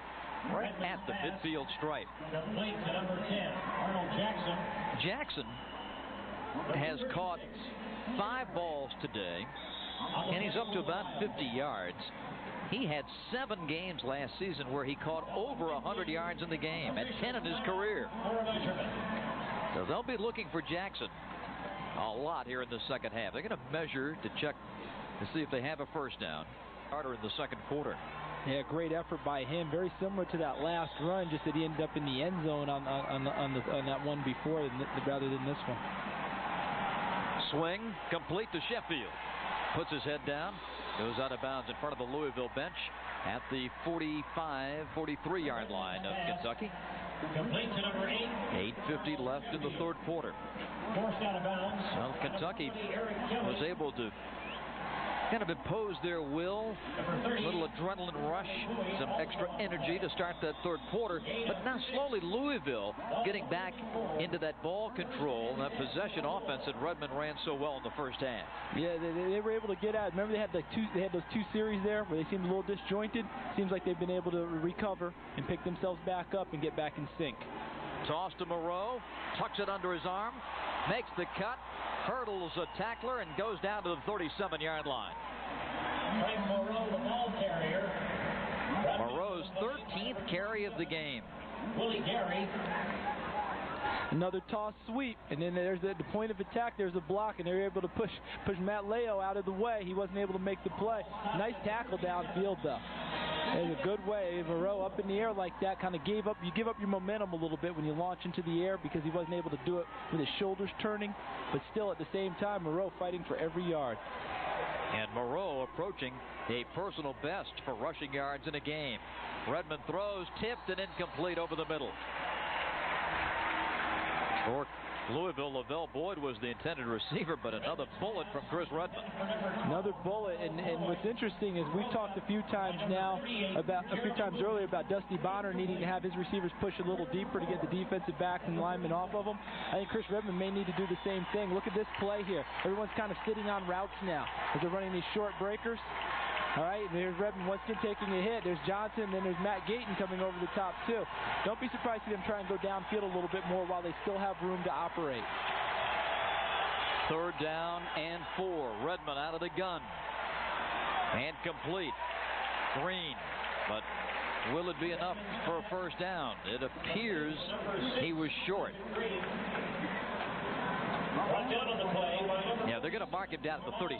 right at the midfield stripe. Jackson has caught 5 balls today, and he's up to about 50 yards. He had 7 games last season where he caught over 100 yards in the game, and 10 in his career. So they'll be looking for Jackson a lot here in the second half. They're going to measure to check to see if they have a first down. Carter in the second quarter. Yeah, great effort by him. Very similar to that last run, just that he ended up in the end zone on that one before rather than this one. Swing complete to Sheffield. Puts his head down. Goes out of bounds in front of the Louisville bench at the 45, 43-yard line of Kentucky. Complete to number 8. 8:50 left in the third quarter. Forced out of bounds. Well, Kentucky was able to kind of impose their will, a little adrenaline rush, some extra energy to start that third quarter. But now slowly Louisville getting back into that ball control, that possession offense that Redmond ran so well in the first half. Yeah, they were able to get out. Remember they had those two series there where they seemed a little disjointed. Seems like they've been able to recover and pick themselves back up and get back in sync. Toss to Moreau, tucks it under his arm, makes the cut, hurdles a tackler, and goes down to the 37-yard line. Frank Moreau, the ball carrier. Moreau's 13th carry of the game. Willie Gary. Another toss sweep, and then there's the point of attack. There's a block, and they're able to push Matt Leo out of the way. He wasn't able to make the play. Nice tackle downfield, though. It's a good way. Moreau up in the air like that kind of you give up your momentum a little bit when you launch into the air because he wasn't able to do it with his shoulders turning. But still, at the same time, Moreau fighting for every yard. And Moreau approaching a personal best for rushing yards in a game. Redmond throws, tipped and incomplete over the middle. For Louisville, Lavelle Boyd was the intended receiver, but another bullet from Chris Redmond. Another bullet, and what's interesting is we've talked a few times earlier about Dusty Bonner needing to have his receivers push a little deeper to get the defensive backs and linemen off of them. I think Chris Redmond may need to do the same thing. Look at this play here. Everyone's kind of sitting on routes now as they're running these short breakers. All right, there's Redmond once again taking a hit. There's Johnson, then there's Matt Gayton coming over the top, too. Don't be surprised to see them try and go downfield a little bit more while they still have room to operate. Third down and 4. Redmond out of the gun. And complete. Green. But will it be enough for a first down? It appears he was short. Yeah, they're going to mark him down at the 36.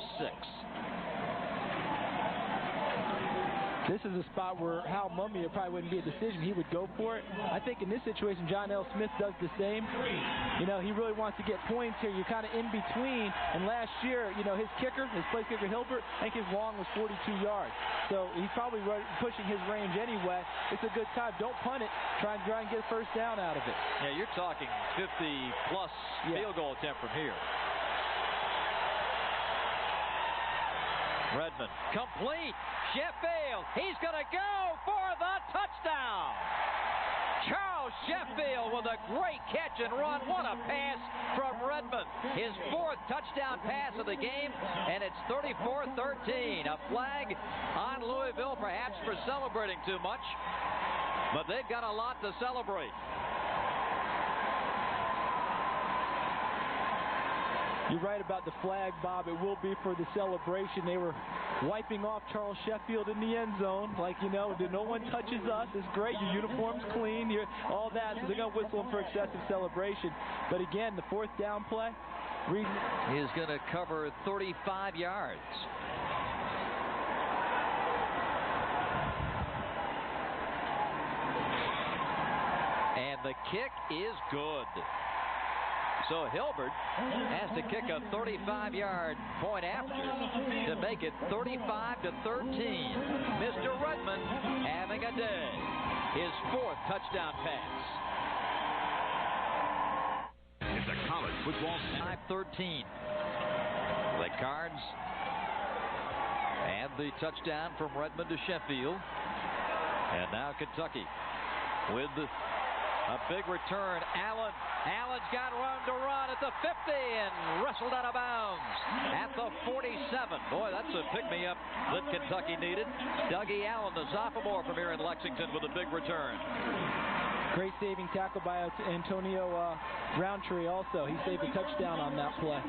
This is a spot where Hal Mumme probably wouldn't be a decision. He would go for it. I think in this situation, John L. Smith does the same. You know, he really wants to get points here. You're kind of in between. And last year, you know, his place kicker, Hilbert, I think his long was 42 yards. So he's probably pushing his range anyway. It's a good time. Don't punt it. Try and get a first down out of it. Yeah, you're talking 50-plus field goal attempt from here. Redmond, complete. Sheffield, he's going to go for the touchdown. Charles Sheffield with a great catch and run. What a pass from Redmond. His 4th touchdown pass of the game, and it's 34-13. A flag on Louisville, perhaps for celebrating too much, but they've got a lot to celebrate. You're right about the flag, Bob. It will be for the celebration. They were wiping off Charles Sheffield in the end zone. Like, you know, no one touches us. It's great. Your uniform's clean. All that. So they're going to whistle him for excessive celebration. But again, the 4th down play. He's going to cover 35 yards. And the kick is good. So Hilbert has to kick a 35-yard point after to make it 35-13. Mr. Redmond having a day. His 4th touchdown pass. It's a college football. 5-13. The Cards and the touchdown from Redmond to Sheffield. And now Kentucky with a big return. Allen's got room to run at the 50 and wrestled out of bounds at the 47. Boy, that's a pick-me-up that Kentucky needed. Dougie Allen, the sophomore from here in Lexington, with a big return. Great saving tackle by Antonio Roundtree also. He saved a touchdown on that play.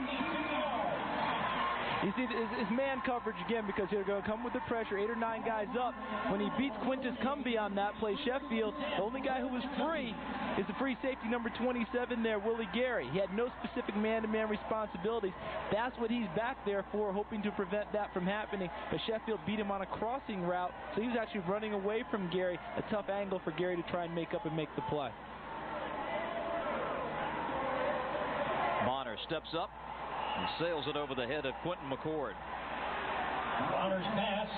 You see his man coverage again because they're going to come with the pressure. 8 or 9 guys up. When he beats Quintus Cumbie on that play, Sheffield, the only guy who was free is the free safety number 27 there, Willie Gary. He had no specific man-to-man responsibilities. That's what he's back there for, hoping to prevent that from happening. But Sheffield beat him on a crossing route, so he was actually running away from Gary. A tough angle for Gary to try and make up and make the play. Bonner steps up and sails it over the head of Quentin McCord. Bonner's pass.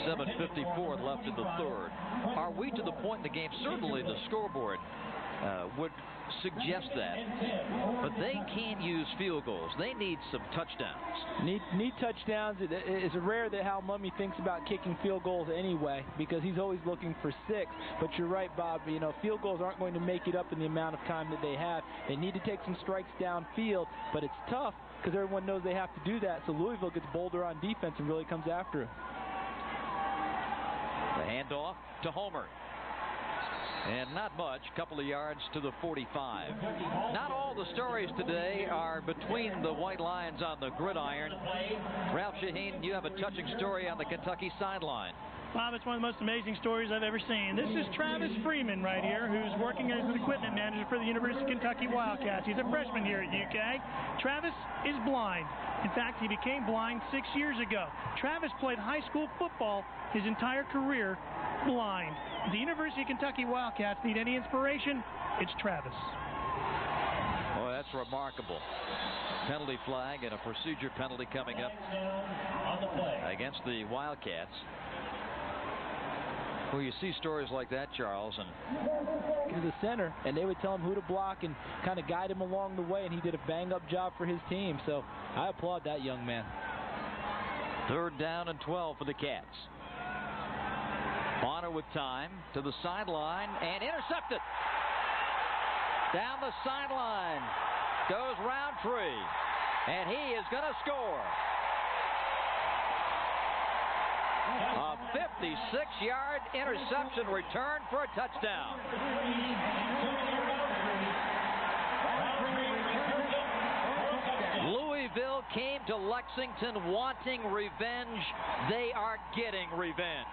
7:54 left in the third. Are we to the point in the game? Certainly the scoreboard would suggest that, but they can't use field goals. They need some touchdowns. Need touchdowns. It's rare that Hal Mumme thinks about kicking field goals anyway, because he's always looking for 6. But you're right, Bob. You know, field goals aren't going to make it up in the amount of time that they have. They need to take some strikes downfield, but it's tough because everyone knows they have to do that. So Louisville gets bolder on defense and really comes after it. The handoff to Homer. And not much, couple of yards to the 45. Not all the stories today are between the white lines on the gridiron. Ralph Shaheen, you have a touching story on the Kentucky sideline. Bob, it's one of the most amazing stories I've ever seen. This is Travis Freeman right here, who's working as an equipment manager for the University of Kentucky Wildcats. He's a freshman here at UK. Travis is blind. In fact, he became blind 6 years ago. Travis played high school football his entire career blind. If the University of Kentucky Wildcats need any inspiration, it's Travis. Oh, that's remarkable. Penalty flag and a procedure penalty coming up against the Wildcats. Well, you see stories like that, Charles, and to the center, and they would tell him who to block and kind of guide him along the way, and he did a bang-up job for his team. So I applaud that young man. 3rd down and 12 for the Cats. Bonner with time to the sideline and intercepted. Down the sideline goes Roundtree, and he is going to score. A 56-yard interception return for a touchdown. Louisville came to Lexington wanting revenge. They are getting revenge.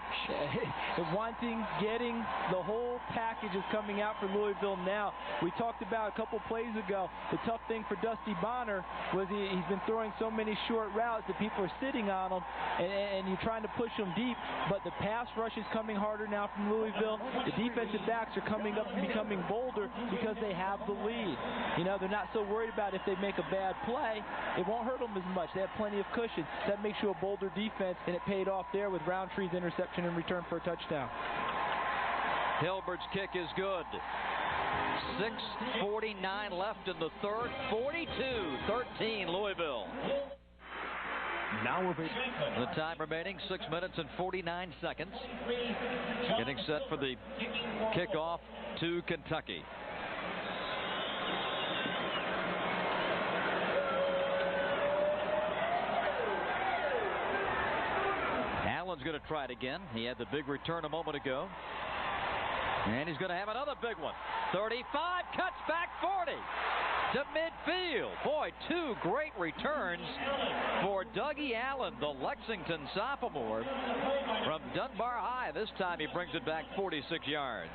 Getting, the whole package is coming out for Louisville now. We talked about a couple plays ago, the tough thing for Dusty Bonner was he's been throwing so many short routes that people are sitting on him, and you're trying to push him deep, but the pass rush is coming harder now from Louisville. The defensive backs are coming up and becoming bolder because they have the lead. You know, they're not so worried about if they make a bad play. It won't hurt them as much. They have plenty of cushion. That makes you a bolder defense, and it paid off there with Roundtree's interception in return for a touchdown. Hilbert's kick is good. 6:49 left in the third. 42-13 Louisville. Now we're the time remaining 6 minutes and 49 seconds. Getting set for the kickoff to Kentucky. Allen's going to try it again. He had the big return a moment ago. And he's going to have another big one. 35, cuts back 40 to midfield. Boy, 2 great returns for Dougie Allen, the Lexington sophomore from Dunbar High. This time he brings it back 46 yards.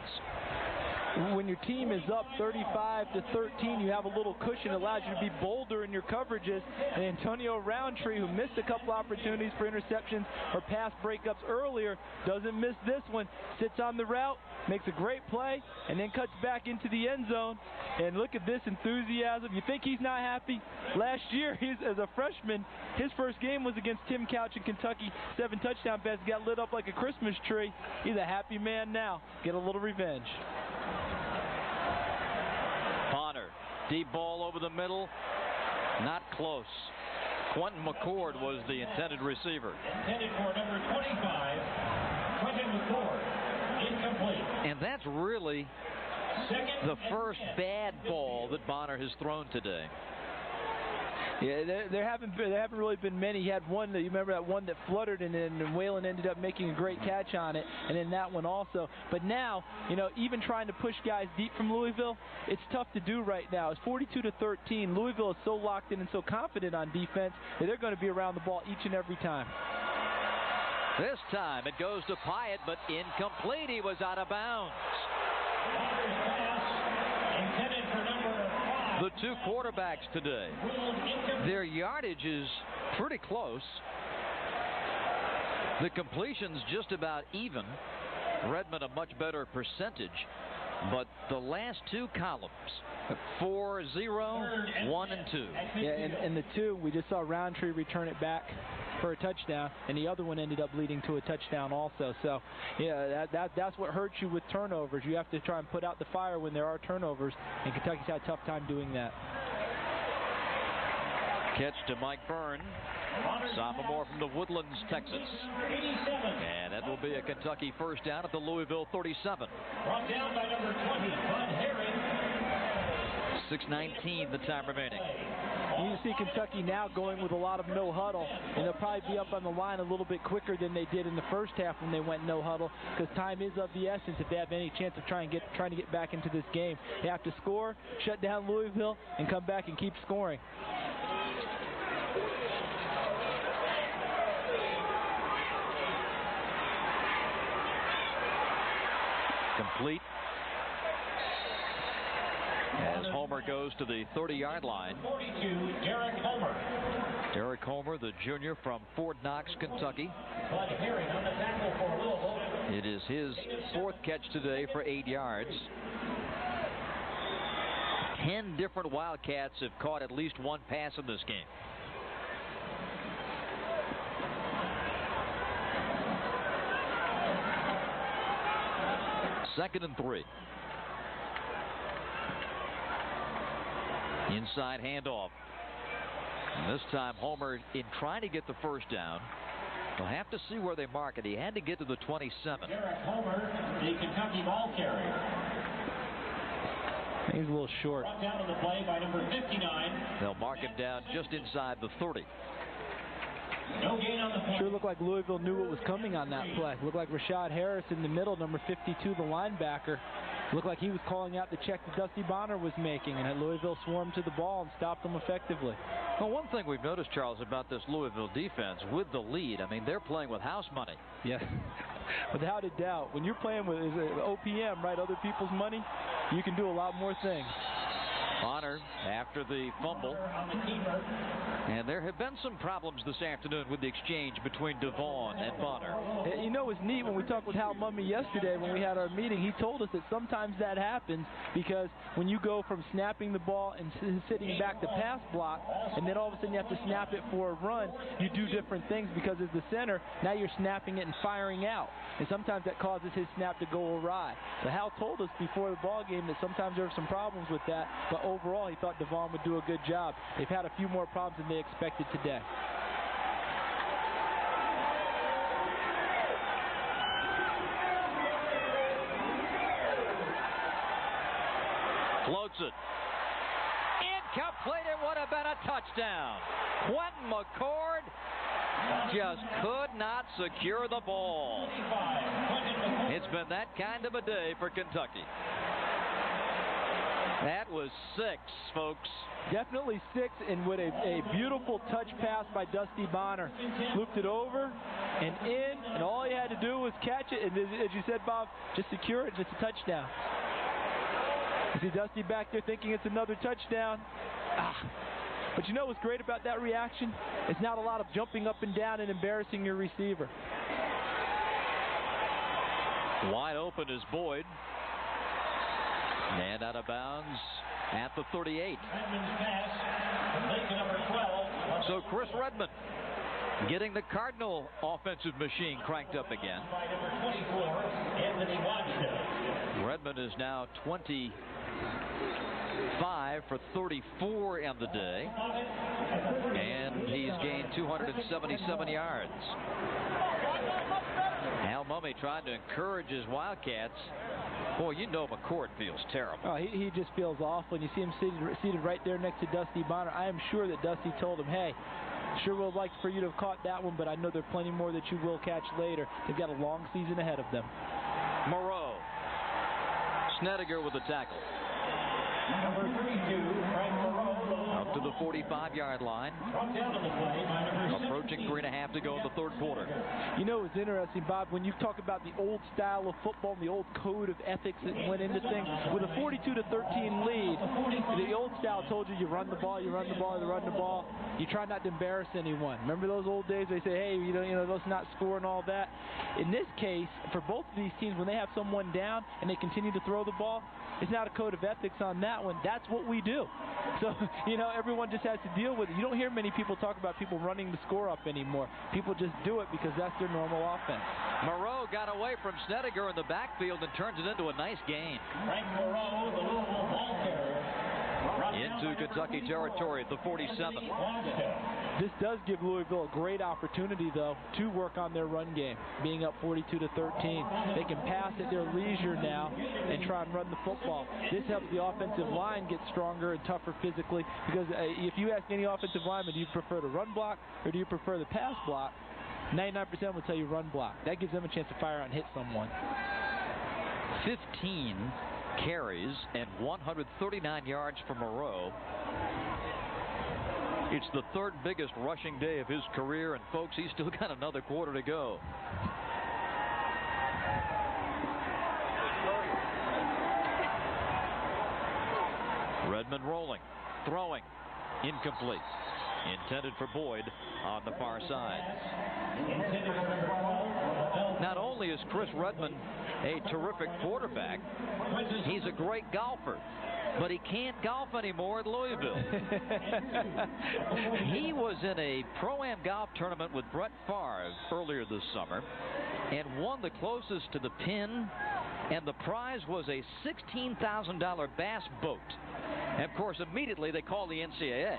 When your team is up 35-13, you have a little cushion, allows you to be bolder in your coverages. And Antonio Roundtree, who missed a couple opportunities for interceptions or pass breakups earlier, doesn't miss this one. Sits on the route, makes a great play, and then cuts back into the end zone. And look at this enthusiasm. You think he's not happy? Last year, as a freshman, his first game was against Tim Couch in Kentucky. 7 touchdown passes, got lit up like a Christmas tree. He's a happy man now. Get a little revenge. Bonner, deep ball over the middle, not close. Quentin McCord was the intended receiver. Intended for number 25, Quentin McCord, incomplete. And that's really the first bad ball that Bonner has thrown today. Yeah, there haven't really been many. He had one that, you remember that one that fluttered, and then Whalen ended up making a great catch on it, and then that one also. But now, you know, even trying to push guys deep from Louisville, it's tough to do right now. It's 42-13. Louisville is so locked in and so confident on defense that they're going to be around the ball each and every time. This time it goes to Pyatt, but incomplete. He was out of bounds. Intended for number 5. The 2 quarterbacks today, their yardage is pretty close. The completion's just about even. Redmond a much better percentage, but the last 2 columns, 4-0, 1 and 2. Yeah, and the 2, we just saw Roundtree return it back. for a touchdown, and the other one ended up leading to a touchdown also. So, yeah, that's what hurts you with turnovers. You have to try and put out the fire when there are turnovers, and Kentucky's had a tough time doing that. Catch to Mike Byrne, sophomore from the Woodlands, Texas. And that will be a Kentucky first down at the Louisville 37. Brought down by number 20, Bud Herring. 6:19 the time remaining. You see Kentucky now going with a lot of no huddle, and they'll probably be up on the line a little bit quicker than they did in the first half when they went no huddle, because time is of the essence if they have any chance of trying to get back into this game. They have to score, shut down Louisville, and come back and keep scoring. Complete. As Homer goes to the 30-yard line. 42, Derek Homer. Derek Homer, the junior from Fort Knox, Kentucky. Bud Herring on the tackle for Louisville. It is his fourth catch today for 8 yards. 10 different Wildcats have caught at least one pass in this game. Second and 3. Inside handoff. And this time Homer, in trying to get the first down, will have to see where they mark it. He had to get to the 27. Derek Homer, the Kentucky ball carrier. He's a little short. Brought down on the play by number 59. They'll mark him down just inside the 30. No gain on the play. Sure looked like Louisville knew what was coming on that play. Looked like Rashad Harris in the middle, number 52, the linebacker. Looked like he was calling out the check that Dusty Bonner was making, and Louisville swarmed to the ball and stopped them effectively. Well, one thing we've noticed, Charles, about this Louisville defense with the lead, I mean, they're playing with house money. Yeah, without a doubt. When you're playing with OPM, right, other people's money, you can do a lot more things. Bonner after the fumble. And there have been some problems this afternoon with the exchange between Devon and Bonner. You know, it's neat when we talked with Hal Mumme yesterday when we had our meeting. He told us that sometimes that happens because when you go from snapping the ball and sitting back to pass block, and then all of a sudden you have to snap it for a run, you do different things because as the center, now you're snapping it and firing out. And sometimes that causes his snap to go awry. So Hal told us before the ball game that sometimes there are some problems with that, but overall he thought Devon would do a good job. They've had a few more problems than they expected today. Floats it. Incomplete. It would have been a touchdown. Quentin McCord just could not secure the ball. It's been that kind of a day for Kentucky. That was 6, folks. Definitely 6, and with a beautiful touch pass by Dusty Bonner. Looped it over and in, and all he had to do was catch it, and as you said, Bob, just secure it, and it's a touchdown. You see Dusty back there thinking it's another touchdown. But you know what's great about that reaction? It's not a lot of jumping up and down and embarrassing your receiver. Wide open is Boyd. And out of bounds at the 38. So Chris Redmond getting the Cardinal offensive machine cranked up again. Redmond is now 25 for 34 in the day. And he's gained 277 yards. Hal Mumme trying to encourage his Wildcats. Boy, you know McCord feels terrible. Oh, he just feels awful, and you see him seated right there next to Dusty Bonner. I am sure that Dusty told him, hey, sure would like for you to have caught that one, but I know there are plenty more that you will catch later. They've got a long season ahead of them. Moreau. Snedeker with the tackle. Number 32, Frank Moreau. Up to the 45-yard line. Approaching 3.5 to go in the third quarter. You know, it's interesting, Bob, when you talk about the old style of football and the old code of ethics that went into things. With a 42-13 lead, the old style told you run the ball, you run the ball, you run the ball. You try not to embarrass anyone. Remember those old days? They say, hey, you know, let's not score and all that. In this case, for both of these teams, when they have someone down and they continue to throw the ball, It's not a code of ethics on that one. That's what we do. So, everyone just has to deal with it. You don't hear many people talk about people running the score up anymore. People just do it because that's their normal offense. Moreau got away from Snedeker in the backfield and turns it into a nice gain. Frank Moreau, the Louisville ball carrier. Into Kentucky territory at the 47. This does give Louisville a great opportunity, though, to work on their run game, being up 42-13. They can pass at their leisure now and try and run the football. This helps the offensive line get stronger and tougher physically, because if you ask any offensive lineman, do you prefer the run block or do you prefer the pass block, 99% will tell you run block. That gives them a chance to fire out and hit someone. 15 carries and 139 yards for Moreau. It's the third biggest rushing day of his career, and folks, he's still got another quarter to go. Redmond rolling, throwing, incomplete. Intended for Boyd on the far side. Not only is Chris Redmond a terrific quarterback, he's a great golfer, but he can't golf anymore at Louisville. He was in a Pro-Am golf tournament with Brett Favre earlier this summer and won the closest to the pin, and the prize was a $16,000 bass boat. And of course, immediately they called the NCAA.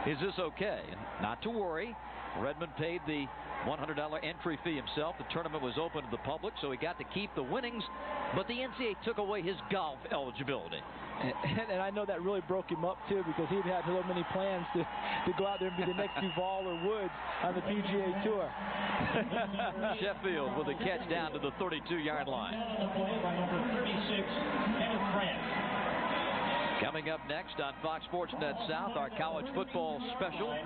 Is this okay? Not to worry. Redmond paid the $100 entry fee himself. The tournament was open to the public, so he got to keep the winnings, but the NCAA took away his golf eligibility. And I know that really broke him up, too, because he'd had so many plans to go out there and be the next Duval or Woods on the PGA Tour. Sheffield with a catch down to the 32-yard line. Coming up next on Fox Sports Net South, our college football special.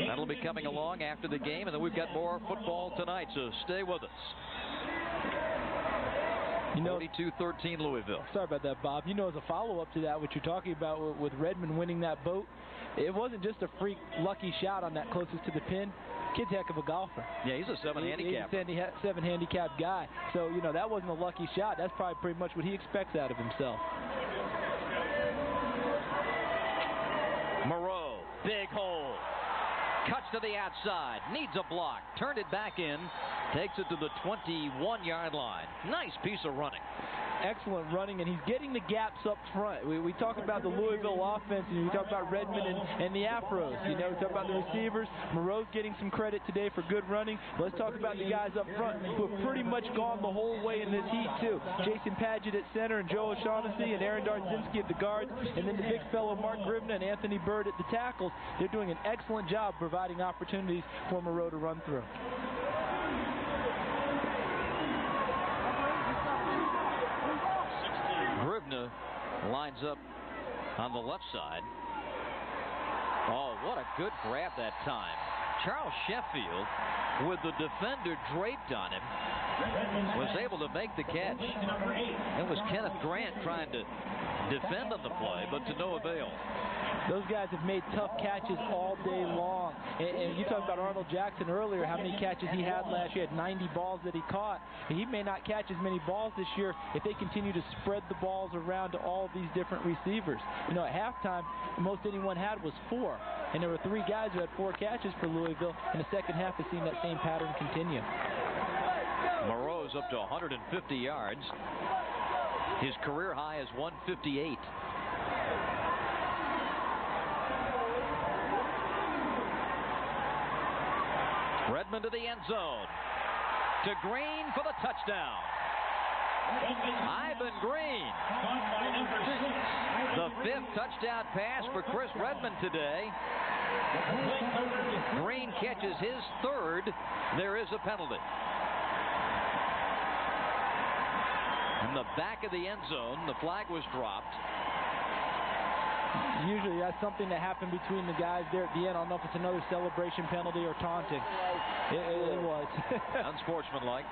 That'll be coming along after the game, and then we've got more football tonight, so stay with us. 42-13 Louisville. Sorry about that, Bob. As a follow-up to that, what you're talking about with Redmond winning that boat, it wasn't just a freak lucky shot on that closest to the pin. Kid's a heck of a golfer. Yeah, he's a 7 handicap. He's a 7 handicap guy. So, that wasn't a lucky shot. That's probably pretty much what he expects out of himself. Moreau, big hole. Cuts to the outside. Needs a block. Turned it back in. Takes it to the 21-yard line. Nice piece of running. Excellent running, and he's getting the gaps up front. We talk about the Louisville offense, and we talk about Redmond and the Afros. We talk about the receivers. Moreau's getting some credit today for good running. Let's talk about the guys up front who have pretty much gone the whole way in this heat, too. Jason Padgett at center, and Joe O'Shaughnessy, and Aaron Darzinski at the guards, and then the big fellow Mark Grivna and Anthony Bird at the tackles. They're doing an excellent job providing opportunities for Moreau to run through. Grivna lines up on the left side. Oh, what a good grab that time. Charles Sheffield, with the defender draped on him, was able to make the catch. It was Kenneth Grant trying to defend on the play, but to no avail. Those guys have made tough catches all day long. And you talked about Arnold Jackson earlier, how many catches he had last year. He had 90 balls that he caught. He may not catch as many balls this year if they continue to spread the balls around to all of these different receivers. At halftime, the most anyone had was 4. And there were 3 guys who had 4 catches for Louisville. In the second half, has seen that same pattern continue. Moreau's up to 150 yards. His career high is 158. Redmond to the end zone. To Green for the touchdown. Ivan Green. The 5th touchdown pass for Chris Redmond today. Green catches his 3rd. There is a penalty. In the back of the end zone, the flag was dropped. Usually that's something that happened between the guys there at the end. I don't know if it's another celebration penalty or taunting. It was. Unsportsmanlike.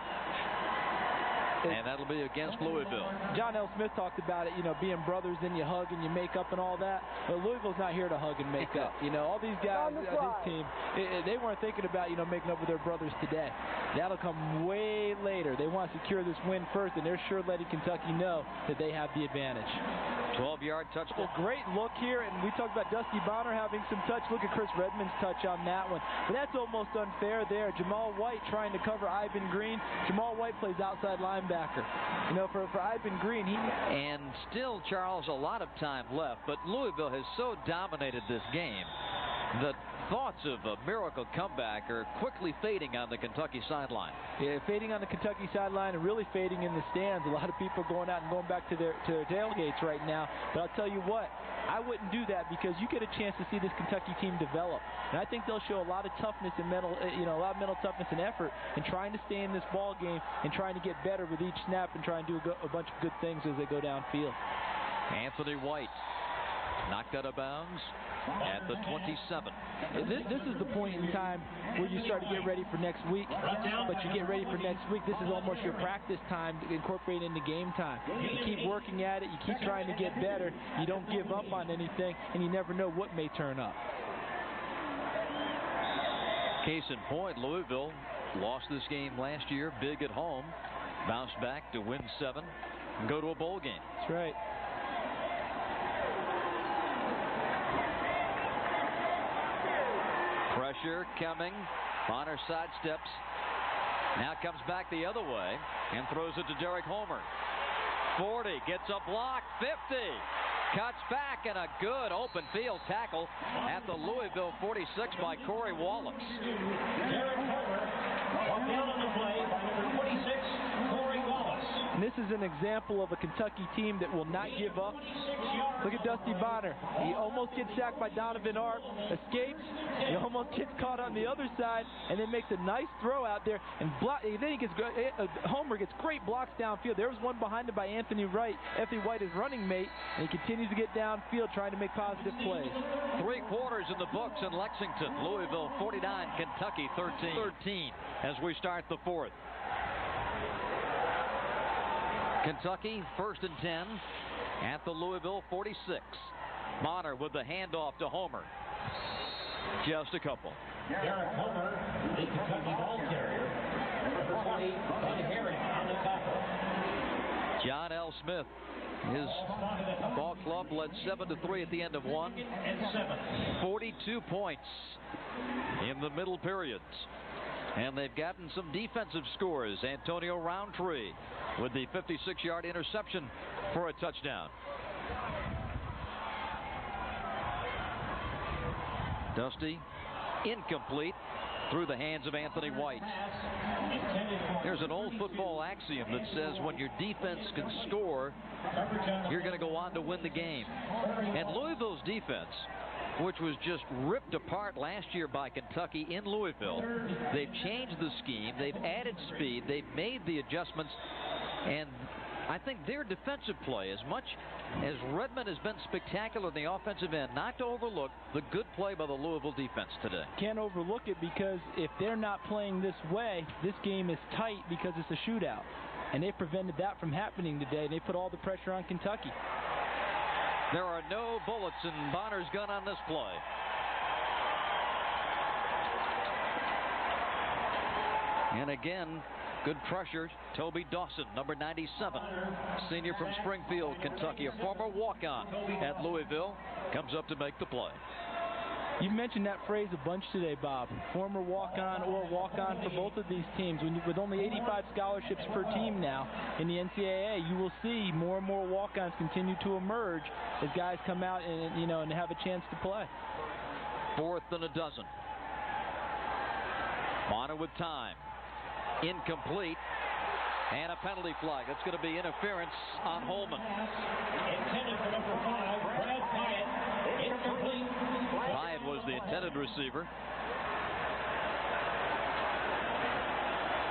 And that'll be against Louisville. John L. Smith talked about it, being brothers, then you hug and you make up and all that. But Louisville's not here to hug and make up. All these guys on his team, they weren't thinking about, making up with their brothers today. That'll come way later. They want to secure this win first, and they're sure letting Kentucky know that they have the advantage. 12-yard touchdown. A great look here, and we talked about Dusty Bonner having some touch. Look at Chris Redmond's touch on that one. But that's almost unfair there. Jamal White trying to cover Ivan Green. Jamal White plays outside linebacker. For Ivan Green, And still, Charles, a lot of time left, but Louisville has so dominated this game that thoughts of a miracle comeback are quickly fading on the Kentucky sideline. Yeah, fading on the Kentucky sideline and really fading in the stands. A lot of people going out and going back to their tailgates right now. But I'll tell you what, I wouldn't do that because you get a chance to see this Kentucky team develop. And I think they'll show a lot of toughness and a lot of mental toughness and effort in trying to stay in this ball game and trying to get better with each snap and trying to do a bunch of good things as they go downfield. Anthony White knocked out of bounds at the 27. This is the point in time where you start to get ready for next week. But you get ready for next week, this is almost your practice time to incorporate into game time. You keep working at it, you keep trying to get better, you don't give up on anything, and you never know what may turn up. Case in point, Louisville lost this game last year, big at home, bounced back to win 7 and go to a bowl game. That's right. Pressure coming. Bonner sidesteps. Now comes back the other way and throws it to Derek Homer. 40, gets a block, 50. Cuts back, and a good open field tackle at the Louisville 46 by Corey Wallace. Derek Homer, brought down on the play by number 26, Corey Wallace. And this is an example of a Kentucky team that will not give up. Look at Dusty Bonner. He almost gets sacked by Donovan Arp, escapes, he almost gets caught on the other side, and then makes a nice throw out there. And then Homer gets great blocks downfield. There was one behind him by Anthony White, his running mate, and he continues to get downfield trying to make positive plays. 3 quarters in the books in Lexington. Louisville 49, Kentucky 13 as we start the 4th. Kentucky 1st and 10 at the Louisville 46. Bonner with the handoff to Homer. Just a couple. Derek Homer, the Kentucky ball carrier. Number 20, Bud Herring on the tackle. John L. Smith, his ball club led 7-3 at the end of 1. 42 points in the middle periods. And they've gotten some defensive scores. Antonio Roundtree with the 56-yard interception for a touchdown. Dusty, incomplete through the hands of Anthony White. There's an old football axiom that says when your defense can score, you're going to go on to win the game. And Louisville's defense, which was just ripped apart last year by Kentucky in Louisville, they've changed the scheme, they've added speed, they've made the adjustments, and I think their defensive play, as much as Redmond has been spectacular in the offensive end, not to overlook the good play by the Louisville defense today. Can't overlook it because if they're not playing this way, this game is tight because it's a shootout. And they prevented that from happening today, and they put all the pressure on Kentucky. There are no bullets in Bonner's gun on this play. And again, good pressure. Toby Dawson, number 97, senior from Springfield, Kentucky, a former walk-on at Louisville, comes up to make the play. You've mentioned that phrase a bunch today, Bob. Former walk-on or walk-on for both of these teams. With only 85 scholarships per team now in the NCAA, you will see more and more walk-ons continue to emerge as guys come out and have a chance to play. 4th and 12. Bonner with time. Incomplete. And a penalty flag. That's going to be interference on Holman. Intended for number 5, Brad Pyatt. Incomplete. Pyatt was the intended receiver.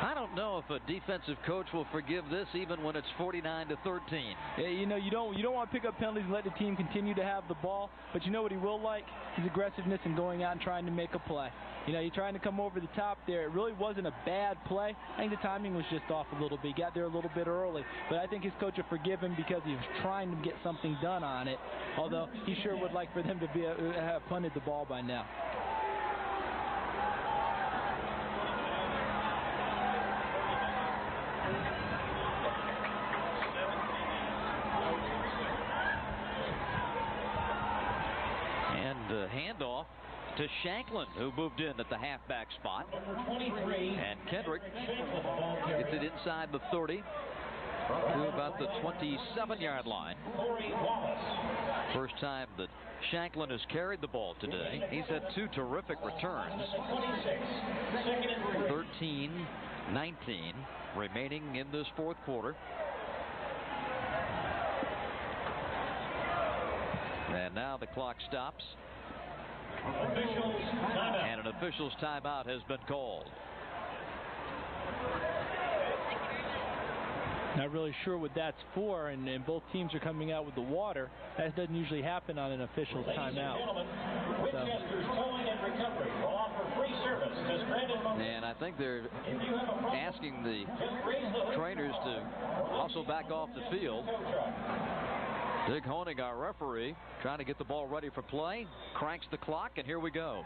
I don't know if a defensive coach will forgive this even when it's 49-13. Yeah, you know, you don't want to pick up penalties and let the team continue to have the ball, but you know what he will like? His aggressiveness and going out and trying to make a play. You know, you're trying to come over the top there. It really wasn't a bad play. I think the timing was just off a little bit. He got there a little bit early. But I think his coach will forgive him because he was trying to get something done on it, although he sure would like for them to have punted the ball by now. Handoff to Shanklin, who moved in at the halfback spot. And Kendrick gets it inside the 30 to about the 27-yard line. First time that Shanklin has carried the ball today. He's had two terrific returns. 13-19 remaining in this fourth quarter. And now the clock stops. And an official's timeout has been called. Not really sure what that's for, and both teams are coming out with the water. That doesn't usually happen on an official's timeout. And I think they're asking the trainers to hustle back off the field. Dick Honig, our referee, trying to get the ball ready for play, cranks the clock, and here we go.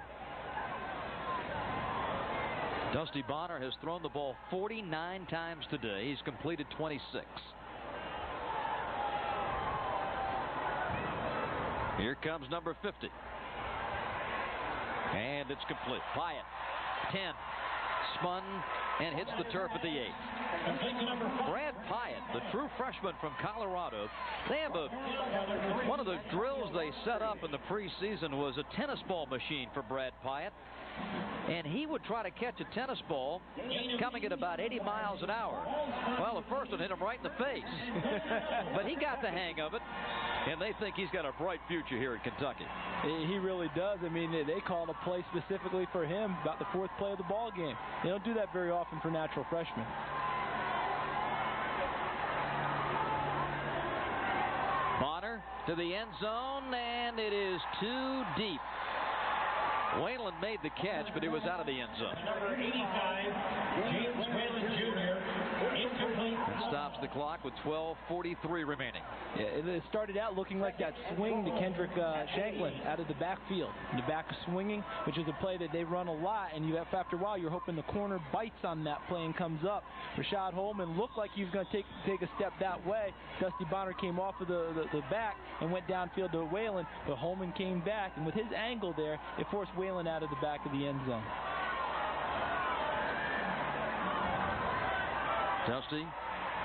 Dusty Bonner has thrown the ball 49 times today. He's completed 26. Here comes number 50. And it's complete. Pyatt, 10, spun and hits the turf at the 8. Brad Pyatt, the true freshman from Colorado, they have one of the drills they set up in the preseason was a tennis ball machine for Brad Pyatt. And he would try to catch a tennis ball coming at about 80 miles an hour. Well, the first one hit him right in the face. But he got the hang of it, and they think he's got a bright future here in Kentucky. He really does. I mean, they called a play specifically for him about the fourth play of the ball game. They don't do that very often for natural freshmen. Bonner to the end zone, and it is too deep. Whalen made the catch, but he was out of the end zone. Number 85, James Whalen Jr., incomplete. That stops the clock with 12:43 remaining. Yeah, it started out looking like that swing to Kendrick Shanklin out of the backfield. The back swinging, which is a play that they run a lot, and after a while you're hoping the corner bites on that play and comes up. Rashad Holman looked like he was going to take a step that way. Dusty Bonner came off of the back and went downfield to Whalen, but Holman came back, and with his angle there, it forced Whalen out of the back of the end zone. Dusty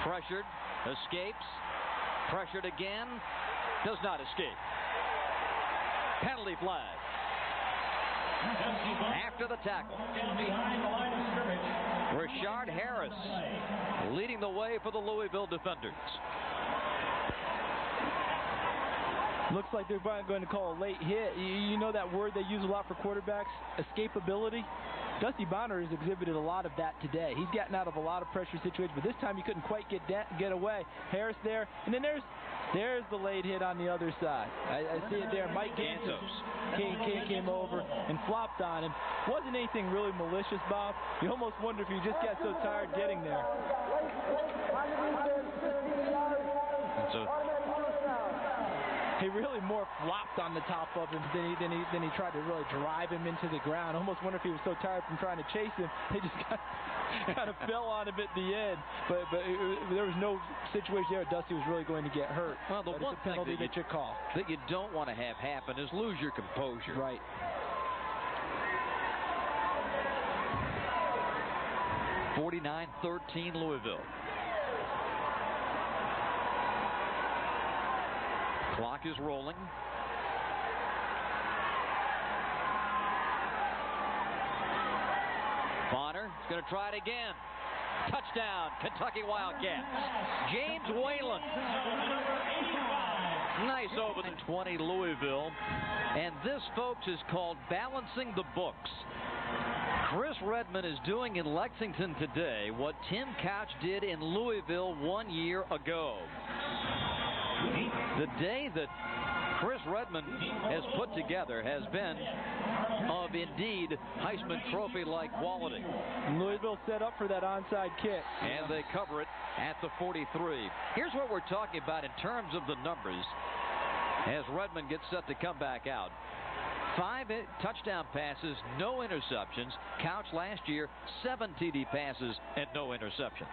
pressured, escapes, pressured again, does not escape. Penalty flag. After the tackle, Rashard Harris leading the way for the Louisville defenders. Looks like they're going to call a late hit. You know that word they use a lot for quarterbacks? Escapability? Dusty Bonner has exhibited a lot of that today. He's gotten out of a lot of pressure situations, but this time he couldn't quite get away. Harris there, and then there's the late hit on the other side. I see it there. Mike Gantos came over and flopped on him. Wasn't anything really malicious, Bob. You almost wonder if he just got so tired getting there. He really more flopped on the top of him than he tried to really drive him into the ground. I almost wonder if he was so tired from trying to chase him, they just kind of fell on him at the end. But there was no situation there. Dusty was really going to get hurt. Well, the one thing that you don't want to have happen is lose your composure. Right. (49-13) Louisville. Clock is rolling. Bonner is going to try it again. Touchdown, Kentucky Wildcats. James Whalen. Nice over the 20, Louisville. And this, folks, is called balancing the books. Chris Redmond is doing in Lexington today what Tim Couch did in Louisville 1 year ago. The day that Chris Redmond has put together has been of indeed Heisman Trophy-like quality. Louisville set up for that onside kick. And they cover it at the 43. Here's what we're talking about in terms of the numbers as Redmond gets set to come back out. 5 touchdown passes, no interceptions. Couch last year, 7 TD passes and no interceptions.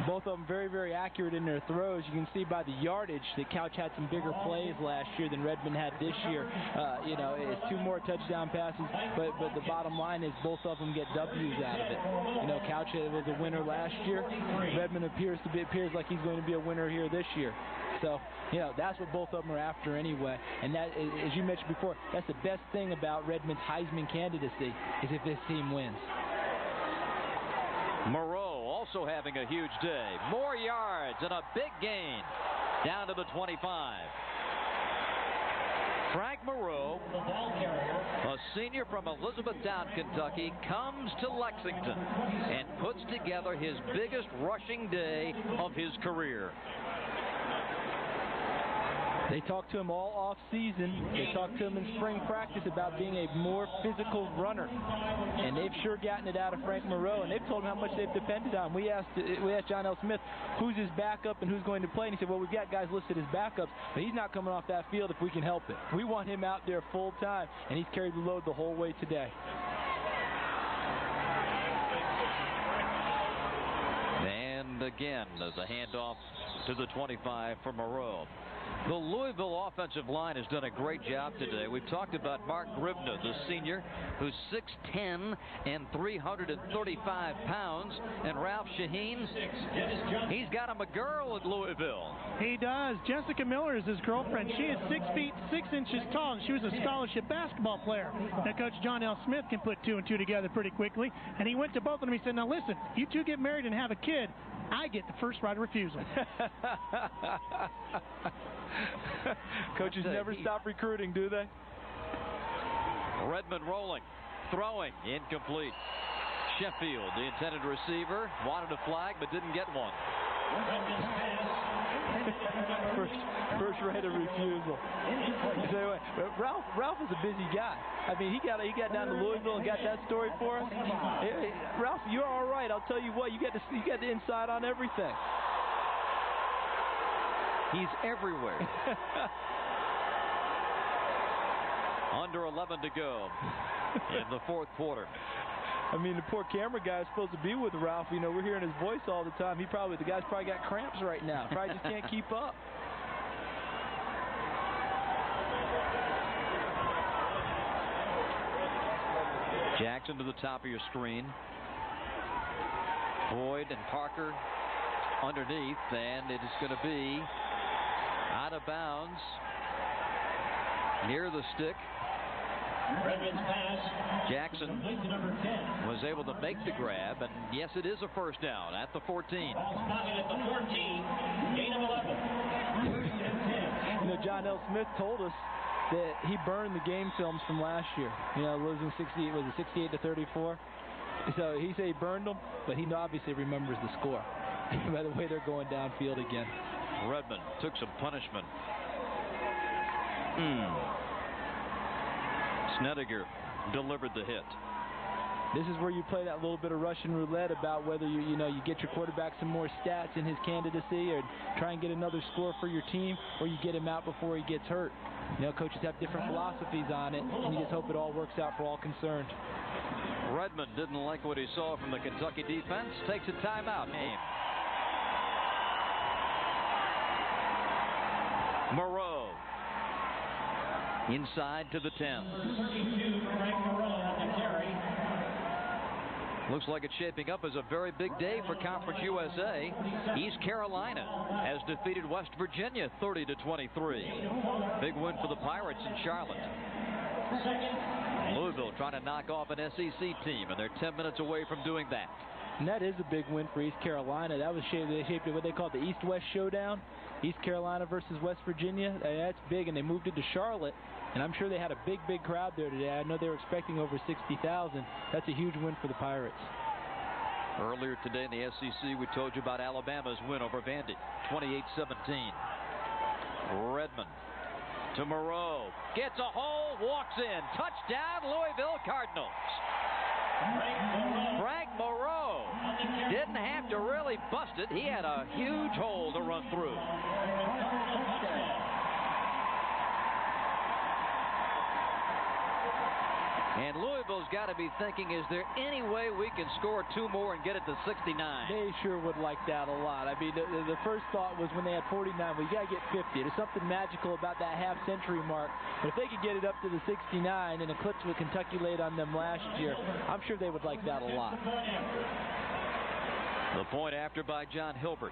Both of them very, very accurate in their throws. You can see by the yardage that Couch had some bigger plays last year than Redmond had this year. It's 2 more touchdown passes, but the bottom line is both of them get W's out of it. Couch was a winner last year. Redmond appears like he's going to be a winner here this year. So, that's what both of them are after anyway. And that, as you mentioned before, that's the best thing about Redmond's Heisman candidacy is if this team wins. Moreau also having a huge day. More yards and a big gain down to the 25. Frank Moreau, a senior from Elizabethtown, Kentucky, comes to Lexington and puts together his biggest rushing day of his career. They talked to him all off-season. They talked to him in spring practice about being a more physical runner. And they've sure gotten it out of Frank Moreau, and they've told him how much they've depended on. We asked John L. Smith, who's his backup and who's going to play? And he said, well, we've got guys listed as backups, but he's not coming off that field if we can help it. We want him out there full time, and he's carried the load the whole way today. And again, there's a handoff to the 25 for Moreau. The Louisville offensive line has done a great job today. We've talked about Mark Gribna, the senior, who's 6'10" and 335 pounds. And Ralph Shaheen, he's got him a girl at Louisville. He does. Jessica Miller is his girlfriend. She is 6 feet 6 inches tall, and she was a scholarship basketball player. Now, Coach John L. Smith can put 2 and 2 together pretty quickly. And he went to both of them. He said, now listen, you two get married and have a kid, I get the first right of refusal. Coaches never stop recruiting, do they? Redmond rolling, throwing, incomplete. Sheffield, the intended receiver, wanted a flag but didn't get one. First right of refusal. So, Ralph is a busy guy. I mean, he got down to Louisville and got that story for us. Hey, Ralph, you're all right. I'll tell you what, you got the inside on everything. He's everywhere. Under 11 to go in the 4th quarter. I mean, the poor camera guy is supposed to be with Ralph. We're hearing his voice all the time. The guy's probably got cramps right now. Probably just can't keep up. Jackson to the top of your screen. Boyd and Parker underneath, and it is going to be out of bounds near the stick. Jackson was able to make the grab, and yes, it is a first down at the 14. Gain of 11. John L. Smith told us that he burned the game films from last year. Losing 68 to 34. So he said he burned them, but he obviously remembers the score by the way they're going downfield again. Redmond took some punishment. Snedeker delivered the hit. This is where you play that little bit of Russian roulette about whether you get your quarterback some more stats in his candidacy or try and get another score for your team, or you get him out before he gets hurt. Coaches have different philosophies on it, and you just hope it all works out for all concerned. Redmond didn't like what he saw from the Kentucky defense. Takes a timeout. Moreau inside to the 10. Looks like it's shaping up as a very big day for Conference USA. East Carolina has defeated West Virginia 30 to 23. Big win for the Pirates in Charlotte. Louisville trying to knock off an SEC team, and they're 10 minutes away from doing that. And that is a big win for East Carolina. That was they shaped it what they call the East-West Showdown. East Carolina versus West Virginia. That's big, and they moved it to Charlotte. And I'm sure they had a big, big crowd there today. I know they were expecting over 60,000. That's a huge win for the Pirates. Earlier today in the SEC, we told you about Alabama's win over Vandy, 28-17. Redmond to Moreau. Gets a hole, walks in. Touchdown, Louisville Cardinals. Frank Moreau didn't have to really bust it. He had a huge hole to run through. And Louisville's got to be thinking, is there any way we can score 2 more and get it to 69? They sure would like that a lot. I mean, the first thought was when they had 49, well, you got to get 50. There's something magical about that half-century mark. But if they could get it up to the 69 and eclipse what Kentucky laid on them last year, I'm sure they would like that a lot. The point after by John Hilbert.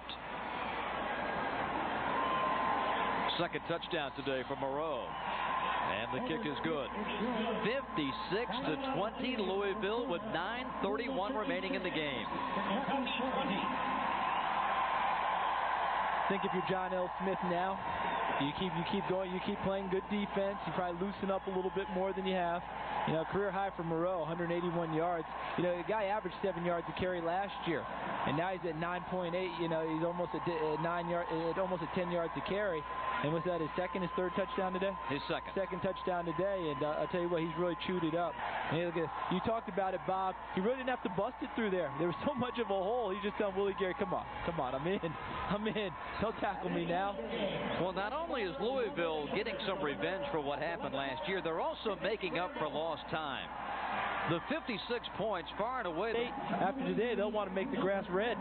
Second touchdown today for Moreau. And the kick is good. 56-20, Louisville with 9:31 remaining in the game. Think if you're John L. Smith now, you keep going, you keep playing good defense, you probably loosen up a little bit more than you have. You know, career high for Moreau, 181 yards. You know, the guy averaged 7 yards a carry last year, and now he's at 9.8. You know, he's almost at 10 yards a carry. And was that his third touchdown today? His second. Second touchdown today, and I'll tell you what, he's really chewed it up. And you talked about it, Bob. He really didn't have to bust it through there. There was so much of a hole. He's just telling Willie Gary, come on, I'm in. Don't tackle me now. Well, not only is Louisville getting some revenge for what happened last year, they're also making up for lost time. The 56 points, far and away. After today, they'll want to make the grass red.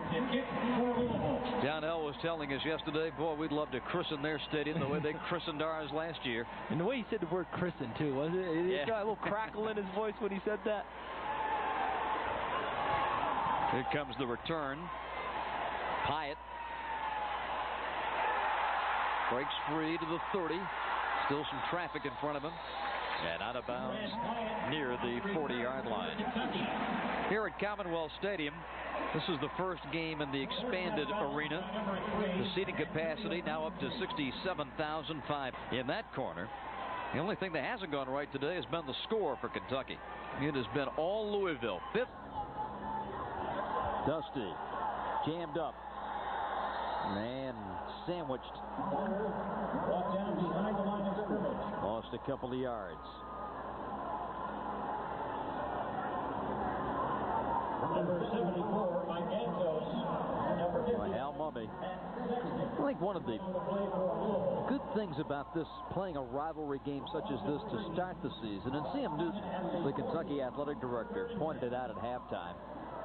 John L. was telling us yesterday, boy, we'd love to christen their stadium the way they christened ours last year. And the way he said the word christen, too, was it? Yeah. He got a little crackle in his voice when he said that. Here comes the return. Pyatt breaks free to the 30. Still some traffic in front of him. And out of bounds near the 40-yard line. Here at Commonwealth Stadium, this is the first game in the expanded arena. The seating capacity now up to 67,005 in that corner. The only thing that hasn't gone right today has been the score for Kentucky. It has been all Louisville. Fifth. Dusty jammed up and sandwiched. Lost a couple of yards. Number 74, Mike Antos. Number 50. Hal Mumme. I think one of the good things about this, playing a rivalry game such as this to start the season, and Sam Newton, the Kentucky athletic director, pointed it out at halftime.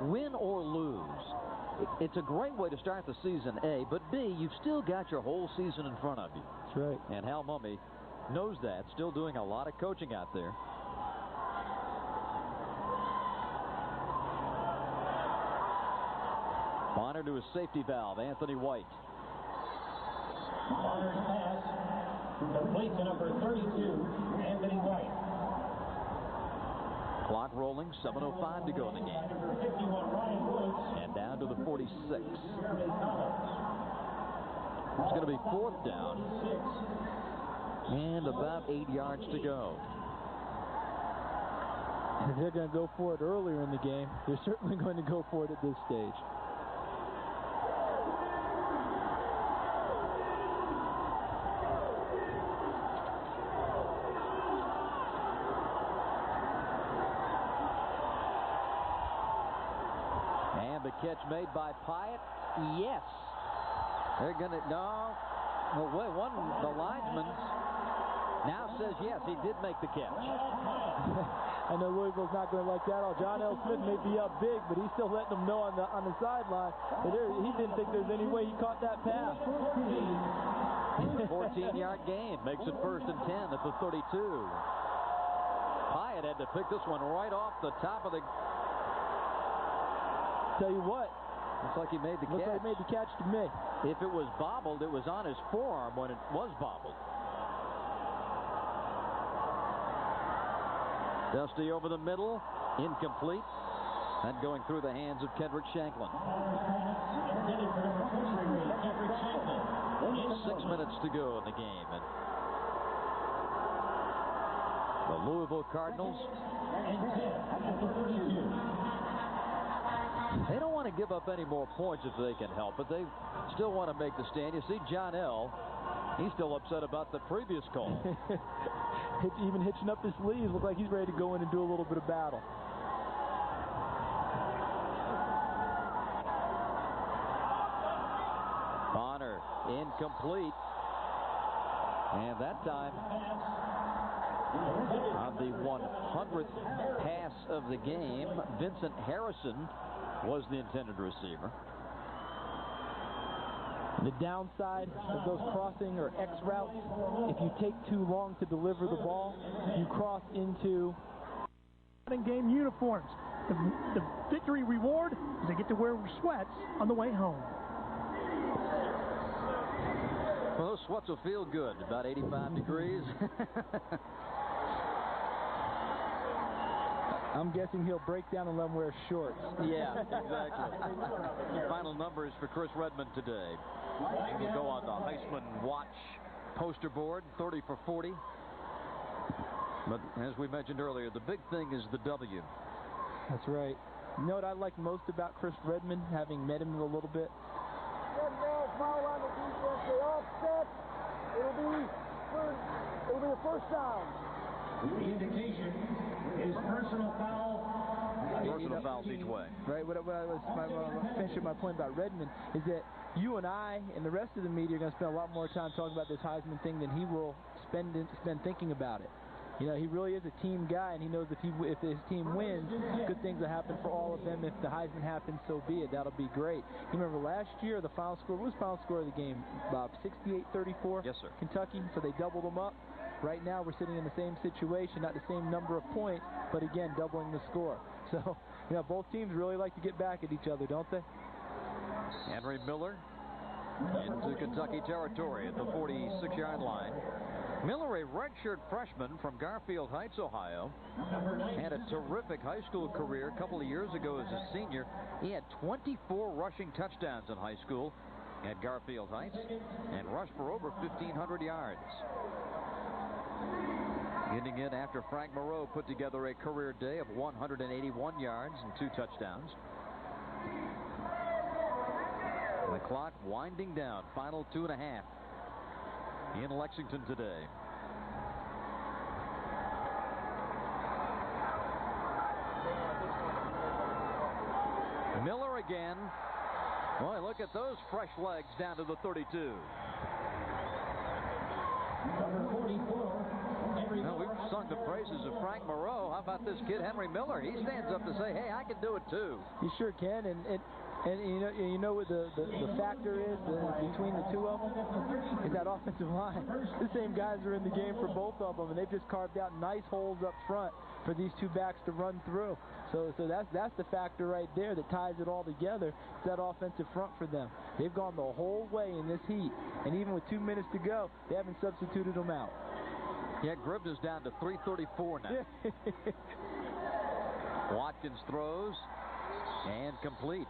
Win or lose, it's a great way to start the season, A, but B, you've still got your whole season in front of you. That's right. And Hal Mumme knows that, still doing a lot of coaching out there. Bonner to his safety valve, Anthony White. Bonner's pass complete to number 32, Anthony White. Clock rolling, 7:05 to go in the game. Number 51, Ryan Woods. And down to the 46. It's going to be 4th down. And about 8 yards to go. If they're going to go for it earlier in the game, they're certainly going to go for it at this stage. And the catch made by Pyatt. Yes. They're going to, no. Well, wait, the linesman now says yes, he did make the catch. I know Louisville's not going to like that. John L. Smith may be up big, but he's still letting them know on the sideline that he didn't think there's any way he caught that pass. 14-yard gain makes it 1st and 10 at the 32. Pyatt had to pick this one right off the top of the. Tell you what. Looks like he made the catch. Looks like he made the catch to me. If it was bobbled, it was on his forearm when it was bobbled. Dusty over the middle, incomplete. And going through the hands of Kendrick Shanklin. 6 minutes to go in the game. And the Louisville Cardinals, they don't want to give up any more points if they can help it. They still want to make the stand. You see John L., he's still upset about the previous call. Even hitching up his sleeves, look like he's ready to go in and do a little bit of battle. Bonner, incomplete. And that time, on the 100th pass of the game, Vincent Harrison was the intended receiver. The downside of those crossing or X routes, if you take too long to deliver the ball, you cross into game uniforms. The victory reward is they get to wear sweats on the way home. Well, those sweats will feel good. About 85 degrees. I'm guessing he'll break down and let him wear shorts. Yeah, exactly. Final numbers for Chris Redmond today. He will go on the Heisman Watch poster board, 30 for 40. But as we mentioned earlier, the big thing is the W. That's right. You know what I like most about Chris Redmond, having met him a little bit? One ball foul on the defense. They offset. It'll be a first down. The indication is personal foul. Personal fouls each way. Right. What I was finishing my point about Redmond is that you and I and the rest of the media are going to spend a lot more time talking about this Heisman thing than he will spend thinking about it. You know, he really is a team guy, and he knows if his team wins, good things will happen for all of them. If the Heisman happens, so be it. That'll be great. You remember last year, the final score, what was the final score of the game, Bob? 68-34? Yes, sir. Kentucky, so they doubled them up. Right now, we're sitting in the same situation, not the same number of points, but again, doubling the score. So, you know, both teams really like to get back at each other, don't they? Henry Miller into Kentucky territory at the 46-yard line. Miller, a redshirt freshman from Garfield Heights, Ohio, had a terrific high school career a couple of years ago as a senior. He had 24 rushing touchdowns in high school at Garfield Heights and rushed for over 1,500 yards. Getting in after Frank Moreau put together a career day of 181 yards and 2 touchdowns. The clock winding down. Final 2.5 in Lexington today. Miller again. Boy, look at those fresh legs down to the 32. Number 44. Well, we've sung the praises of Frank Moreau. How about this kid, Henry Miller? He stands up to say, hey, I can do it too. He sure can, and you know what the factor is between the two of them is that offensive line. The same guys are in the game for both of them, and they've just carved out nice holes up front for these two backs to run through. So that's the factor right there that ties it all together. It's that offensive front for them. They've gone the whole way in this heat, and even with 2 minutes to go, they haven't substituted them out. Yeah, Gribner's down to 334 now. Watkins throws and complete.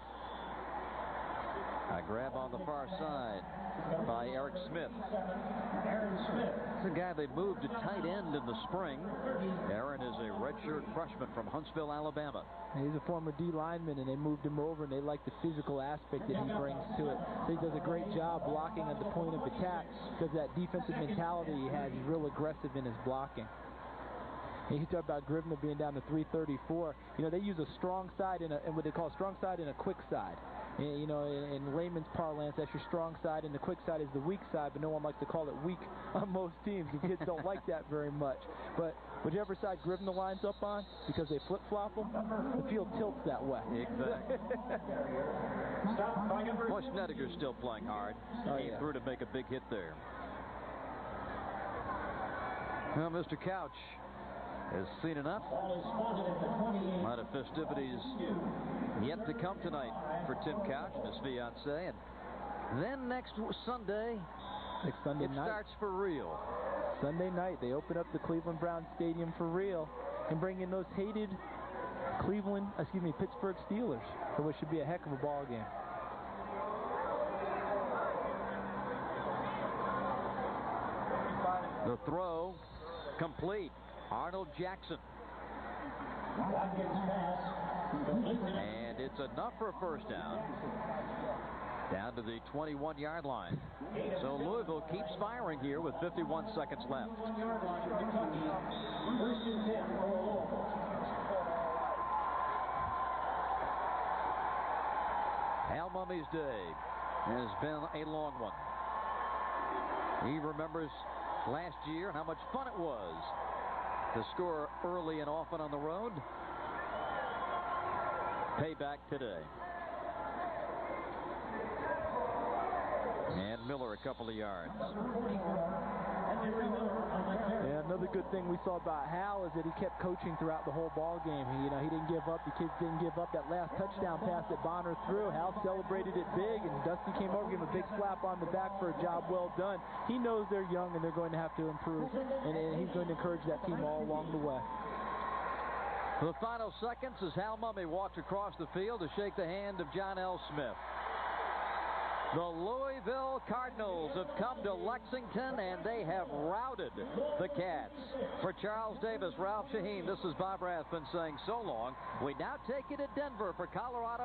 A grab on the far side by Eric Smith. It's a guy they moved to tight end in the spring. Aaron is a redshirt freshman from Huntsville, Alabama. He's a former D lineman, and they moved him over, and they like the physical aspect that he brings to it. So he does a great job blocking at the point of attack because that defensive mentality he has is real aggressive in his blocking. And you talk about Gribner being down to 334. You know, they use a strong side and what they call a strong side and a quick side. And, you know, in layman's parlance, that's your strong side, and the quick side is the weak side, but no one likes to call it weak on most teams. The kids don't like that very much. But whichever side Gribner lines up on, because they flip-flop them, the field tilts that way. Exactly. Boy, Snedeker's still playing hard. Came through to make a big hit there. Well, Mr. Couch has seen enough. A lot of festivities yet to come tonight for Tim Couch and his fiancée. And then next Sunday, it starts for real. Sunday night, they open up the Cleveland Browns Stadium for real and bring in those hated Pittsburgh Steelers, for what should be a heck of a ball game. The throw complete. Arnold Jackson. And it's enough for a first down. Down to the 21-yard line. So Louisville keeps firing here with 51 seconds left. Hal Mumme's day has been a long one. He remembers last year and how much fun it was to score early and often on the road. Payback today. And Miller a couple of yards. Yeah, another good thing we saw about Hal is that he kept coaching throughout the whole ball game. He didn't give up. The kids didn't give up. That last touchdown pass that Bonner threw, Hal celebrated it big, and Dusty came over, gave him a big slap on the back for a job well done. He knows they're young and they're going to have to improve, and he's going to encourage that team all along the way. The final seconds as Hal Mumme walks across the field to shake the hand of John L. Smith. The Louisville Cardinals have come to Lexington, and they have routed the Cats. For Charles Davis, Ralph Shaheen, this is Bob Rathman saying so long. We now take you to Denver for Colorado.